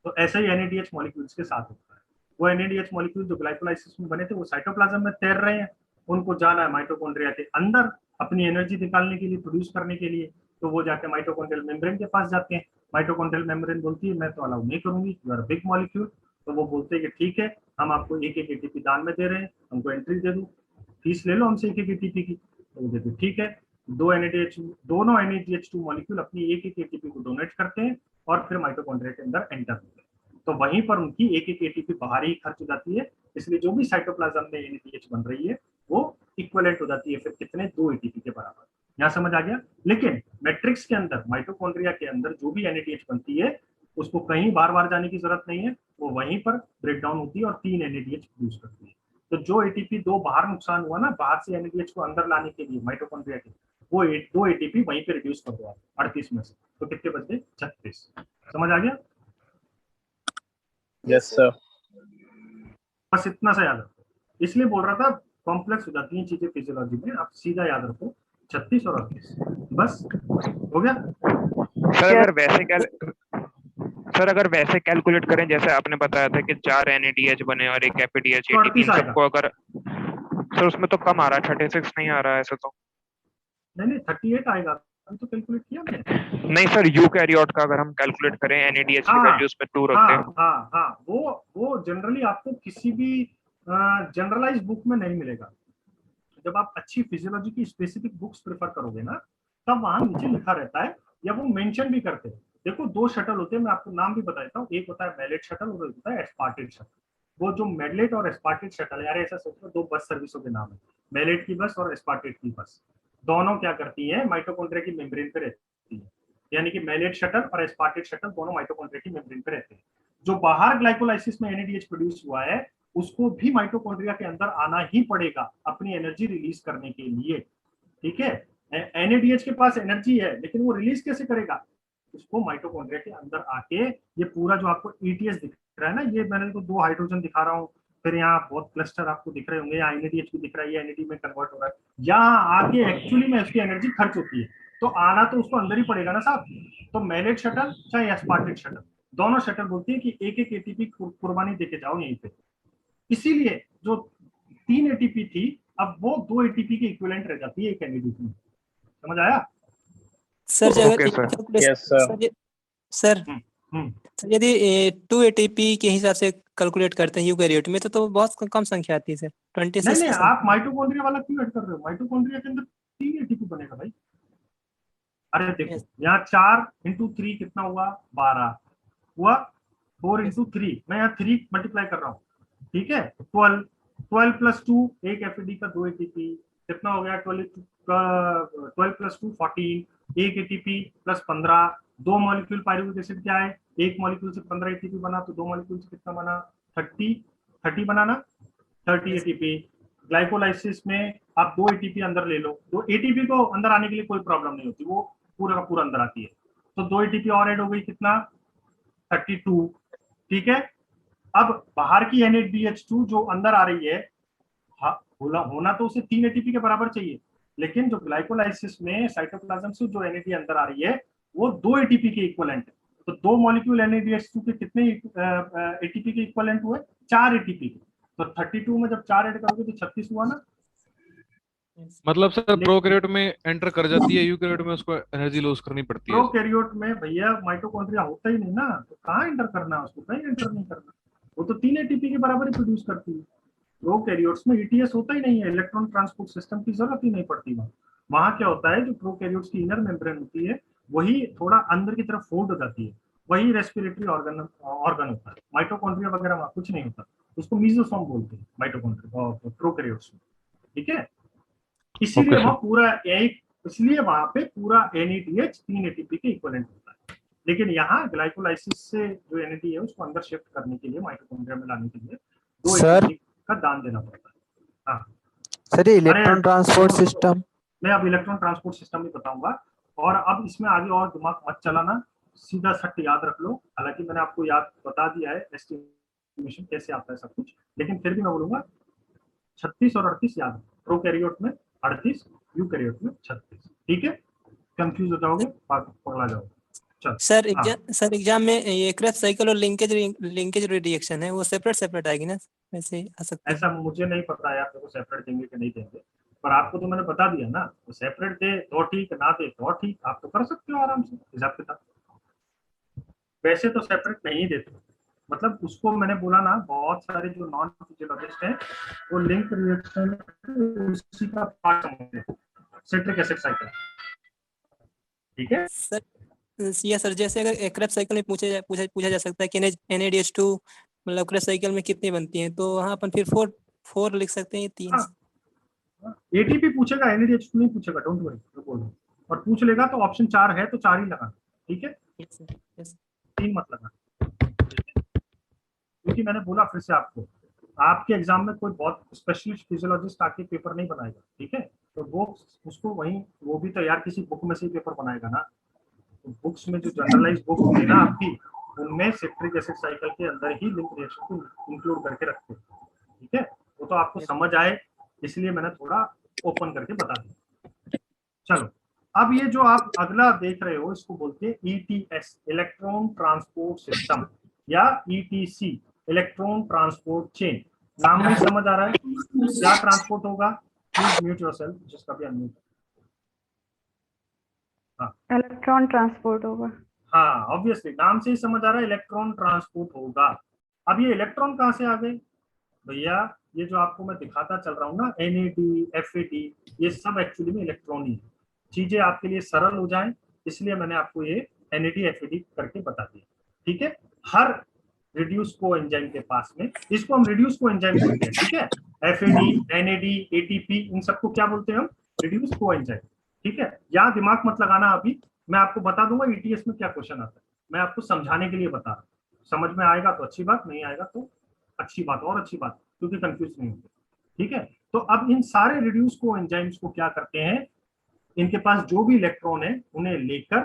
तो ऐसा ही NADH मॉलिक्यूल्स के साथ होता है। वो NADH मॉलिक्यूल जो ग्लाइकोलाइसिस में बने थे वो साइटोप्लाज्म में तैर रहे हैं, उनको जाना है माइटोकॉन्ड्रिया के अंदर अपनी एनर्जी निकालने के लिए, प्रोड्यूस करने के लिए। तो वो जाके माइटोकॉन्ड्रियल मेम्ब्रेन के पास जाते हैं। माइटोकॉन्ड्रियल मेम्ब्रेन बोलती है मैं तो अलाउ नहीं करूंगी, यू आर बिग मॉलिक्यूल, तो वो बोलते हैं कि ठीक है, हम आपको एक एक एटीपी दान में दे रहे हैं, हमको एंट्री दे दो, फीस ले लो हमसे एक एक एटीपी की। तो वो देते ठीक है, दोनों NADH2 मॉलिक्यूल अपनी एक एक एटीपी को डोनेट करते हैं और फिर माइटोकॉन्ड्रिया के अंदर एंटर होते हैं। तो वहीं पर उनकी एक एक एटीपी बाहर ही खर्च हो जाती है, इसलिए जो भी साइटोप्लाज्म में NADH बन रही है वो इक्विवेलेंट हो जाती है फिर कितने, 2 एटीपी के बराबर। यहाँ समझ आ गया। लेकिन मैट्रिक्स के अंदर, माइटोकॉन्ड्रिया के अंदर जो भी NADH बनती है उसको कहीं बार बार जाने की जरूरत नहीं है, वो वहीं पर ब्रेक डाउन होती है और 3 NADH प्रोड्यूस करती है। तो जो एटीपी 2 बाहर नुकसान हुआ ना, बाहर से NADH को अंदर लाने के लिए माइटोकॉन्ड्रिया के, वो 2 एटीपी वहीं पे रिड्यूस कर दो 38 में से, तो कितने बच गए? 36। समझ आ गया? Yes sir. बस इतना सा याद रखो, इसलिए बोल रहा था कॉम्प्लेक्स हो जाती हैं चीजें फिजियोलॉजी में, आप सीधा याद रखो 36 और 38, बस हो गया। सर अगर वैसे कैलकुलेट करें जैसे आपने बताया था कि 4 NADH बने और एक FADH, तो सबको अगर सर उसमें तो कम आ रहा है, 36 नहीं आ रहा है ऐसे तो। नहीं 38 आएगा, अभी तो कैलकुलेट किया मैंने। नहीं सर, यूकैरियोट का अगर हम कैलकुलेट करें NADH की वैल्यूज पे 2 रखते हैं। हाँ, वो जनरली आपको किसी भी जनरलाइज बुक में नहीं मिलेगा। जब आप अच्छी फिजियोलॉजी की स्पेसिफिक बुक्स प्रेफर करोगे ना, तब वहां नीचे लिखा रहता है या वो मेंशन भी करते हैं। देखो 2 शटल होते हैं, मैं आपको नाम भी बता देता हूँ, एक होता है मैलेट शटल और एक होता है एस्पार्टेट शटल। वो जो मैलेट और एस्पार्टेट शटल, यार ऐसा सोचो 2 बस सर्विसों के नाम है, मैलेट की बस और एस्पार्टेट की बस। दोनों क्या करती है, माइटोकॉन्ड्रिया की मेम्ब्रेन पे रहती है, यानी कि मैलेट शटल और एस्पार्टेट शटल दोनों माइटोकॉन्ड्रिया की मेम्ब्रेन पे रहते हैं। जो बाहर ग्लाइकोलाइसिस में NADH प्रोड्यूस हुआ है उसको भी माइटोकॉन्ड्रिया के अंदर आना ही पड़ेगा अपनी एनर्जी रिलीज करने के लिए। ठीक है, NADH के पास एनर्जी है लेकिन वो रिलीज कैसे करेगा, उसको माइटोकॉन्ड्रिया के अंदर आके, ये पूरा जो आपको ETS दिख रहा है ना, ये मैंने तो 2 हाइड्रोजन दिखा रहा हूँ, फिर यहाँ बहुत क्लस्टर आपको दिख रहे होंगे, यहाँ NADH भी दिख रहा है, ये NAD में कन्वर्ट हो रहा है, यहाँ आके एक्चुअली में उसकी एनर्जी खर्च होती है, तो आना तो उसको अंदर ही पड़ेगा ना साहब। तो मैलेट शटल चाहे एस्पार्टेट शटल, दोनों शटल बोलती है कि एक एक एटीपी कुर्बानी देके जाओ यहीं पे। इसीलिए जो 3 एटीपी थी अब वो 2 एटीपी के इक्विवेलेंट रह जाती है एक NADH में। समझ आया सर? सर यदि 2 ATP के हिसाब से कैलकुलेट करते हैं यूकैरियोट में तो बहुत कम संख्या आती है सर, 26। नहीं आप माइटोकॉन्ड्रिया वाला क्यों ऐड कर रहे हो? माइटोकॉन्ड्रिया के अंदर 3 एटीपी बनेगा भाई। अरे देखो यहाँ 4 × 3 कितना हुआ, 12 हुआ, 4 × 3, मैं यहाँ 3 मल्टीप्लाई कर रहा हूँ, ठीक है, 12 + 2 एक FAD का 2 एटीपी कितना हो गया, 12 + 2 14, एक ATP plus 15, 2 molecule pyruvic acid क्या है, एक मॉलिक्यूल से 15 एटीपी बना, तो 2 मॉलिक्यूल से कितना बना, 30 बनाना, 30 एटीपी। ग्लाइकोलाइसिस में आप 2 एटीपी अंदर ले लो, 2 एटीपी को अंदर आने के लिए कोई प्रॉब्लम नहीं होती, वो पूरा का पूरा अंदर आती है, तो 2 एटीपी और ऐड हो गई, कितना, 32। ठीक है, अब बाहर की NADH2 जो अंदर आ रही है, होना तो उसे 3 एटीपी के बराबर चाहिए, लेकिन जो ग्लाइकोलाइसिस में साइटोप्लाज्म से जो NAD अंदर आ रही है वो 2 एटीपी के इक्विवेलेंट है, तो 2 मॉलिक्यूल NADH2 के कितने एटीपी के इक्विवेलेंट हुए, 4 एटीपी के, तो 32 में जब 4 ऐड करोगे तो 36 हुआ ना। मतलब सर प्रोकैरियोट में एंटर कर जाती है, यूकैरियोट में उसको एनर्जी लॉस करनी पड़ती है। प्रोकैरियोट में भैया माइटोकॉन्ड्रिया होता ही नहीं ना, तो कहाँ एंटर करना है उसको, कहीं एंटर नहीं करना, वो तो 3 एटीपी के बराबर ही प्रोड्यूस करती है। प्रोकैरियोट्स में ETS होता ही नहीं है, इलेक्ट्रॉन ट्रांसपोर्ट सिस्टम की जरूरत ही नहीं पड़ती वहां क्या होता है, जो प्रोकैरियोट्स की इनर मेम्ब्रेन होती है वही थोड़ा अंदर की तरफ फोल्ड हो जाती है, वही रेस्पिरेटरी ऑर्गन होता है, माइटोकॉन्ड्रिया वगैरह वहां कुछ नहीं होता, उसको मीजोसोम बोलते हैं माइटोकॉन्ड्रिया प्रोकैरियोट्स में। ठीक है, इसीलिए वहां पूरा इसलिए वहां पे पूरा NADH 3 एटीपी के इक्विवेलेंट होता है, लेकिन यहाँ ग्लाइकोलाइसिस से जो NAD है उसको अंदर शिफ्ट करने के लिए, माइटोकॉन्ड्रिया में लाने के लिए 2 एटीपी का दान देना पड़ता है। हाँ सर, ये इलेक्ट्रॉन ट्रांसपोर्ट सिस्टम, मैं अब इलेक्ट्रॉन ट्रांसपोर्ट सिस्टम भी बताऊंगा, और अब इसमें आगे और दिमाग मत चलाना, सीधा सट याद रख लो, हालांकि मैंने आपको याद बता दिया है एस्टिमेशन कैसे आता है सब कुछ, लेकिन फिर भी मैं बोलूंगा 36 और 38 याद, प्रोकैरियोट में 38, यूकैरियोट में 36। ठीक है, कंफ्यूज हो जाओगे, पगला जाओगे। सर एग्जाम में ये क्रेब्स साइकिल और लिंकेज रिएक्शन है वो सेपरेट आएगी ना, वैसे आ सकता है? ऐसा मुझे नहीं पता यार, देखो सेपरेट देंगे कि नहीं देंगे, पर आपको तो मैंने बता दिया ना, तो सेपरेट दे तो ठीक, ना दे तो ठीक, आप तो कर सकते हो आराम से हिसाब किताब। वैसे तो सेपरेट नहीं देते, मतलब उसको मैंने बोला ना, बहुत सारे जो नॉन फिजियोलॉजिस्ट हैं वो लिंक रिएक्शन उसी का पार्ट समझते हैं, सिट्रिक एसिड साइकिल। ठीक है सर, ये सर जैसे अगर क्रेब्स साइकिल में पूछा जा सकता है कि NADH2 मतलब क्रेब्स साइकिल में कितनी बनती हैं, तो वहाँ अपन फिर फोर लिख सकते हैं, 3। एटीपी पूछेगा, NADH2 नहीं पूछेगा, डोंट वरी, तो बोल दो। और पूछ लेगा तो ऑप्शन 4 है तो 4 ही लगाना, ठीक है, 3 मत लगाना, क्योंकि मैंने बोला फिर से आपको, आपके एग्जाम में कोई बहुत स्पेशलिस्ट फिजियोलॉजिस्ट आके पेपर नहीं बनाएगा, ठीक है, तो वो उसको वहीं, वो भी तो यार किसी बुक में से ही पेपर बनाएगा ना, तो बुक्स में जो जनरलाइज बुक होती है ना आपकी, उनमें सिट्रिक एसिड साइकिल के अंदर ही लिंक रिएक्शन को इंक्लूड करके रखते हैं, ठीक है, वो तो आपको समझ आए इसलिए मैंने थोड़ा ओपन करके बता दिया। चलो, अब ये जो आप अगला देख रहे हो इसको बोलते हैं ETS, इलेक्ट्रॉन ट्रांसपोर्ट सिस्टम, या ETC, इलेक्ट्रॉन ट्रांसपोर्ट चेन। नाम में समझ आ रहा है क्या ट्रांसपोर्ट होगा? प्लीज म्यूट योरसेल्फ, जिसका भी अनम्यूट। हाँ, इलेक्ट्रॉन ट्रांसपोर्ट होगा। हाँ, ऑब्वियसली नाम से ही समझ आ रहा है इलेक्ट्रॉन ट्रांसपोर्ट होगा। अब ये इलेक्ट्रॉन कहाँ से आ गए भैया? ये जो आपको मैं दिखाता चल रहा हूँ ना, NAD, FAD, ये सब एक्चुअली में इलेक्ट्रॉन ही है। चीजें आपके लिए सरल हो जाएं इसलिए मैंने आपको ये NAD, FAD करके बता दिया, ठीक है। हर रिड्यूस को एंजाइम के पास में, इसको हम रिड्यूस को एंजाइम बोलते हैं, ठीक है। FAD, NAD, ATP, इन सबको क्या बोलते हैं हम? रिड्यूस को एंजाइम, ठीक है। यहाँ दिमाग मत लगाना, अभी मैं आपको बता दूंगा ETS में क्या क्वेश्चन आता है, मैं आपको समझाने के लिए बता रहा हूँ। समझ में आएगा तो अच्छी बात, नहीं आएगा तो अच्छी बात, और अच्छी बात, क्योंकि कंफ्यूज नहीं होते, ठीक है। तो अब इन सारे रिड्यूस को एंजाइम्स को क्या करते हैं, इनके पास जो भी इलेक्ट्रॉन है उन्हें लेकर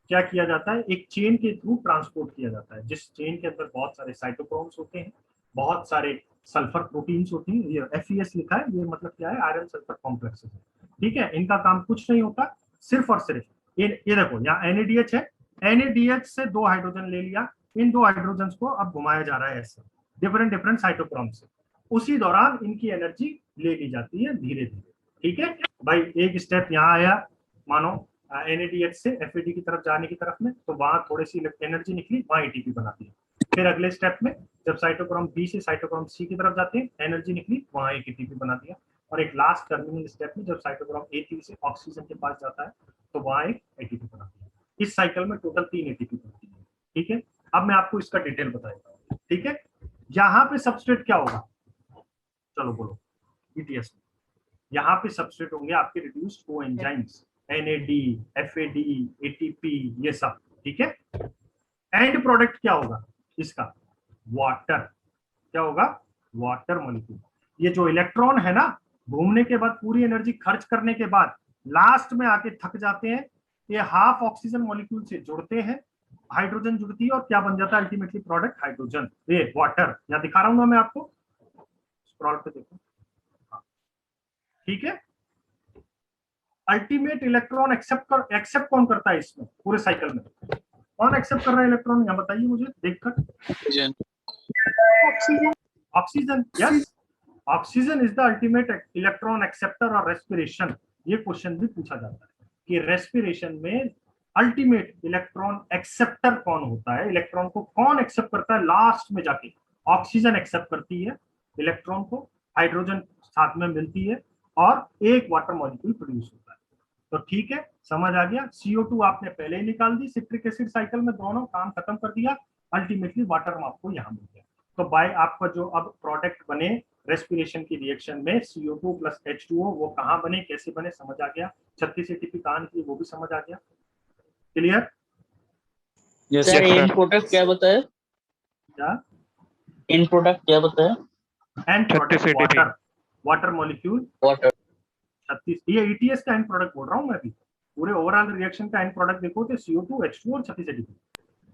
क्या किया जाता है, एक चेन के थ्रू ट्रांसपोर्ट किया जाता है, जिस चेन के अंदर बहुत सारे साइटोक्रोम्स होते हैं, बहुत सारे सल्फर प्रोटीन्स होती हैं। ये FES लिखा है, ये मतलब क्या है? आयरन सल्फर कॉम्प्लेक्सेस है, ठीक है। इनका काम कुछ नहीं होता, सिर्फ और सिर्फ ये देखो, यहाँ NADH है, NADH से 2 हाइड्रोजन ले लिया, इन 2 हाइड्रोजन को अब घुमाया जा रहा है ऐसे डिफरेंट साइटोक्रोम से, उसी दौरान इनकी एनर्जी ले ली जाती है धीरे धीरे, ठीक है भाई। एक स्टेप यहाँ आया, मानो NADH से FAD की तरफ जाने की तरफ में, तो वहां थोड़ी सी एनर्जी निकली, वहां ATP बनाती है। फिर अगले स्टेप में जब साइटोक्रोम B से साइटोक्रोम C की तरफ जाते हैं, एनर्जी निकली, वहां एक ATP बना दिया। और एक लास्ट टर्मिनल स्टेप में जब साइटोक्रोम A3 से ऑक्सीजन के पास जाता है, तो वहां एक ATP बना दिया। इस साइकिल में टोटल 3 ATP बनती है, ठीक है। अब मैं आपको इसका डिटेल बताऊंगा, ठीक है। यहाँ पे सबस्ट्रेट क्या होगा? चलो बोलो, ETS में यहाँ पे सबस्ट्रेट होंगे आपके reduced coenzymes, NAD, FAD, ATP, ये सब, ठीक है। एंड प्रोडक्ट क्या होगा इसका? वाटर। क्या होगा? Water molecule. ये जो इलेक्ट्रॉन है ना, घूमने के बाद पूरी एनर्जी खर्च करने के बाद लास्ट में आके थक जाते हैं, ये हाफ ऑक्सीजन मॉलिक्यूल से जुड़ते हैं, हाइड्रोजन जुड़ती है, और क्या बन जाता है अल्टीमेटली? प्रोडक्ट हाइड्रोजन, ये वाटर। यहाँ दिखा रहा हूँ ना मैं आपको, स्क्रॉल पे देखो, ठीक है। अल्टीमेट इलेक्ट्रॉन एक्सेप्ट कौन करता है इसमें पूरे साइकिल में? कौन एक्सेप्ट कर रहा है इलेक्ट्रॉन? यहाँ बताइए मुझे देखकर। Oxygen, yes, oxygen is the ultimate electron acceptor. और रेस्पिरेशन, ये क्वेश्चन भी पूछा जाता है कि रेस्पिरेशन में अल्टीमेट इलेक्ट्रॉन एक्सेप्टर कौन होता है? इलेक्ट्रॉन को कौन एक्सेप्ट करता है लास्ट में जाके? ऑक्सीजन एक्सेप्ट करती है इलेक्ट्रॉन को, हाइड्रोजन साथ में मिलती है, और एक वाटर मॉलिक्यूल प्रोड्यूस होता है। तो ठीक है, समझ आ गया। CO2 आपने पहले ही निकाल दी, सिट्रिक एसिड साइकिल में दोनों काम खत्म कर दिया, अल्टीमेटली वाटर आपको यहाँ मिल गया। तो बाय आपका जो अब प्रोडक्ट बने रेस्पिरेशन की रिएक्शन में, CO2 प्लस H2O, वो कहाँ बने, कैसे बने, समझ आ गया। 36 ATP कहाँ निकली, वो भी समझ आ गया। क्लियर? सर एंड प्रोडक्ट क्या बताया? क्या एंड प्रोडक्ट क्या बताया? And product water molecule, water 36। ये ETS का एंड प्रोडक्ट बोल रहा हूँ मैं भी। पूरे ओवरऑल रिएक्शन का एंड प्रोडक्ट देखो तो CO2, H2 और 36 ATP।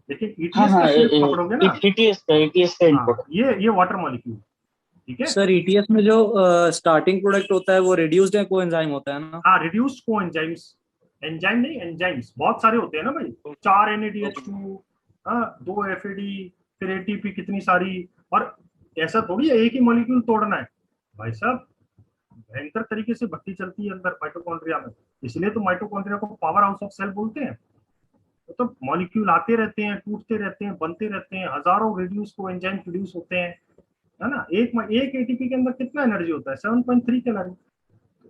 लेकिन ETS का सिर्फ पकड़ोगे ना, ETS का एंड प्रोडक्ट, ये वाटर मॉलिक्यूल, ठीक है। सर ETS में जो स्टार्टिंग प्रोडक्ट होता है वो रिड्यूस्ड कोएंजाइम होता है ना? हाँ, रिड्यूस्ड कोएंजाइम्स, एंजाइम नहीं, एंजाइम्स बहुत सारे होते हैं ना भाई, 4 NADH2, 2 FAD, फिर ATP, कितनी सारी। और ऐसा थोड़ी है एक ही मॉलिक्यूल तोड़ना है भाई साहब, भयंकर तरीके से भट्टी चलती है अंदर माइटोकॉन्ड्रिया में, इसलिए तो माइटोकॉन्ड्रिया को पावर हाउस ऑफ सेल बोलते हैं। तो मॉलिक्यूल आते रहते हैं, टूटते रहते हैं, बनते रहते हैं, हजारों रेडियस को एंजाइम प्रोड्यूस होते हैं, है ना। एक एटीपी के अंदर कितना एनर्जी होता है? 7.3 कैलोरी।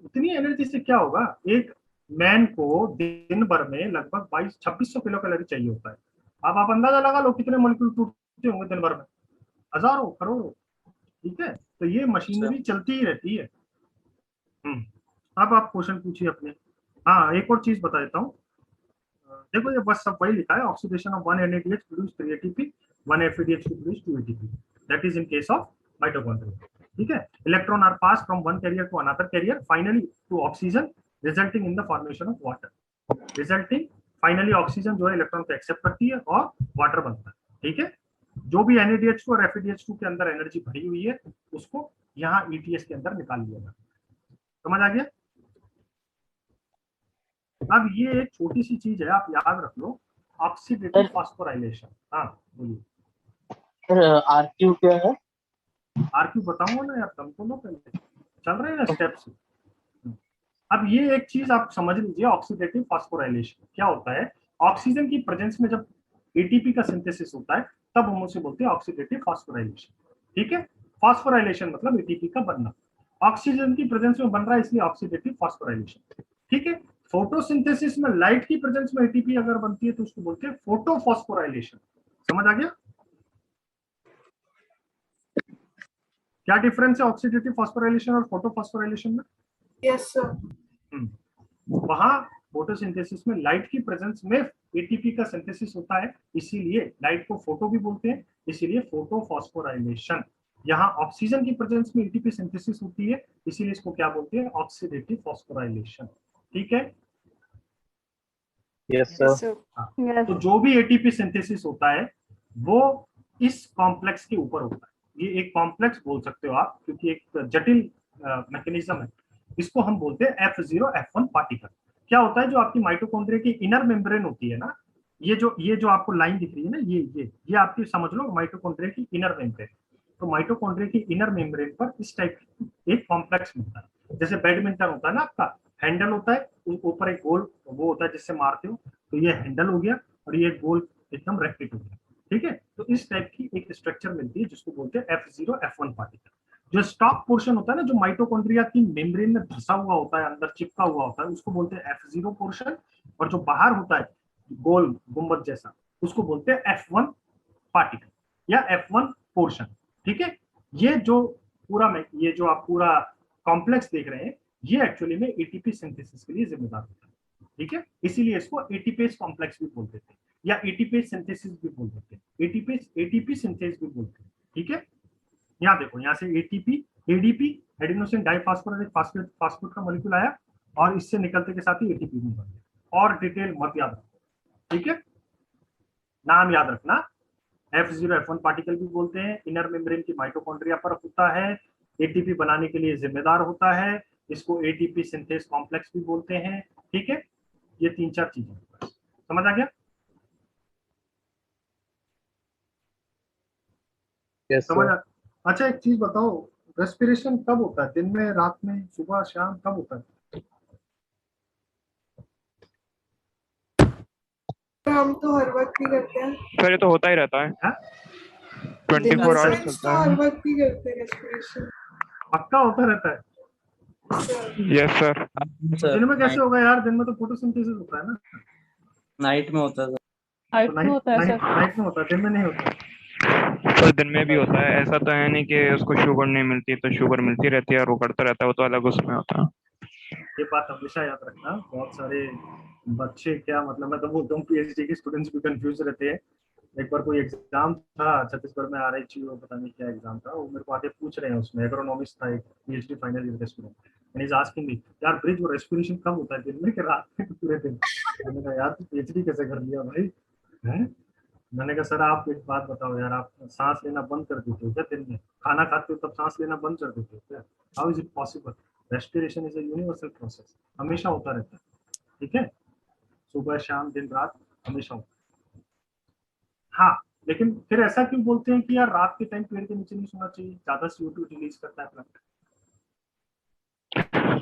इतनी एनर्जी से क्या होगा? एक मैन को दिन भर में लगभग 2600 किलो कैलोरी चाहिए होता है। आप अंदाजा लगा लो कितने मॉलिक्यूल टूटते होंगे दिन भर में, हजारों करोड़ों। ठीक है, तो ये मशीनरी चलती ही रहती है। अब आप क्वेश्चन पूछिए अपने। हाँ, एक और चीज बता देता हूँ। देखो ये बस सब वही लिखा है, oxidation of 1 NADH produce 3 ATP, 1 FADH produce 2 ATP, that is in case of mitochondria. ठीक है, electron are pass from one carrier to another carrier finally to oxygen resulting in the formation of water. Resulting finally oxygen जो है electron को accept करती है और water बनता है। ठीक है, जो भी NADH2 और FADH2 के अंदर एनर्जी भरी हुई है उसको यहाँ ETS के अंदर निकाल लिया जाता है। समझ आ गया? अब ये एक छोटी सी चीज है, आप याद रख लो, ऑक्सीडेटिव फास्फोराइलेशन। हाँ बोलिए सर। RQ क्या है? RQ बताऊंगा ना यार, तुमको लो पहले, चल रहे हैं ना स्टेप्स। अब ये एक चीज आप समझ लीजिए, ऑक्सीडेटिव फास्फोराइलेशन क्या होता है? ऑक्सीजन की प्रेजेंस में जब ATP का सिंथेसिस होता है तब हम उसे बोलते हैं ऑक्सीडेटिव फास्फोराइलेशन। ठीक है, फास्फोराइलेशन मतलब ATP का बनना, ऑक्सीजन की प्रेजेंस में बन रहा है इसलिए ऑक्सीडेटिव फास्फोराइलेशन। ठीक है, फोटोसिंथेसिस में लाइट की प्रेजेंस में ATP अगर बनती है तो उसको बोलते हैं फोटोफॉस्फोराइलेशन। समझ आ गया? क्या डिफरेंस है ऑक्सीडेटिव फास्फोराइलेशन और फोटोफॉस्फोराइलेशन में? Yes sir. वहां फोटोसिंथेसिस में लाइट की प्रेजेंस में ATP का सिंथेसिस होता है, इसीलिए लाइट को फोटो भी बोलते हैं, इसीलिए फोटोफॉस्फोराइलेशन। यहाँ ऑक्सीजन की प्रेजेंस में ATP सिंथेसिस होती है, इसीलिए इसको क्या बोलते हैं? Oxidative phosphorylation. ठीक है, यस सर। तो जो भी ATP सिंथेसिस होता है वो इस कॉम्प्लेक्स के ऊपर होता है। ये एक कॉम्प्लेक्स बोल सकते हो आप, क्योंकि एक जटिल मैकेनिज्म है। इसको हम बोलते हैं F0 F1 पार्टिकल। क्या होता है? जो आपकी माइटोकॉन्ड्रिया की इनर मेम्ब्रेन होती है ना, ये जो आपको लाइन दिख रही है ना, ये आपकी समझ लो माइटोकॉन्ड्रिया की इनर मेम्ब्रेन। तो माइटोकॉन्ड्रिया की इनर मेम्ब्रेन पर इस टाइप एक कॉम्प्लेक्स मिलता है। जैसे बैडमिंटन होता है ना, आपका हैंडल होता है, ऊपर एक गोल वो होता है जिससे मारते हो, तो ये हैंडल हो गया और ये गोल एकदम रैकेट हो गया। ठीक है, तो इस टाइप की एक स्ट्रक्चर मिलती है जिसको बोलते हैं F0 F1 पार्टिकल। जो स्टॉक पोर्शन होता है ना, जो माइटोकॉन्ड्रिया की मेम्ब्रेन में धंसा हुआ होता है, अंदर चिपका हुआ होता है, उसको बोलते हैं F0 पोर्शन। और जो बाहर होता है गोल गुंबद जैसा, उसको बोलते हैं F1 पार्टिकल या F1 पोर्शन। ठीक है, ये जो आप पूरा कॉम्प्लेक्स देख रहे हैं, ये एक्चुअली में ATP सिंथेसिस के लिए जिम्मेदार होता है। ठीक है, इसीलिए इसको एटीपेज कॉम्प्लेक्स भी बोल देते हैं या एटीपेज सिंथेसिस भी बोल देते हैं, एटीपी सिंथेसिस भी बोलते हैं। ठीक है, यहाँ देखो, यहाँ से ATP ADP adenosine diphosphate phosphate का मॉलिक्यूल आया और इससे निकलते के साथ ही ATP भी बन गया। और डिटेल मत याद रखो। ठीक है, नाम याद रखना, F0 F1 पार्टिकल भी बोलते हैं, इनर मेम्ब्रेन की माइटोकॉन्ड्रिया पर होता है, ATP बनाने के लिए जिम्मेदार होता है, इसको ATP सिंथेस कॉम्प्लेक्स भी बोलते हैं। ठीक है, ये 3-4 चीजें समझ आ गया? समझ आ? अच्छा एक चीज बताओ, रेस्पिरेशन कब होता है? दिन में, रात में, सुबह, शाम, कब होता है? हम तो हर वक्त ही करते हैं सर। ये तो होता ही रहता है, 24 आवर्स चलता है। हर वक्त ही करते हैं रेस्पिरेशन। पक्का होता रहता है? Yes sir. दिन में कैसे होगा यार? दिन में तो फोटोसिंथेसिस होता है ना। नाइट में होता है। नाइट में होता है सर। नाइट में होता है, दिन में नहीं होता। सर दिन में भी होता है, ऐसा तो है नहीं कि उसको शुगर नहीं मिलती, तो शुगर मिलती रहती है और वो करता रहता है, वो तो अलग उसमें होता है। ये बात हमेशा याद रखना, बहुत सारे बच्चे, क्या मतलब, मैं तो बोलता हूँ PhD के स्टूडेंट्स भी कंफ्यूज रहते हैं। एक बार कोई एग्जाम था छत्तीसगढ़ में, RHU और पता नहीं क्या एग्जाम था, वो मेरे को आके पूछ रहे हैं, उसमें एग्रोनॉमिक्स था, एक PhD फाइनल ईयर का student, and is asking me, यार ब्रिज वो रेस्पिरेशन कब होता है, दिन में कि रात में पूरे दिन? मैंने कहा यार तू PhD कैसे कर लिया भाई है? मैंने कहा सर आप एक बात बताओ यार, आप सांस लेना बंद कर देते हो क्या दिन में? खाना खाते हो तब सांस लेना बंद कर देते हो क्या? How is it possible? Respiration is a universal process, हमेशा होता रहता है। ठीक है, सुबह शाम दिन रात हमेशा होता है। हाँ, लेकिन फिर ऐसा क्यों बोलते हैं कि यार रात के टाइम पेड़ के नीचे नहीं सोना चाहिए, ज्यादा CO2 रिलीज करता है प्लांट?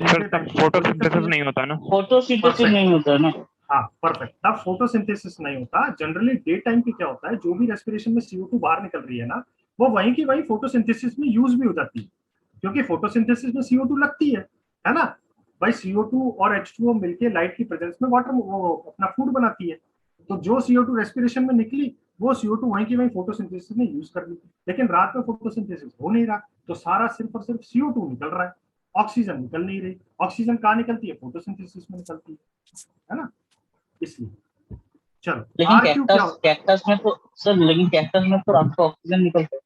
सर तब फोटोसिंथेसिस नहीं होता ना। फोटोसिंथेसिस नहीं होता ना। हाँ परफेक्ट, तब फोटोसिंथेसिस नहीं होता। जनरली डे टाइम पे क्या होता है, जो भी रेस्पिरेशन में CO2 बाहर निकल रही है ना, वो वहीं की वहीं फोटोसिंथेसिस में यूज भी हो जाती है, क्योंकि फोटोसिंथेसिस में CO2 लगती है ना भाई। CO2 और H2O मिलके लाइट की प्रेजेंस में वाटर वो अपना फूड बनाती है। तो जो CO2 रेस्पिरेशन में निकली, वो CO2 वहीं की वहीं फोटोसिंथेसिस में यूज कर ली। लेकिन रात में फोटोसिंथेसिस हो नहीं रहा, तो सारा सिर्फ और सिर्फ CO2 निकल रहा है, ऑक्सीजन निकल नहीं रही। ऑक्सीजन कहाँ निकलती है, फोटोसिंथेसिस में निकलती है ना, इसलिए। चलो लेकिन RQ क्या कैक्टस में तो सर, लेकिन कैक्टस में तो रात को ऑक्सीजन निकलता है।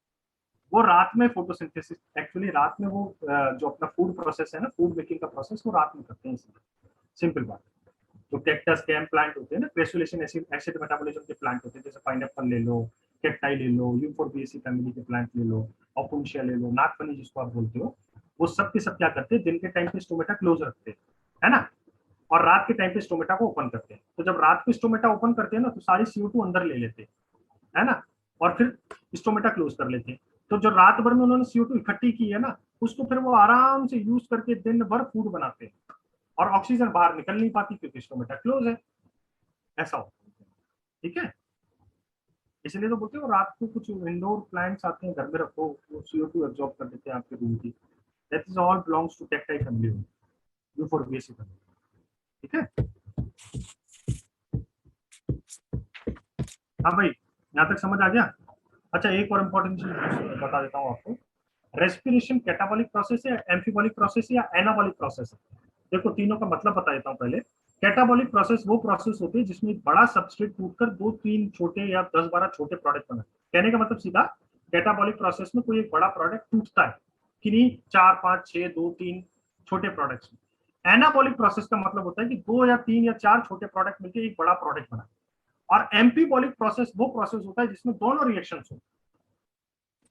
वो रात में फोटोसिंथेसिस, एक्चुअली रात में वो जो अपना फूड प्रोसेस है ना, फूड मेकिंग का प्रोसेस, वो रात में करते हैं, इसलिए सिंपल बात। जो कैक्टस के प्लांट होते हैं ना, क्रेसुलेशन एसिड मेटाबॉलिज्म के प्लांट होते हैं, जैसे पाइनएप्पल ले लो, कैक्टाई ले लो, यूफोर्बिएसी फैमिली के प्लांट ले लो, ऑपुन्शिया ले लो, नागफनी जिसको आप बोलते हो, वो सब के सब क्या करते हैं, दिन के टाइम पे स्टोमेटा क्लोज रखते हैं, है ना, और रात के टाइम पे स्टोमेटा को ओपन करते हैं। तो जब रात को स्टोमेटा ओपन करते हैं ना, तो सारी CO2 अंदर ले लेते हैं, है ना, और फिर स्टोमेटा क्लोज कर लेते हैं। तो जो रात भर में उन्होंने CO2 इकट्ठी की है ना, उसको फिर वो आराम से यूज करके दिन भर फूड बनाते हैं, और ऑक्सीजन बाहर निकल नहीं पाती क्योंकि स्टोमेटा क्लोज है, ऐसा होता है। ठीक है, इसलिए तो बोलते हो रात को कुछ इंडोर प्लांट्स आते हैं, घर में रखो, वो CO2 एब्जॉर्ब कर देते हैं आपके रूम की। That is all belongs to cacti family, euphorbiaceae family. ठीक है, हाँ भाई, यहाँ तक समझ आ गया। अच्छा, एक और इम्पोर्टेंट चीज बता देता हूँ आपको। रेस्पिरेशन कैटाबॉलिक प्रोसेस है, एम्फीबॉलिक प्रोसेस या एनाबॉलिक प्रोसेस है। देखो तीनों का मतलब बता देता हूँ पहले। कैटाबॉलिक प्रोसेस वो प्रोसेस होती है जिसमें एक बड़ा सबस्ट्रेट टूटकर 2-3 छोटे या 10-12 छोटे प्रोडक्ट बना। कहने का मतलब सीधा, कैटाबॉलिक प्रोसेस में कोई एक बड़ा प्रोडक्ट टूटता है, किन्हीं 4-5-6 2-3 छोटे प्रोडक्ट्स में। एनाबॉलिक प्रोसेस का मतलब होता है कि 2 या 3 या 4 छोटे प्रोडक्ट मिलकर एक बड़ा प्रोडक्ट बना। और एम्फीबॉलिक प्रोसेस वो प्रोसेस होता है जिसमें दोनों रिएक्शंस हो,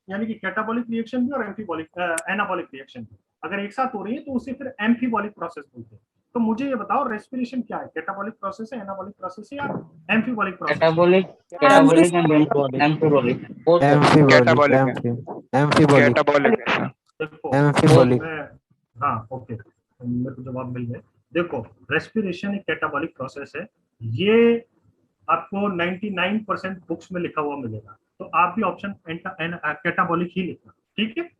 यानी कि कैटाबॉलिक रिएक्शन भी और एनाबॉलिक रिएक्शन भी अगर एक साथ हो रही है तो उसे फिर एम्फीबॉलिक प्रोसेस बोलते हैं। तो मुझे ये बताओ, रेस्पिरेशन क्या है, कैटाबॉलिक प्रोसेस है, एनाबॉलिक प्रोसेस है या amphibolic process? Catabolic and amphibolic. Amphibolic. हाँ ओके, मेरे को जवाब मिल गए। देखो, रेस्पिरेशन एक कैटाबॉलिक प्रोसेस है, ये आपको 99% बुक्स में लिखा हुआ मिलेगा, तो आप भी ऑप्शन कैटाबॉलिक ही लिखना, ठीक है।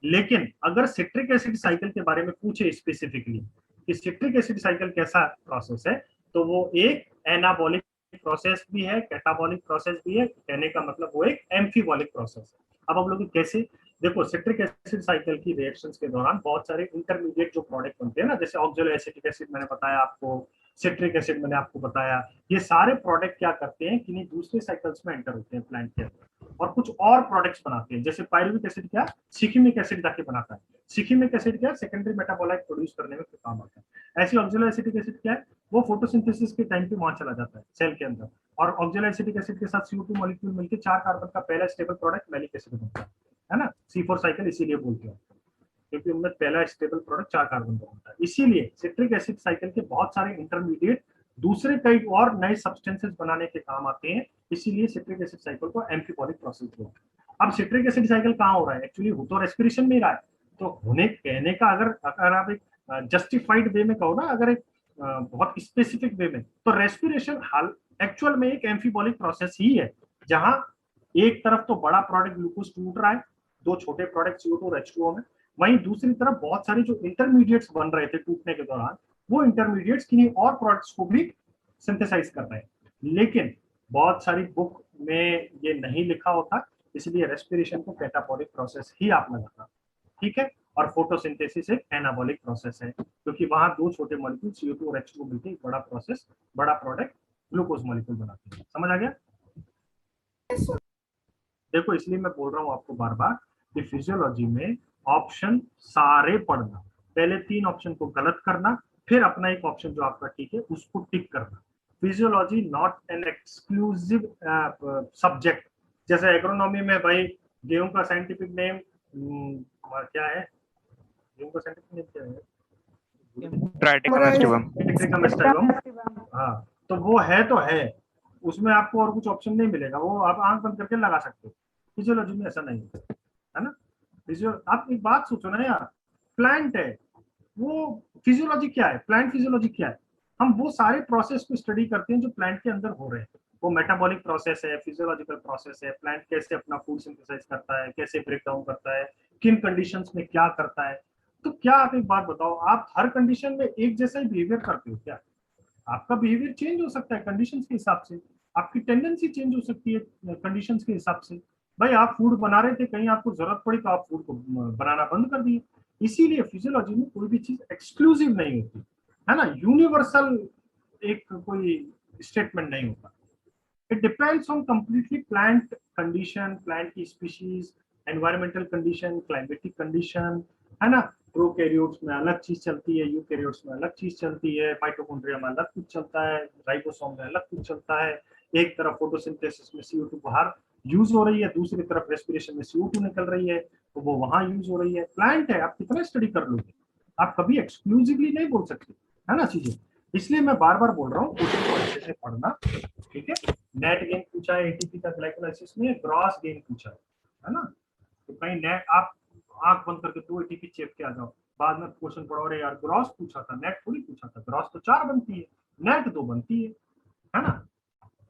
लेकिन अगर सिट्रिक एसिड साइकिल के बारे में पूछे स्पेसिफिकली कि सिट्रिक एसिड साइकिल कैसा प्रोसेस है, तो वो एक एनाबॉलिक प्रोसेस भी है, कैटाबॉलिक प्रोसेस भी है। कहने का मतलब वो एक एम्फीबॉलिक प्रोसेस है। अब आप लोग कैसे देखो, सिट्रिक एसिड साइकिल की रिएक्शंस के दौरान बहुत सारे इंटरमीडिएट जो प्रोडक्ट बनते हैं ना, जैसे ऑक्सैलो एसिटिक एसिड मैंने बताया आपको, सिट्रिक एसिड मैंने आपको बताया, ये सारे प्रोडक्ट क्या करते हैं कि दूसरे साइकिल्स में एंटर होते हैं प्लांट के अंदर और कुछ और प्रोडक्ट्स बनाते हैं। जैसे पायरुविक एसिड क्या, सिकिमिक एसिड जाके बनाता है, सिकिमिक एसिड क्या, सेकेंडरी मेटाबोलाइट प्रोड्यूस करने में काम आता है। ऐसी ऑक्सैलो एसिटिक एसिड क्या है, वो फोटोसिंथेसिस के टाइम पे वहां चला जाता है सेल के अंदर, और ऑक्सैलो एसिटिक एसिड के साथ CO2 मॉलिक्यूल मिलकर 4 कार्बन का पहला स्टेबल प्रोडक्ट मैलिक एसिड बनता है ना, C4 साइकिल इसीलिए बोलते हैं, क्योंकि उनमें पहला स्टेबल प्रोडक्ट 4 कार्बन का होता है। इसीलिए सिट्रिक एसिड साइकिल के बहुत सारे इंटरमीडिएट दूसरे कई और नए सब्सटेंसेस बनाने के काम आते हैं, इसीलिए सिट्रिक एसिड साइकिल को एम्फीबॉलिक प्रोसेस बोलते हैं। अब सिट्रिक एसिड साइकिल कहाँ हो रहा है, एक्चुअली हो तो रेस्पिरेशन में ही रहा है। तो होने कहने का अगर आप एक जस्टिफाइड वे में कहो ना, अगर एक बहुत स्पेसिफिक वे में, तो रेस्पिरेशन हाल एक्चुअल में एक एम्फीबॉलिक प्रोसेस ही है, जहां एक तरफ तो बड़ा प्रोडक्ट ग्लूकोज टूट रहा है 2 छोटे प्रोडक्ट CO2 और H2O में, वहीं दूसरी तरफ बहुत सारे जो इंटरमीडिएट्स बन रहे थे टूटने के दौरान, वो इंटरमीडिएट्स किन्हीं और प्रोडक्ट्स को भी सिंथेसाइज कर रहे हैं। लेकिन बहुत सारी बुक में ये नहीं लिखा होता, इसलिए रेस्पिरेशन को कैटाबॉलिक प्रोसेस ही आप लगाना, ठीक है। और फोटोसिंथेसिस एक एनाबॉलिक प्रोसेस है, क्योंकि वहां 2 छोटे मॉलिक्यूल CO2 और H2O मिलकर एक बड़ा प्रोसेस, बड़ा प्रोडक्ट ग्लूकोज मॉलिक्यूल बनाते हैं। समझ आ गया? देखो, इसलिए मैं बोल रहा हूँ आपको बार बार कि फिजियोलॉजी में ऑप्शन सारे पढ़ना, पहले 3 ऑप्शन को गलत करना, फिर अपना एक ऑप्शन जो आपका ठीक है उसको टिक करना। Physiology not an exclusive subject. जैसे एग्रोनॉमी में भाई गेहूं का साइंटिफिक नेम क्या है, गेहूं का साइंटिफिक नेम क्या है, ट्राइटिकम एस्टाइलम। हाँ, तो वो है तो है, उसमें आपको और कुछ ऑप्शन नहीं मिलेगा, वो आप आंख बंद करके लगा सकते हो। फिजियोलॉजी में ऐसा नहीं है ना। आप एक बात सोचो ना यार, प्लांट है वो, फिजियोलॉजी क्या है, प्लांट फिजियोलॉजी क्या है, हम वो सारे प्रोसेस को स्टडी करते हैं जो प्लांट के अंदर हो रहे हैं। वो मेटाबॉलिक प्रोसेस है, फिजियोलॉजिकल प्रोसेस है, प्लांट कैसे अपना फूड सिंथेसाइज करता है, कैसे ब्रेक डाउन करता है, किन कंडीशंस में क्या करता है। तो क्या आप एक बात बताओ, आप हर कंडीशन में एक जैसा ही बिहेवियर करते हो क्या? आपका बिहेवियर चेंज हो सकता है कंडीशंस के हिसाब से, आपकी टेंडेंसी चेंज हो सकती है कंडीशंस के हिसाब से। भाई आप फूड बना रहे थे, कहीं आपको जरूरत पड़ी तो आप फूड को बनाना बंद कर दिए। इसीलिए फिजियोलॉजी में कोई भी चीज एक्सक्लूसिव नहीं होती है ना, यूनिवर्सल एक कोई स्टेटमेंट नहीं होता। It depends on completely plant condition, plant की species, environmental condition, climatic condition, है ना। प्रोकैरियोट्स में अलग चीज चलती है, यूकैरियोट्स में अलग चीज चलती है, माइटोकॉन्ड्रिया में अलग कुछ चलता है, राइबोसोम में अलग कुछ चलता है। एक तरफ फोटोसिंथेसिस में CO2 बाहर यूज हो रही है, दूसरी तरफ रेस्पिरेशन में CO2 निकल रही है, तो वो वहां यूज हो रही है। प्लांट है, आप कितना स्टडी कर लोगे, आप कभी एक्सक्लूसिवली नहीं बोल सकते, है ना चीजें। इसलिए मैं बार बार बोल रहा हूँ क्वेश्चन को अच्छे से पढ़ना, ठीक है। नेट गेन पूछा है एटीपी का ग्लाइकोलाइसिस में, ग्रॉस गेन पूछा है ना। तो कहीं नेट आप आंख बंद करके 2 एटीपी चेप के आ जाओ, बाद में क्वेश्चन पढ़ो अरे यार ग्रॉस पूछा था, नेट थोड़ी पूछा था। ग्रॉस तो 4 बनती है, नेट 2 बनती है ना।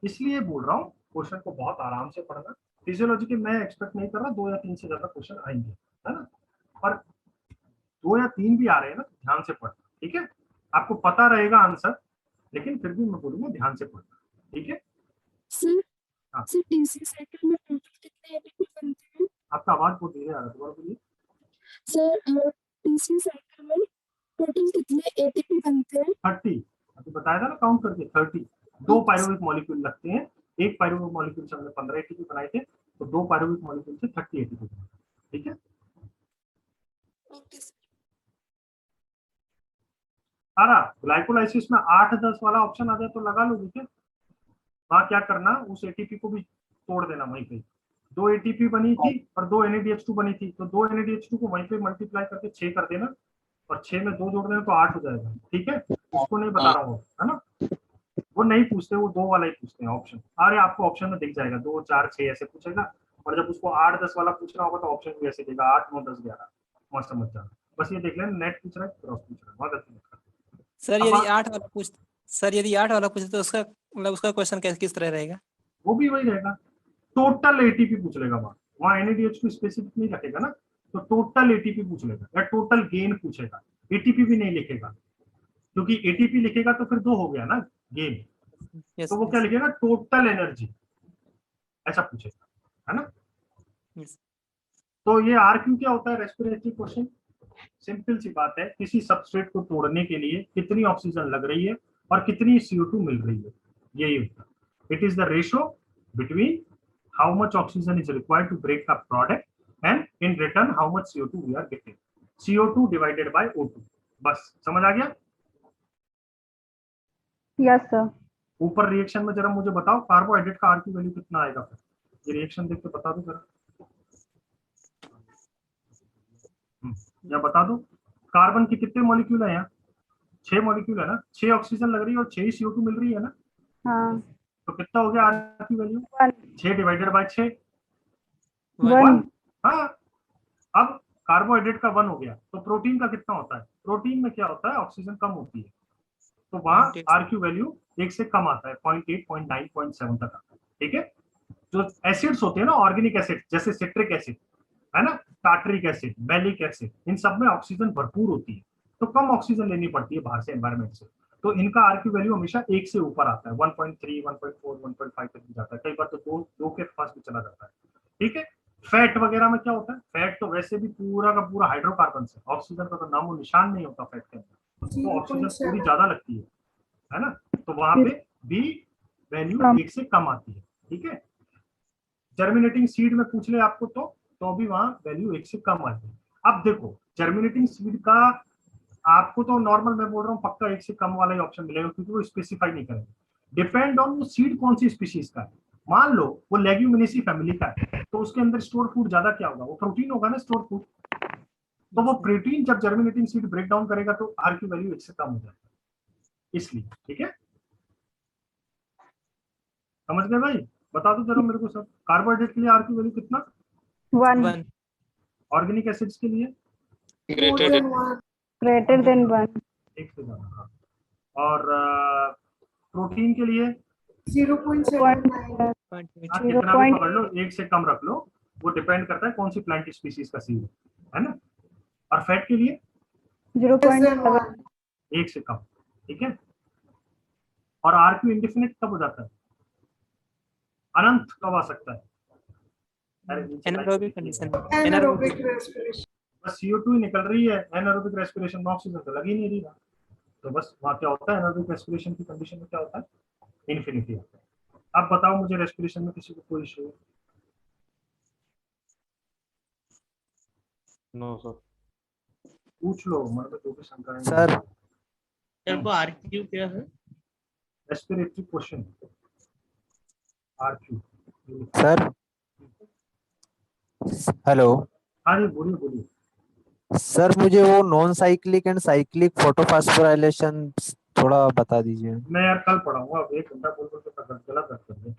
इसलिए बोल रहा हूँ क्वेश्चन को बहुत आराम से पढ़ना। फिजियोलॉजी के मैं एक्सपेक्ट नहीं कर रहा 2 या 3 से ज्यादा क्वेश्चन आएंगे, है ना। और 2 या 3 भी आ रहे हैं ना, ध्यान से पढ़ना, ठीक है। आपको पता रहेगा आंसर, लेकिन फिर भी मैं बोलूंगा ध्यान से पढ़ना, ठीक है। सर टीसी साइकिल में टोटल कितने एटीपी बनते हैं? आपका आवाज बहुत धीरे आ रहा है, दोबारा बोलिए। सर टीसी साइकिल में टोटल कितने एटीपी बनते हैं? 30, अभी बताया था ना काउंट करके 30। 2 पायरुविक मॉलिक्यूल लगते हैं, एक पायरुविक मॉलिक्यूल से हमने 15 एटीपी बनाए थे, तो 2 पायरुविक मॉलिक्यूल से 30 एटीपी, ठीक है। सारा ग्लाइकोलाइसिस में 8-10 वाला ऑप्शन आ जाए तो लगा लोगे क्या? वहां क्या करना, उस एटीपी को भी तोड़ देना वहीं पे। 2 एटीपी बनी थी और 2 NADH2 बनी थी, तो 2 NADH2 को वहीं पे मल्टीप्लाई करके 6 कर देना, और 6 में 2 जोड़ देना तो 8 हो जाएगा, ठीक है। उसको नहीं बता रहा हूँ, है ना। वो नहीं पूछते, वो 2 वाला ही पूछते हैं ऑप्शन। अरे आपको ऑप्शन में दिख जाएगा 2, 4, 6 ऐसे पूछेगा, और जब उसको 8-10 वाला पूछना होगा तो ऑप्शन भी ऐसे देगा 8, 9, 10, 11। मस्त समझ जाना, बस ये देख लेना नेट पूछ रहा है क्रॉस पूछ रहा है, बहुत गलती मत करना। सर यदि 8 वाला पूछ सर यदि 8 वाला पूछे तो उसका मतलब उसका क्वेश्चन कैसे किस तरह रहेगा? वो भी वही रहेगा, टोटल एटीपी पूछ लेगा। वहां NADH2 स्पेसिफिक नहीं रखेगा ना, तो टोटल एटीपी पूछ लेगा या टोटल गेन पूछेगा। एटीपी भी नहीं लिखेगा, क्योंकि एटीपी लिखेगा तो फिर 2 हो गया ना गेन, तो वो क्या लिखेगा, टोटल एनर्जी, ऐसा पूछेगा, है ना। तो ये RQ क्या होता है, रेस्पिरेटरी क्वेश्चन। सिंपल सी बात है, किसी सबस्ट्रेट को तोड़ने के लिए कितनी ऑक्सीजन लग रही है और कितनी CO2 मिल रही है, यही होता है। It is the ratio between how much oxygen is required to break the product and in return how much CO2 we are getting. CO2 divided by O2, बस समझ आ गया? Yes sir. ऊपर रिएक्शन में जरा मुझे बताओ कार्बोहाइड्रेट का RQ value कितना आएगा, फिर ये रिएक्शन देख के बता दो जरा, या बता दो। कार्बन के कितने मॉलिक्यूल है यहाँ? 6 मॉलिक्यूल है ना, 6 ऑक्सीजन लग रही है और 6 CO2 मिल रही है ना। हाँ। तो कितना हो गया RQ वैल्यू? 6 divided by 6, 1। हाँ, अब कार्बोहाइड्रेट का 1 हो गया, तो प्रोटीन का कितना होता है? प्रोटीन में क्या होता है, ऑक्सीजन कम होती है, तो वहां RQ वैल्यू 1 से कम आता है, 0.8, 0.9, 0.7 तक आता है, ठीक है। जो एसिड्स होते हैं ना, ऑर्गेनिक एसिड जैसे सिट्रिक एसिड है ना, टार्टरिक एसिड, मैलिक एसिड, इन सब में ऑक्सीजन भरपूर होती है, तो कम ऑक्सीजन लेनी पड़ती है बाहर से, एनवायरमेंट से, तो इनका RQ वैल्यू हमेशा 1 से ऊपर आता है, 1.3, 1.4, 1.5 तक भी जाता है, कई बार तो 2 के पास भी चला जाता है, ठीक है। फैट वगैरह में क्या होता है, फैट तो वैसे भी पूरा का पूरा हाइड्रोकार्बन से, ऑक्सीजन का तो नामो निशान नहीं होता फैट के अंदर, तो ऑक्सीजन थोड़ी ज्यादा लगती है ना, तो वहां पे भी वैल्यू 1 से कम आती है, ठीक है। जर्मिनेटिंग सीड में पूछ ले आपको तो भी वहां वैल्यू 1 से कम आती है। अब देखो जर्मिनेटिंग सीड का आपको तो नॉर्मल मैं बोल रहा हूँ पक्का 1 से कम वाला ही ऑप्शन मिलेगा, क्योंकि वो स्पेसिफाई नहीं करेंगे, डिपेंड ऑन वो सीड कौन सी स्पीशीज का है। मान लो वो लेग्यूमिनेसी फैमिली का है, तो उसके अंदर स्टोर फूड ज्यादा क्या होगा, वो प्रोटीन होगा ना, स्टोर फूड, तो वो प्रोटीन जब जर्मिनेटिंग सीड ब्रेक डाउन करेगा तो RQ वैल्यू 1 से कम हो जाएगा, इसलिए, ठीक है। समझ गए भाई? बता दो जरा मेरे को सब, कार्बोहाइड्रेट के लिए RQ वैल्यू कितना? 1। ऑर्गेनिक एसिड्स के लिए ग्रेटर देन 1। 1 से ज्यादा, हाँ। और प्रोटीन के लिए 0.7 कितना भी पकड़ लो, 1 से कम रख लो, वो डिपेंड करता है कौन सी प्लांट स्पीसीज का सीड है ना। और फैट के लिए 0.7 1 से कम, ठीक है। और आरक्यू इंडेफिनिट कब हो जाता है, अनंत कब आ सकता है? Anaerobic condition anaerobic respiration. बस CO2 ही निकल रही है, एनारोबिक रेस्पिरेशन में ऑक्सीजन तो लग ही नहीं रही है, तो बस वहाँ क्या होता है, एनारोबिक रेस्पिरेशन की कंडीशन में क्या होता है, इन्फिनिटी होता है। अब बताओ मुझे रेस्पिरेशन में किसी को कोई इशू है? No sir. पूछ लो, मन में जो भी शंका है। सर सर वो आरक्यू क्या है? Respiratory question, RQ. Sir hello. हाँ जी, बोलिए बोलिए। सर मुझे वो non cyclic and cyclic photophosphorylation थोड़ा बता दीजिए। मैं यार कल पढ़ाऊंगा, अब 1 घंटा बोल के गलत बात कर दे।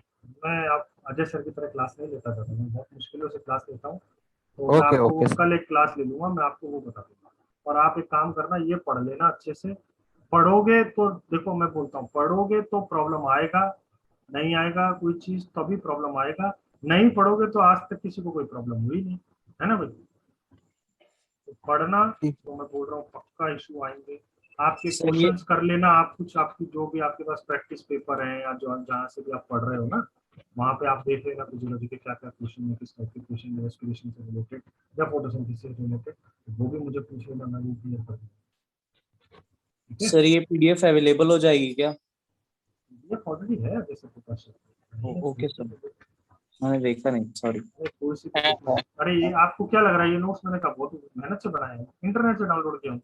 मैं आप अजय सर की तरह क्लास नहीं लेता था, मैं बहुत मुश्किलों से क्लास लेता हूँ, तो मैं ओके आपको ओके कल एक क्लास ले लूंगा, मैं आपको वो बता दूंगा। और आप एक काम करना, ये पढ़ लेना अच्छे से। पढ़ोगे तो देखो, मैं बोलता हूँ, पढ़ोगे तो प्रॉब्लम आएगा, नहीं आएगा कोई चीज तभी प्रॉब्लम आएगा, नहीं पढ़ोगे तो आज तक किसी को कोई प्रॉब्लम हुई नहीं, है ना भाई। तो पढ़ना, तो मैं बोल रहा हूँ पक्का इशू आएंगे। आपके सर, ये- क्वेश्चंस कर लेना, आप कुछ आपकी जो भी आपके पास प्रैक्टिस पेपर है या जो जहाँ से भी आप पढ़ रहे हो ना, वहाँ पे आप देख लेना फिजियोलॉजी के क्या क्या क्वेश्चन है, किस टाइप के क्वेश्चन है, रेस्पिरेशन से रिलेटेड या फोटोसिंथेसिस से रिलेटेड, वो भी मुझे पूछ लेना, मैं भी क्लियर कर दूंगा। सर ये PDF अवेलेबल हो जाएगी क्या? ये ऑलरेडी है जैसे के पास। ओके सर, मैंने देखा नहीं, सॉरी। अरे ये आपको क्या लग रहा है, ये नोट्स मैंने कहा बहुत मेहनत से बनाए हैं, इंटरनेट से डाउनलोड किया हूँ,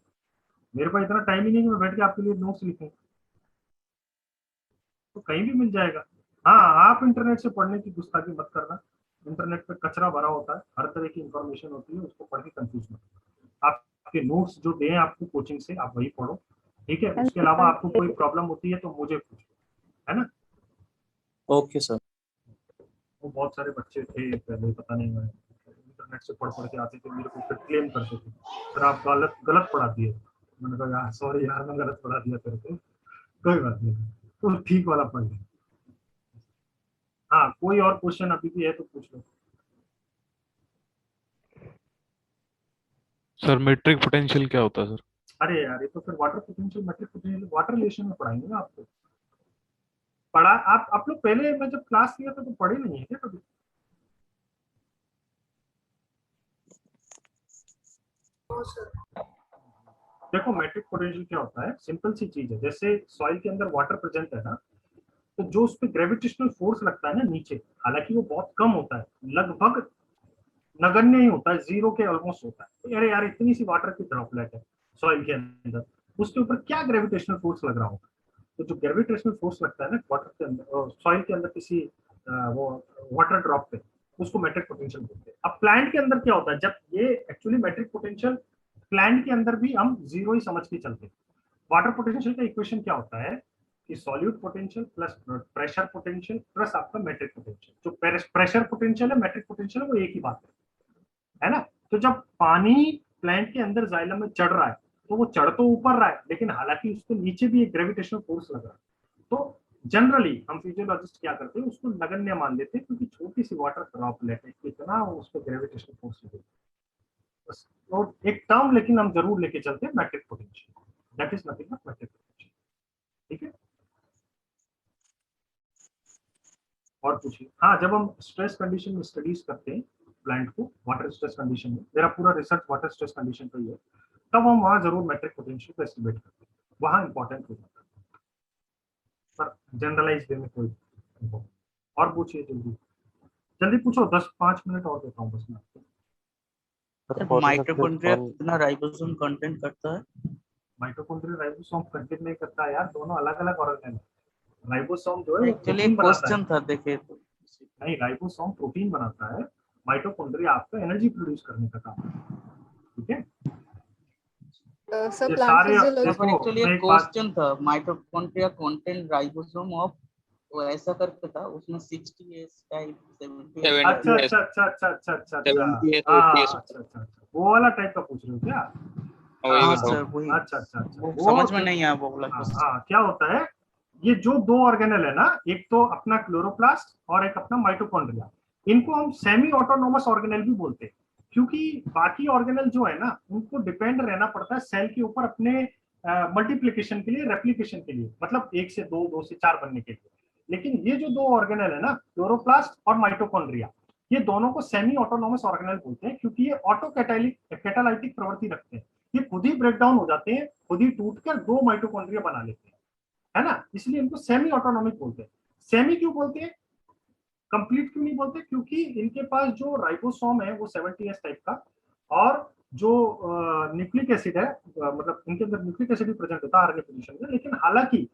मेरे पास इतना टाइम ही नहीं कि मैं बैठ के आपके लिए नोट्स लिखूं, तो कहीं भी मिल जाएगा। हाँ, आप इंटरनेट से पढ़ने की गुस्ताखी मत करना, इंटरनेट पे कचरा भरा होता है, हर तरह की इंफॉर्मेशन होती है, उसको पढ़ के कंफ्यूज मत करना। आपके नोट्स जो दें आपको कोचिंग से, आप वही पढ़ो, ठीक है। उसके अलावा आपको कोई प्रॉब्लम होती है तो मुझे पूछो, है ना। Okay sir. वो बहुत सारे बच्चे थे पहले, पता नहीं, मैं इंटरनेट से पढ़ के आते थे, मेरे को फिर क्लेम करते थे सर आप गलत गलत पढ़ा दिए। मैंने कहा यार सॉरी यार, मैं गलत पढ़ा दिया तेरे को, कोई बात नहीं, तो ठीक वाला पढ़ ले। हाँ, कोई और क्वेश्चन अभी भी है तो पूछ लो। सर मैट्रिक पोटेंशियल क्या होता है सर? अरे यार, ये तो फिर water potential, matric potential water relation में पढ़ाएंगे ना आपको। पढ़ा आप लोग पहले, मैं जब क्लास लिया था तो पढ़े नहीं है क्या कभी? देखो मैट्रिक पोटेंशियल क्या होता है, सिंपल सी चीज है, जैसे सॉइल के अंदर वाटर प्रेजेंट है ना, तो जो उस पर ग्रेविटेशनल फोर्स लगता है ना नीचे, हालांकि वो बहुत कम होता है, लगभग नगण्य ही होता है, 0 के ऑलमोस्ट होता है। तो अरे यार, इतनी सी वाटर की ड्रॉपलेट है सॉइल के अंदर, उसके ऊपर क्या ग्रेविटेशनल फोर्स लग रहा होगा? तो जो ग्रेविटेशनल फोर्स लगता है ना वाटर के अंदर, सॉइल के अंदर किसी वो वाटर ड्रॉप पे, उसको मैट्रिक पोटेंशियल बोलते हैं। अब प्लांट के अंदर क्या होता है, जब ये एक्चुअली मैट्रिक पोटेंशियल प्लांट के अंदर भी हम 0 ही समझ के चलते हैं। वाटर पोटेंशियल का इक्वेशन क्या होता है कि solute potential plus pressure potential plus आपका मैट्रिक पोटेंशियल। जो प्रेशर पोटेंशियल है, मैट्रिक पोटेंशियल है, वो एक ही बात है ना। तो जब पानी प्लांट के अंदर जाइलम में चढ़ रहा है, तो वो चढ़ तो ऊपर रहा है, लेकिन हालांकि उसके नीचे भी एक ग्रेविटेशनल फोर्स लग रहा है। तो जनरली हम फिजियोलॉजिस्ट क्या करते हैं, उसको नगण्य मान लेते हैं, क्योंकि छोटी सी वाटर ड्रॉपलेट है, कितना उस पर ग्रेविटेशनल फोर्स लगेगा बस। तो एक टर्म लेकिन हम जरूर लेके चलते हैं, matric potential, that is nothing but matric potential, ठीक है। और पूछिए। हाँ, जब हम स्ट्रेस कंडीशन में स्टडीज करते हैं प्लांट को, वाटर स्ट्रेस कंडीशन में, मेरा पूरा रिसर्च वाटर स्ट्रेस कंडीशन पर ही है, तब हम वहां जरूर मैट्रिक पोटेंशियल को एस्टिमेट करते हैं, वहां इंपॉर्टेंट हो जाता है, पर जनरलाइज वे में कोई। और पूछिए, जल्दी जल्दी पूछो, 10-5 मिनट और देता हूँ बस मैं आपको। माइटोकॉन्ड्रिया कितना राइबोसोम कंटेंट करता है? माइटोकॉन्ड्रिया राइबोसोम कंटेंट नहीं करता है यार, दोनों अलग अलग ऑर्गन है। राइबोसोम जो है एक्चुअली क्वेश्चन था, देखे तो नहीं, राइबोसोम प्रोटीन बनाता है, माइटोकॉन्ड्रिया आपका एनर्जी प्रोड्यूस करने का काम, ठीक है। सर प्लांट फिजियोलॉजी एक्चुअली एक क्वेश्चन था, माइटोकॉन्ड्रिया कंटेंट राइबोसोम ऑफ, वो ऐसा करके था, उसमें 60s टाइप 70। अच्छा, वो वाला टाइप का पूछ रहे हो क्या? वही हाँ, बताओ। सर वही अच्छा अच्छा अच्छा, वो वो समझ में नहीं आया वो वाला हाँ क्वेश्चन। हाँ, क्या होता है, ये जो दो ऑर्गेनल है ना, एक तो अपना क्लोरोप्लास्ट और एक अपना माइटोकॉन्ड्रिया, इनको हम सेमी ऑटोनोमस ऑर्गेनल भी बोलते हैं, क्योंकि बाकी ऑर्गेनल जो है ना, उनको डिपेंड रहना पड़ता है सेल के ऊपर अपने मल्टीप्लिकेशन के लिए, रेप्लिकेशन के लिए, मतलब 1 से 2, 2 से 4 बनने के लिए। लेकिन ये जो दो ऑर्गेनल है ना, क्लोरोप्लास्ट और माइटोकॉन्ड्रिया, ये दोनों को सेमी ऑटोनोमस ऑर्गेनल बोलते हैं, क्योंकि ये ऑटो कैटालाइटिक प्रवृत्ति रखते हैं, ये खुद ही ब्रेक डाउन हो जाते हैं, खुद ही टूटकर दो माइटोकॉन्ड्रिया बना लेते हैं, है ना, इसलिए इनको सेमी ऑटोनॉमिक बोलते हैं। सेमी क्यों बोलते हैं, कंप्लीट क्यों नहीं बोलते, क्योंकि इनके पास जो राइबोसोम है वो 70S टाइप का, और जो न्यूक्लिक एसिड है, मतलब इनके अंदर न्यूक्लिक एसिड भी प्रेजेंट होता है आरएनए पोजीशन में, लेकिन हालांकि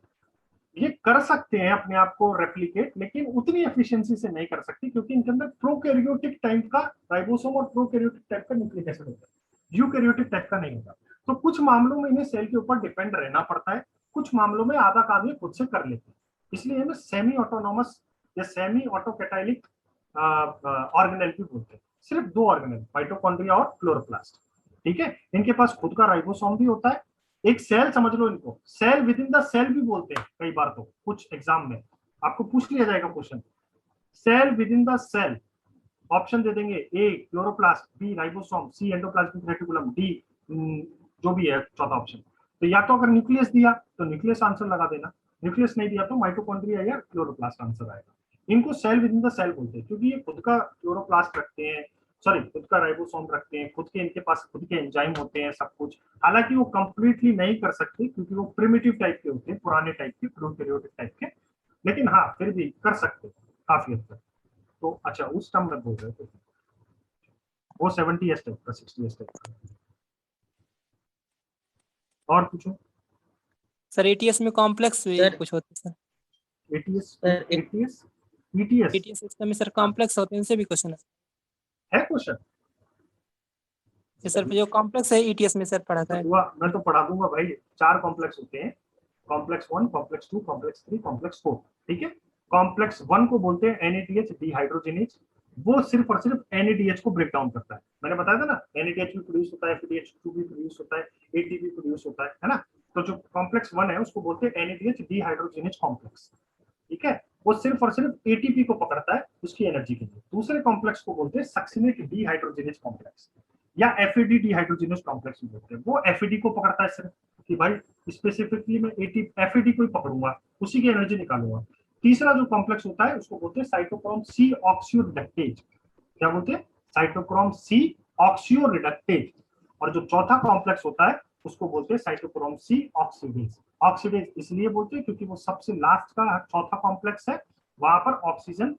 ये कर सकते हैं अपने आप को रेप्लिकेट, लेकिन उतनी एफिशिएंसी से नहीं कर सकते, क्योंकि इनके अंदर प्रोकैरियोटिक टाइप का राइबोसोम और प्रोकैरियोटिक टाइप का न्यूक्लिक एसिड होता है, यूकैरियोटिक टाइप का नहीं होता। तो कुछ मामलों में इन्हें सेल के ऊपर डिपेंड रहना पड़ता है, कुछ मामलों में आधा काम ये खुद से कर लेते हैं, इसलिए इन्हें सेमी ऑटोनोमस या सेमी ऑटोकैटाइलिक ऑर्गेनेल भी बोलते हैं। सिर्फ दो ऑर्गेनेल, माइटोकॉन्ड्रिया और क्लोरोप्लास्ट, ठीक है। इनके पास खुद का राइबोसोम भी होता है, एक सेल समझ लो इनको, cell within the cell भी बोलते हैं कई बार, तो कुछ एग्जाम में आपको पूछ लिया जाएगा question, cell within the cell, option दे देंगे, A chloroplast, B ribosome, C endoplasmic reticulum, D जो भी है चौथा ऑप्शन। तो या तो अगर न्यूक्लियस दिया तो न्यूक्लियस आंसर लगा देना, न्यूक्लियस नहीं दिया तो माइटोकॉन्ड्रिया या क्लोरोप्लास्ट आंसर आएगा। इनको cell within the cell बोलते हैं, क्योंकि ये खुद का क्लोरोप्लास्ट रखते हैं, सॉरी खुद का राइबोसोम रखते हैं, खुद के इनके पास खुद के एंजाइम होते हैं, सब कुछ। हालांकि वो कंप्लीटली नहीं कर सकते, क्योंकि वो प्रिमिटिव टाइप के होते हैं, पुराने टाइप के, प्रोकैरियोटिक टाइप के, लेकिन हाँ फिर भी कर सकते हैं काफी हद तक। तो अच्छा, उस टर्म में बोल रहे थे वो 70S टाइप का, 60S टाइप का। और पूछो सर एटीएस में कॉम्प्लेक्स भी सर कुछ होते हैं सर? एटीएस, सर एक एटीएस, ईटीएस एटीएस सिस्टम में सर कॉम्प्लेक्स होते हैं, उनसे भी क्वेश्चन है क्वेश्चन। है सर। जो कॉम्प्लेक्स है ईटीएस में सर पढ़ाता है। मैं तो पढ़ा दूंगा भाई, 4 कॉम्प्लेक्स होते हैं, कॉम्प्लेक्स 1, कॉम्प्लेक्स 2, कॉम्प्लेक्स 3, कॉम्प्लेक्स 4, ठीक है। कॉम्प्लेक्स 1 को बोलते हैं NADH डिहाइड्रोजिनेज, वो सिर्फ और सिर्फ NADH को ब्रेक डाउन करता है। मैंने बताया था ना, NADH भी प्रोड्यूस होता है, FADH2 भी प्रोड्यूस होता है, ATP प्रोड्यूस होता है ना। तो जो कॉम्प्लेक्स 1 है उसको बोलते हैं NADH डिहाइड्रोजिनेज कॉम्प्लेक्स, ठीक है। वो सिर्फ और सिर्फ ATP को पकड़ता है उसकी एनर्जी के लिए। दूसरे कॉम्प्लेक्स को बोलते हैं सक्सिनेट डिहाइड्रोजिनेज कॉम्प्लेक्स, या FAD डिहाइड्रोजिनेज कॉम्प्लेक्स भी बोलते हैं। वो FAD को पकड़ता है सिर्फ, कि भाई स्पेसिफिकली मैं FAD को ही पकड़ूंगा, उसी की एनर्जी निकालूंगा। तीसरा जो कॉम्प्लेक्स होता है उसको बोलते हैं साइटोक्रोम C ऑक्सियोरिडक्टेज। क्या बोलते हैं? Cytochrome C ऑक्सियोरिडक्टेज। और जो चौथा कॉम्प्लेक्स होता है उसको बोलते हैं साइटोक्रोम C ऑक्सीडेज। ऑक्सीडेज इसलिए बोलते हैं क्योंकि वो सबसे लास्ट का चौथा कॉम्प्लेक्स है, वहां पर ऑक्सीजन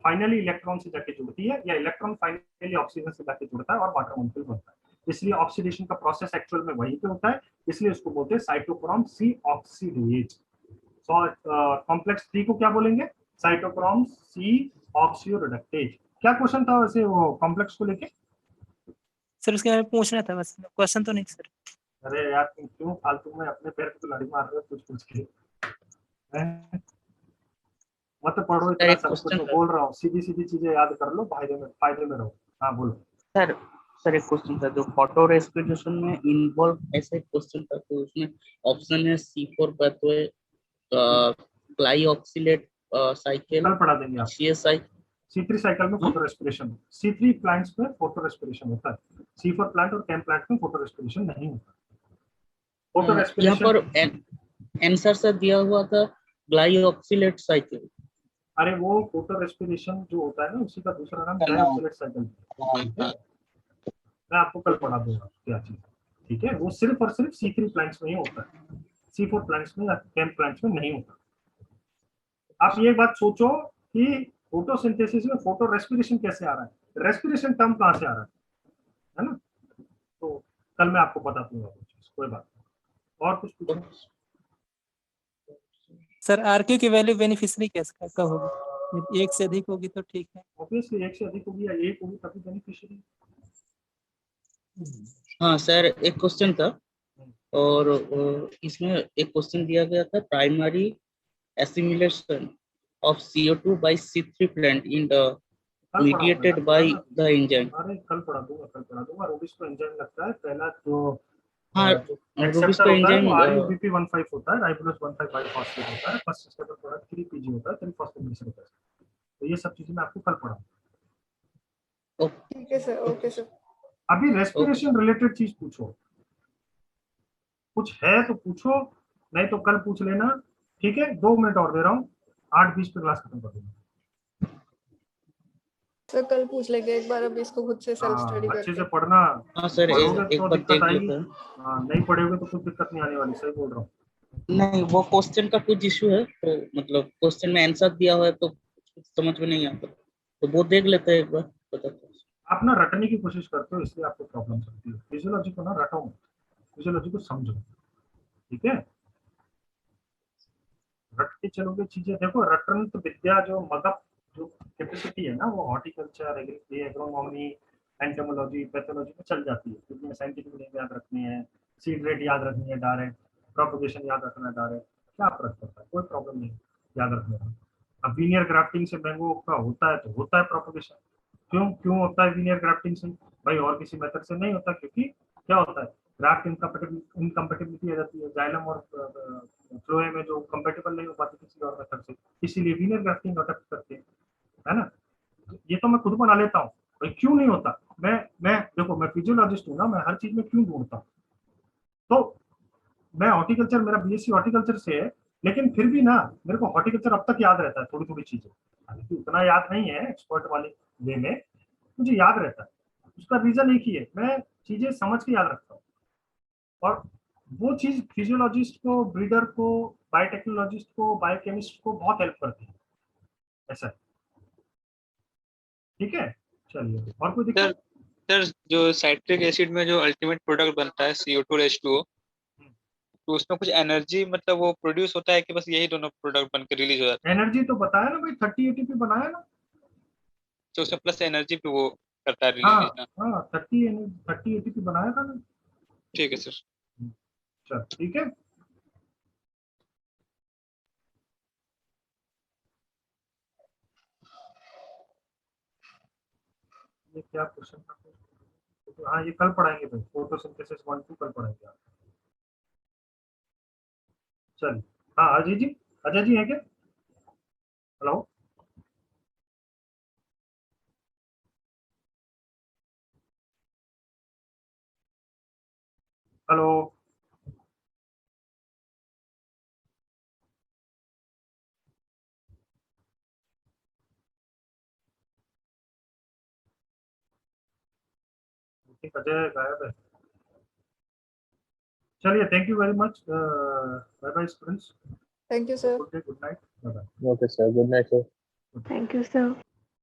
फाइनली इलेक्ट्रॉन से जाके जुड़ती है, या इलेक्ट्रॉन फाइनली ऑक्सीजन से जाके जुड़ता है और वाटर मॉलिक्यूल बनता है। इसलिए ऑक्सीडेशन का प्रोसेस एक्चुअल में वहीं पे होता है, इसलिए उसको बोलते हैं साइटोक्रोम C ऑक्सीडेज। कॉम्प्लेक्स 3 को क्या बोलेंगे? Cytochrome C ऑक्सियोरिडक्टेज। क्या क्वेश्चन था वैसे वो कॉम्प्लेक्स को लेके? सर उसके बारे में पूछना था बस, क्वेश्चन तो नहीं सर। अरे यार तुम क्यों फालतू में अपने पैर पे लड़ी मार रहे हो कुछ कुछ के? मत पढ़ो इतना सब कुछ, बोल रहा हूँ, सीधी सीधी चीजें याद कर लो, फायदे में रहो। हाँ बोलो सर। सर एक क्वेश्चन था, जो फोटो रेस्पिरेशन में इन्वॉल्व ऐसा एक क्वेश्चन था, तो उसमें ऑप्शन है C4 पैथवे, ग्लाइऑक्सिलेट साइकिल, कल पढ़ा देंगे आप। CSI, C3 साइकिल में फोटो रेस्पिरेशन, C3 प्लांट्स में फोटो रेस्पिरेशन होता है, C4 प्लांट और कैम प्लांट में फोटो रेस्पिरेशन नहीं होता। फोटो यहाँ रेस्पिरेशन पर आंसर से दिया हुआ था ग्लाइऑक्सिलेट साइकिल। अरे वो फोटो रेस्पिरेशन जो होता है ना, उसी का दूसरा नाम ग्लाइऑक्सिलेट साइकिल है। मैं आपको कल पढ़ा दूंगा क्या चीज, ठीक है। वो सिर्फ और सिर्फ C3 प्लांट्स में ही होता है, C4 प्लांट्स में या कैम प्लांट्स में नहीं होता। आप ये बात सोचो कि फोटोसिंथेसिस में फोटो रेस्पिरेशन कैसे आ रहा है, रेस्पिरेशन टर्म कहाँ से आ रहा है ना। तो कल मैं आपको बता दूंगा वो चीज, कोई बात नहीं। और कुछ पूछो सर। RQ की वैल्यू बेनिफिशियरी कैसे कब होगी? एक से अधिक होगी तो ठीक है। ऑब्वियसली एक से अधिक होगी या एक होगी तभी बेनिफिशियरी। हाँ सर एक क्वेश्चन था, और इसमें एक क्वेश्चन दिया गया था, primary assimilation of CO2 by C3 plant in the mediated by the enzyme। अरे कल पढ़ा दूंगा, रोबिस को एंजाइम लगता है। पहला जो हाँ, एक्सेप्टर रूबिक्स का होता है एंजाइम वो RUBP15 होता है, राइबोलोज 15 बाइफॉस्फेट होता है, फर्स्ट स्टेबल प्रोडक्ट 3PG होता है, 3-फॉस्फेट होता है। तो ये सब चीजें मैं आपको कल पढ़ाऊंगा। ठीक है सर, ओके सर। अभी रेस्पिरेशन रिलेटेड चीज पूछो, कुछ है तो पूछो, नहीं तो कल पूछ लेना, ठीक है? 2 मिनट और दे रहा हूँ, 8:20 पे क्लास खत्म कर दूंगा। सर कल पूछ लेंगे एक बार, अभी इसको खुद से सेल्फ स्टडी अच्छे करके। से पढ़ना। हाँ सर, पढ़ोगे एक तो बार दिक्कत देख आएगी, लेते हैं। हाँ नहीं पढ़ोगे तो कुछ दिक्कत नहीं आने वाली, सही बोल रहा हूँ। नहीं, वो क्वेश्चन का कुछ इशू है, तो मतलब क्वेश्चन में आंसर दिया हुआ है तो कुछ समझ में नहीं आता, तो वो देख लेते हैं एक बार, बताते हैं। आप ना रटने की कोशिश करते हो, इसलिए आपको प्रॉब्लम होती है। फिजियोलॉजी को ना रटो मत, फिजियोलॉजी को समझो, ठीक है? रट के चलोगे चीजें, देखो रटन तो विद्या जो मदद जो कैपेसिटी है ना, वो हॉर्टिकल्चर, एग्रोनॉमी, एंटोमोलॉजी, पैथोलॉजी में चल जाती है, क्योंकि साइंटिफिक नेम याद रखनी है, सीड रेट याद रखनी है, डायरेक्ट प्रोपगेशन याद रखना है, डायरेक्ट क्या फर्क पड़ता है, कोई प्रॉब्लम नहीं याद रखने में। अब वीनियर ग्राफ्टिंग से मैंगो का होता है तो होता है प्रोपगेशन, क्यों होता है वीनियर ग्राफ्टिंग से? भाई और किसी मेथड से नहीं होता, क्योंकि क्या होता है, ग्राफ्ट इनकम्पेटिबिलिटी आ जाती है, जाइलम और फ्लोए में जो कंपेटेबल नहीं हो पाती किसी और मेथड से, इसीलिए वीनियर ग्राफ्टिंग अडॉप्ट करते हैं, है ना? ये तो मैं खुद बना लेता हूँ, भाई क्यों नहीं होता? मैं देखो, मैं फिजियोलॉजिस्ट हूँ ना, मैं हर चीज में क्यों ढूंढता हूँ। तो मैं हॉर्टिकल्चर, मेरा बीएससी हॉर्टिकल्चर से है, लेकिन फिर भी ना मेरे को हॉर्टिकल्चर अब तक याद रहता है, थोड़ी थोड़ी चीजें, हालांकि उतना याद नहीं है एक्सपर्ट वाले वे में, मुझे याद रहता है। उसका रीजन एक ही है, मैं चीजें समझ के याद रखता हूँ, और वो चीज फिजियोलॉजिस्ट को, ब्रीडर को, बायोटेक्नोलॉजिस्ट को, बायोकेमिस्ट को बहुत हेल्प करती है, ऐसा है। ठीक है, चलिए, और कोई दिक्कत? सर जो साइट्रिक एसिड में जो अल्टीमेट प्रोडक्ट बनता है CO2 और H2O, तो उसमें कुछ एनर्जी मतलब वो प्रोड्यूस होता है कि बस यही दोनों प्रोडक्ट बनकर रिलीज हो जाता है? एनर्जी तो बताया ना भाई, 30 ATP बनाया ना, तो उसमें प्लस एनर्जी पे वो करता है हाँ रिलीज ना? हाँ, 30 ATP बनाया था ना। ठीक है सर। चल ठीक है, ये क्या क्वेश्चन था? तो हाँ, ये कल पढ़ाएंगे भाई, फोटोसिंथेसिस 1-2 कल पढ़ाएंगे आप। चलिए, हाँ अजय जी, अजय जी हैं क्या? हेलो, हेलो, ठीक, अजय गायब है। चलिए, thank you very much, bye bye students, thank you sir. Good day, good night, bye bye. Okay sir, good night sir. Thank you sir.